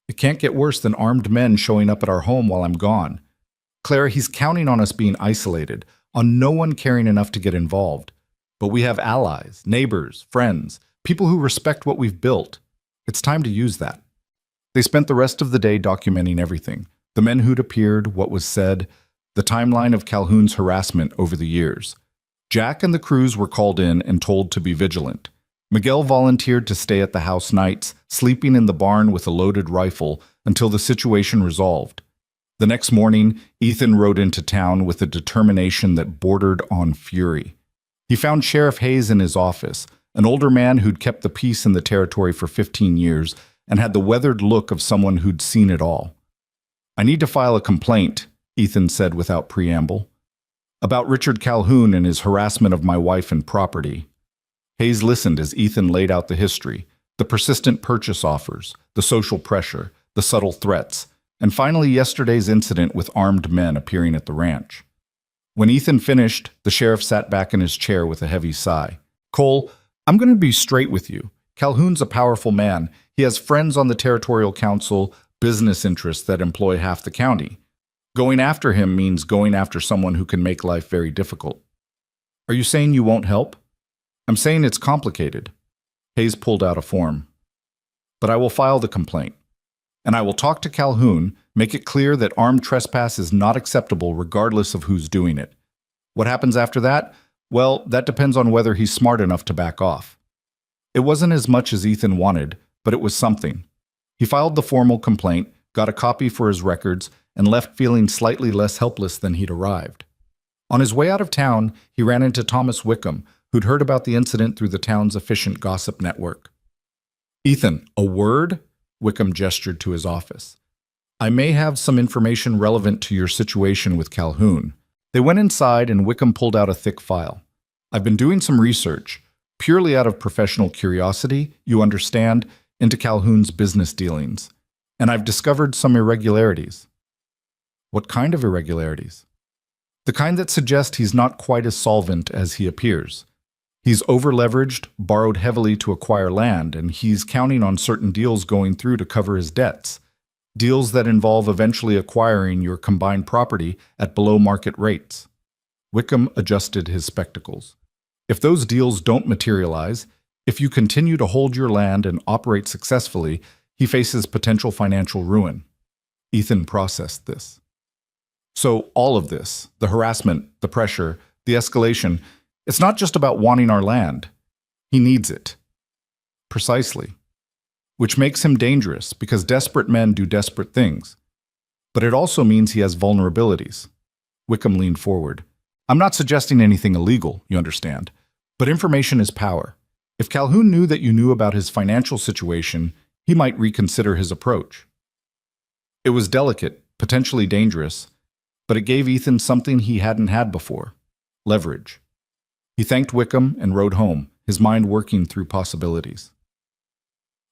S1: "It can't get worse than armed men showing up at our home while I'm gone. Clara, he's counting on us being isolated, on no one caring enough to get involved. But we have allies, neighbors, friends, people who respect what we've built. It's time to use that." They spent the rest of the day documenting everything: the men who'd appeared, what was said, the timeline of Calhoun's harassment over the years. Jack and the crews were called in and told to be vigilant. Miguel volunteered to stay at the house nights, sleeping in the barn with a loaded rifle until the situation resolved. The next morning, Ethan rode into town with a determination that bordered on fury. He found Sheriff Hayes in his office, an older man who'd kept the peace in the territory for 15 years and had the weathered look of someone who'd seen it all. "I need to file a complaint," Ethan said without preamble, "about Richard Calhoun and his harassment of my wife and property." Hayes listened as Ethan laid out the history, the persistent purchase offers, the social pressure, the subtle threats, and finally yesterday's incident with armed men appearing at the ranch. When Ethan finished, the sheriff sat back in his chair with a heavy sigh. "Cole, I'm going to be straight with you. Calhoun's a powerful man. He has friends on the territorial council, business interests that employ half the county. Going after him means going after someone who can make life very difficult. Are you saying you won't help?" "I'm saying it's complicated." Hayes pulled out a form. "But I will file the complaint. And I will talk to Calhoun, make it clear that armed trespass is not acceptable regardless of who's doing it. What happens after that? Well, that depends on whether he's smart enough to back off." It wasn't as much as Ethan wanted, but it was something. He filed the formal complaint, got a copy for his records, and left feeling slightly less helpless than he'd arrived. On his way out of town, he ran into Thomas Wickham, who'd heard about the incident through the town's efficient gossip network. "Ethan, a word?" Wickham gestured to his office. "I may have some information relevant to your situation with Calhoun." They went inside and Wickham pulled out a thick file. "I've been doing some research, purely out of professional curiosity, you understand, into Calhoun's business dealings, and I've discovered some irregularities." "What kind of irregularities?" "The kind that suggest he's not quite as solvent as he appears. He's over-leveraged, borrowed heavily to acquire land, and he's counting on certain deals going through to cover his debts. deals that involve eventually acquiring your combined property at below market rates. Wickham adjusted his spectacles. If those deals don't materialize, if you continue to hold your land and operate successfully, he faces potential financial ruin. Ethan processed this. So all of this, the harassment, the pressure, the escalation, it's not just about wanting our land. He needs it. Precisely. Which makes him dangerous because desperate men do desperate things. But it also means he has vulnerabilities. Wickham leaned forward. I'm not suggesting anything illegal, you understand. But information is power. If Calhoun knew that you knew about his financial situation, he might reconsider his approach. It was delicate, potentially dangerous, but it gave Ethan something he hadn't had before: leverage. He thanked Wickham and rode home, his mind working through possibilities.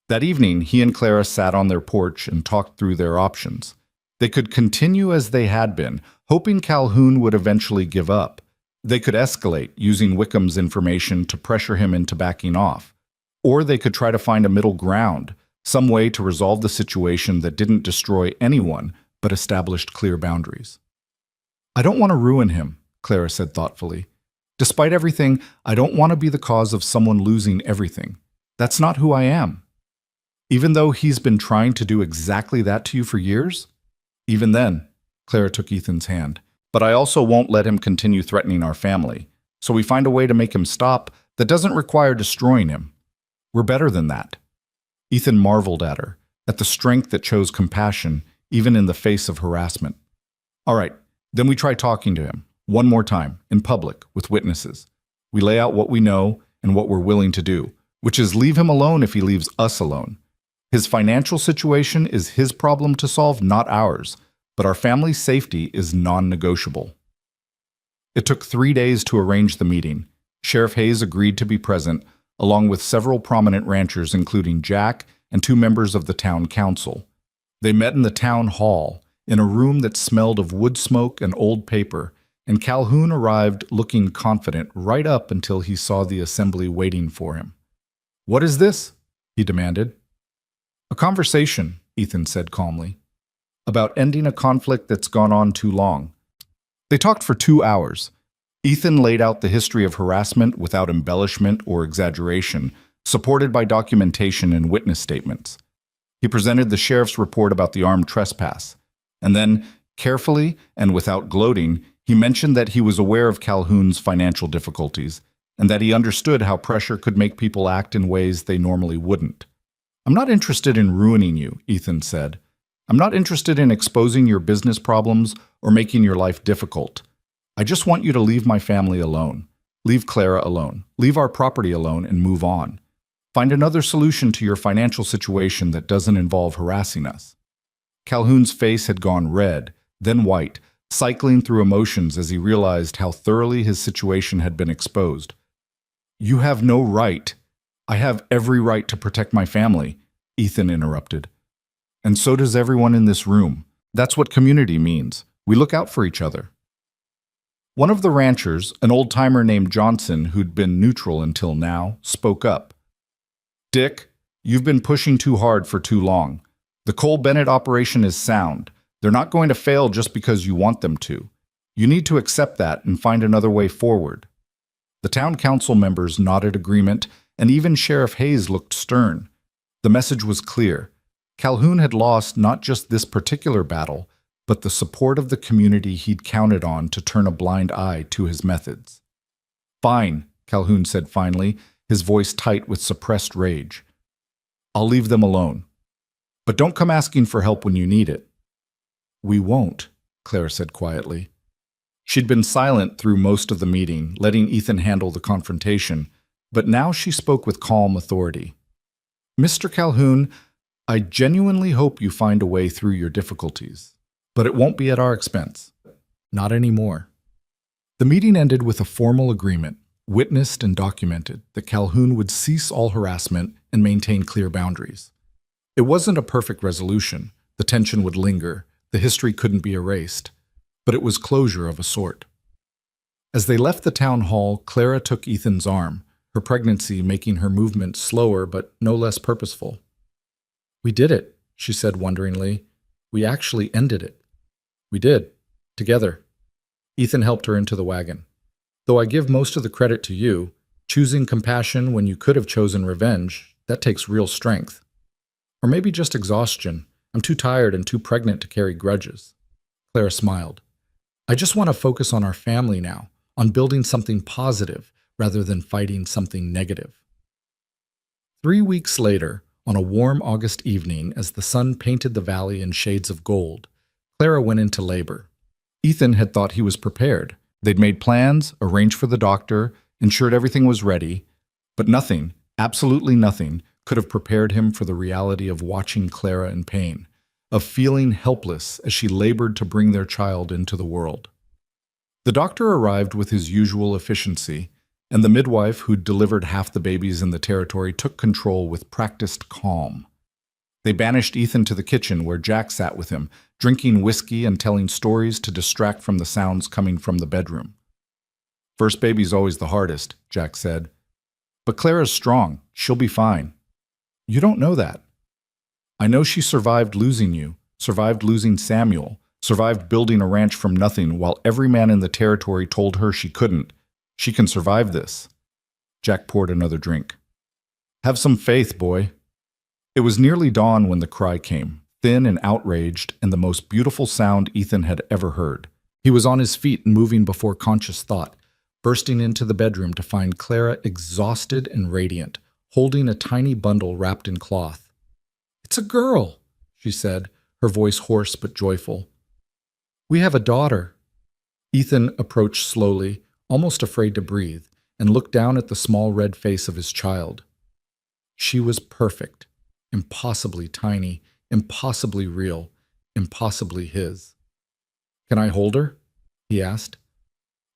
S1: That evening, he and Clara sat on their porch and talked through their options. They could continue as they had been, hoping Calhoun would eventually give up. They could escalate, using Wickham's information to pressure him into backing off. Or they could try to find a middle ground, some way to resolve the situation that didn't destroy anyone, but established clear boundaries. I don't want to ruin him, Clara said thoughtfully. Despite everything, I don't want to be the cause of someone losing everything. That's not who I am. Even though he's been trying to do exactly that to you for years? Even then, Clara took Ethan's hand. But I also won't let him continue threatening our family. So we find a way to make him stop that doesn't require destroying him. We're better than that. Ethan marveled at her, at the strength that chose compassion, even in the face of harassment. All right, then we try talking to him, one more time, in public, with witnesses. We lay out what we know and what we're willing to do, which is leave him alone if he leaves us alone. His financial situation is his problem to solve, not ours, but our family's safety is non-negotiable. It took 3 days to arrange the meeting. Sheriff Hayes agreed to be present, along with several prominent ranchers, including Jack and 2 members of the town council. They met in the town hall, in a room that smelled of wood smoke and old paper, and Calhoun arrived looking confident right up until he saw the assembly waiting for him. "What is this?" he demanded. "A conversation," Ethan said calmly, "about ending a conflict that's gone on too long." They talked for 2 hours. Ethan laid out the history of harassment without embellishment or exaggeration, supported by documentation and witness statements. He presented the sheriff's report about the armed trespass, and then, carefully and without gloating, he mentioned that he was aware of Calhoun's financial difficulties, and that he understood how pressure could make people act in ways they normally wouldn't. "I'm not interested in ruining you," Ethan said. "I'm not interested in exposing your business problems or making your life difficult. I just want you to leave my family alone, leave Clara alone, leave our property alone, and move on. Find another solution to your financial situation that doesn't involve harassing us." Calhoun's face had gone red, then white, cycling through emotions as he realized how thoroughly his situation had been exposed. "You have no right. I have every right to protect my family," Ethan interrupted. "And so does everyone in this room. That's what community means. We look out for each other." One of the ranchers, an old-timer named Johnson who'd been neutral until now, spoke up. "Dick, you've been pushing too hard for too long. The Cole Bennett operation is sound. They're not going to fail just because you want them to. You need to accept that and find another way forward." The town council members nodded agreement, and even Sheriff Hayes looked stern. The message was clear. Calhoun had lost not just this particular battle, but the support of the community he'd counted on to turn a blind eye to his methods. "Fine," Calhoun said finally, his voice tight with suppressed rage. "I'll leave them alone. But don't come asking for help when you need it." "We won't," Clara said quietly. She'd been silent through most of the meeting, letting Ethan handle the confrontation, but now she spoke with calm authority. "Mr. Calhoun, I genuinely hope you find a way through your difficulties, but it won't be at our expense. Not anymore." The meeting ended with a formal agreement, witnessed and documented, that Calhoun would cease all harassment and maintain clear boundaries. It wasn't a perfect resolution. The tension would linger. The history couldn't be erased. But it was closure of a sort. As they left the town hall, Clara took Ethan's arm, her pregnancy making her movement slower but no less purposeful. "We did it," she said wonderingly. We actually ended it. We did. Together. Ethan helped her into the wagon. Though I give most of the credit to you, choosing compassion when you could have chosen revenge, that takes real strength. Or maybe just exhaustion. I'm too tired and too pregnant to carry grudges. Clara smiled. I just want to focus on our family now, on building something positive rather than fighting something negative. 3 weeks later, on a warm August evening, as the sun painted the valley in shades of gold, Clara went into labor. Ethan had thought he was prepared. They'd made plans, arranged for the doctor, ensured everything was ready, but nothing, absolutely nothing, could have prepared him for the reality of watching Clara in pain, of feeling helpless as she labored to bring their child into the world. The doctor arrived with his usual efficiency, and the midwife who'd delivered half the babies in the territory took control with practiced calm. They banished Ethan to the kitchen where Jack sat with him, drinking whiskey and telling stories to distract from the sounds coming from the bedroom. First baby's always the hardest, Jack said. But Clara's strong. She'll be fine. You don't know that. I know she survived losing you, survived losing Samuel, survived building a ranch from nothing while every man in the territory told her she couldn't. She can survive this. Jack poured another drink. Have some faith, boy. It was nearly dawn when the cry came, thin and outraged, and the most beautiful sound Ethan had ever heard. He was on his feet and moving before conscious thought, bursting into the bedroom to find Clara exhausted and radiant, holding a tiny bundle wrapped in cloth. It's a girl, she said, her voice hoarse but joyful. We have a daughter. Ethan approached slowly, almost afraid to breathe, and looked down at the small red face of his child. She was perfect, impossibly tiny, impossibly real, impossibly his. Can I hold her? He asked.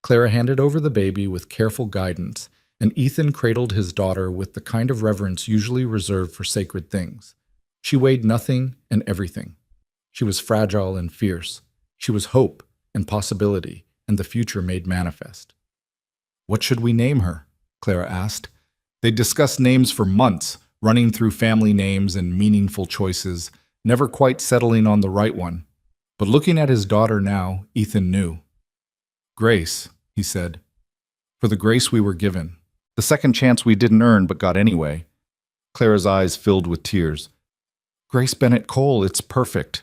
S1: Clara handed over the baby with careful guidance, and Ethan cradled his daughter with the kind of reverence usually reserved for sacred things. She weighed nothing and everything. She was fragile and fierce. She was hope and possibility, and the future made manifest. What should we name her? Clara asked. They discussed names for months, running through family names and meaningful choices, never quite settling on the right one. But looking at his daughter now, Ethan knew. Grace, he said. For the grace we were given. The second chance we didn't earn but got anyway. Clara's eyes filled with tears. Grace Bennett Cole, it's perfect.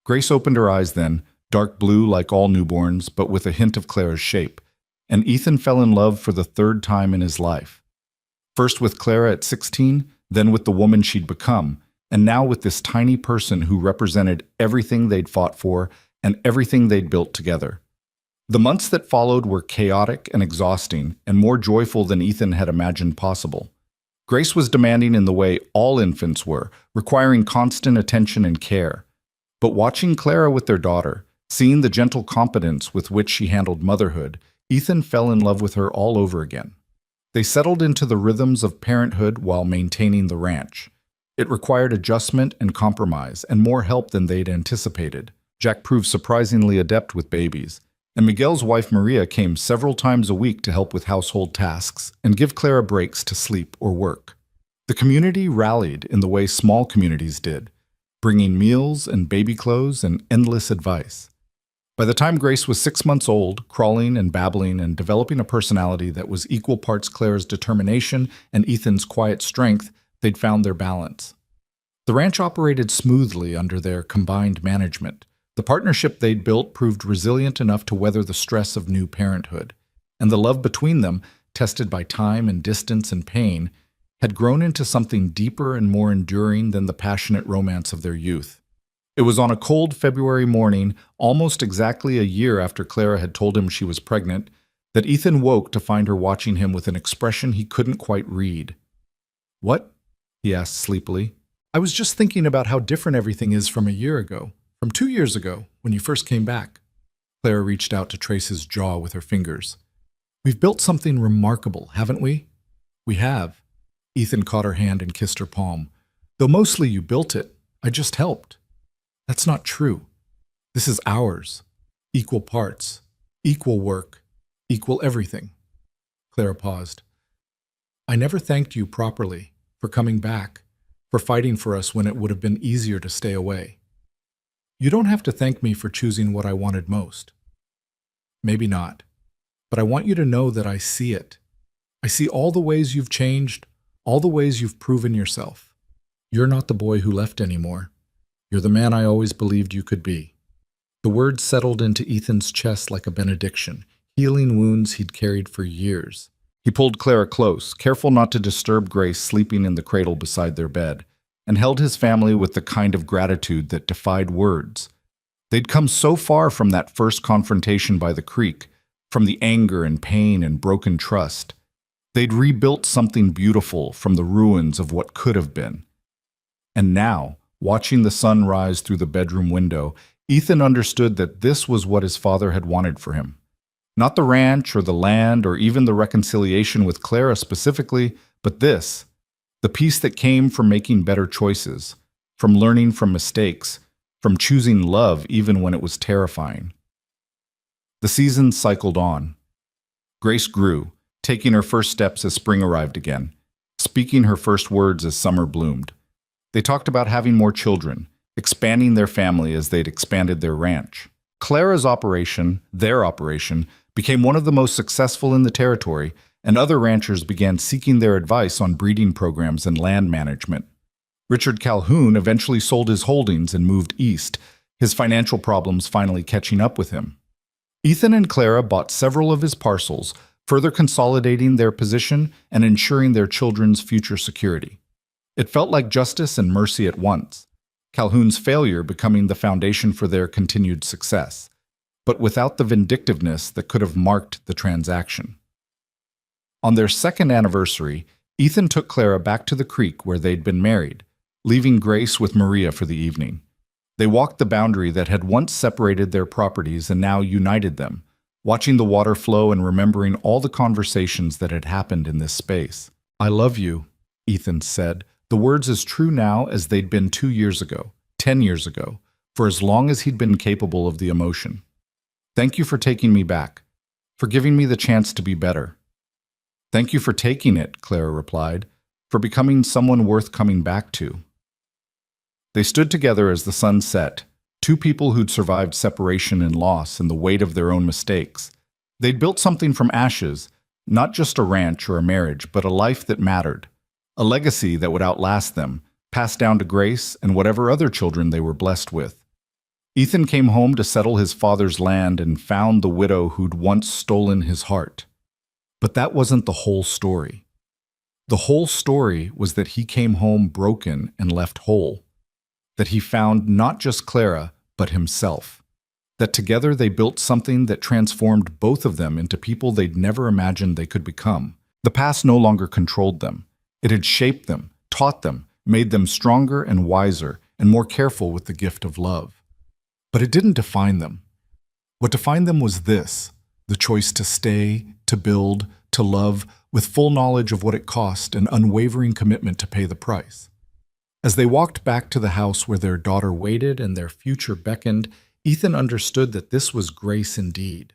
S1: Grace opened her eyes then, dark blue like all newborns, but with a hint of Clara's shape, and Ethan fell in love for the third time in his life. First with Clara at 16, then with the woman she'd become, and now with this tiny person who represented everything they'd fought for and everything they'd built together. The months that followed were chaotic and exhausting, and more joyful than Ethan had imagined possible. Grace was demanding in the way all infants were, requiring constant attention and care. But watching Clara with their daughter, seeing the gentle competence with which she handled motherhood, Ethan fell in love with her all over again. They settled into the rhythms of parenthood while maintaining the ranch. It required adjustment and compromise, and more help than they'd anticipated. Jack proved surprisingly adept with babies, and Miguel's wife Maria came several times a week to help with household tasks and give Clara breaks to sleep or work. The community rallied in the way small communities did, bringing meals and baby clothes and endless advice. By the time Grace was 6 months old, crawling and babbling and developing a personality that was equal parts Clara's determination and Ethan's quiet strength, they'd found their balance. The ranch operated smoothly under their combined management. The partnership they'd built proved resilient enough to weather the stress of new parenthood, and the love between them, tested by time and distance and pain, had grown into something deeper and more enduring than the passionate romance of their youth. It was on a cold February morning, almost exactly a year after Clara had told him she was pregnant, that Ethan woke to find her watching him with an expression he couldn't quite read. What? He asked sleepily. I was just thinking about how different everything is from a year ago. From 2 years ago, when you first came back. Clara reached out to trace his jaw with her fingers. We've built something remarkable, haven't we? We have. Ethan caught her hand and kissed her palm. Though mostly you built it, I just helped. That's not true. This is ours. Equal parts, equal work, equal everything. Clara paused. I never thanked you properly for coming back, for fighting for us when it would have been easier to stay away. You don't have to thank me for choosing what I wanted most. Maybe not. But I want you to know that I see it. I see all the ways you've changed, all the ways you've proven yourself. You're not the boy who left anymore. You're the man I always believed you could be. The words settled into Ethan's chest like a benediction, healing wounds he'd carried for years. He pulled Clara close, careful not to disturb Grace sleeping in the cradle beside their bed, and held his family with the kind of gratitude that defied words. They'd come so far from that first confrontation by the creek, from the anger and pain and broken trust. They'd rebuilt something beautiful from the ruins of what could have been. And now, watching the sun rise through the bedroom window, Ethan understood that this was what his father had wanted for him. Not the ranch or the land or even the reconciliation with Clara specifically, but this, the peace that came from making better choices, from learning from mistakes, from choosing love even when it was terrifying. The seasons cycled on. Grace grew, taking her first steps as spring arrived again, speaking her first words as summer bloomed. They talked about having more children, expanding their family as they'd expanded their ranch. Clara's operation, their operation, became one of the most successful in the territory, and other ranchers began seeking their advice on breeding programs and land management. Richard Calhoun eventually sold his holdings and moved east, his financial problems finally catching up with him. Ethan and Clara bought several of his parcels, further consolidating their position and ensuring their children's future security. It felt like justice and mercy at once, Calhoun's failure becoming the foundation for their continued success, but without the vindictiveness that could have marked the transaction. On their second anniversary, Ethan took Clara back to the creek where they'd been married, leaving Grace with Maria for the evening. They walked the boundary that had once separated their properties and now united them, watching the water flow and remembering all the conversations that had happened in this space. "I love you," Ethan said, the words as true now as they'd been 2 years ago, 10 years ago, for as long as he'd been capable of the emotion. "Thank you for taking me back, for giving me the chance to be better." "Thank you for taking it," Clara replied, "for becoming someone worth coming back to." They stood together as the sun set, two people who'd survived separation and loss and the weight of their own mistakes. They'd built something from ashes, not just a ranch or a marriage, but a life that mattered, a legacy that would outlast them, passed down to Grace and whatever other children they were blessed with. Ethan came home to settle his father's land and found the widow who'd once stolen his heart. But that wasn't the whole story. The whole story was that he came home broken and left whole. That he found not just Clara, but himself. That together they built something that transformed both of them into people they'd never imagined they could become. The past no longer controlled them. It had shaped them, taught them, made them stronger and wiser, and more careful with the gift of love. But it didn't define them. What defined them was this: the choice to stay, to build, to love, with full knowledge of what it cost and unwavering commitment to pay the price. As they walked back to the house where their daughter waited and their future beckoned, Ethan understood that this was grace indeed.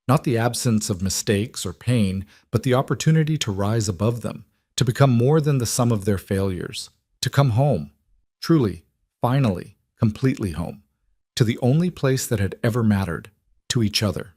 S1: Not the absence of mistakes or pain, but the opportunity to rise above them, to become more than the sum of their failures, to come home, truly, finally, completely home, to the only place that had ever mattered, to each other.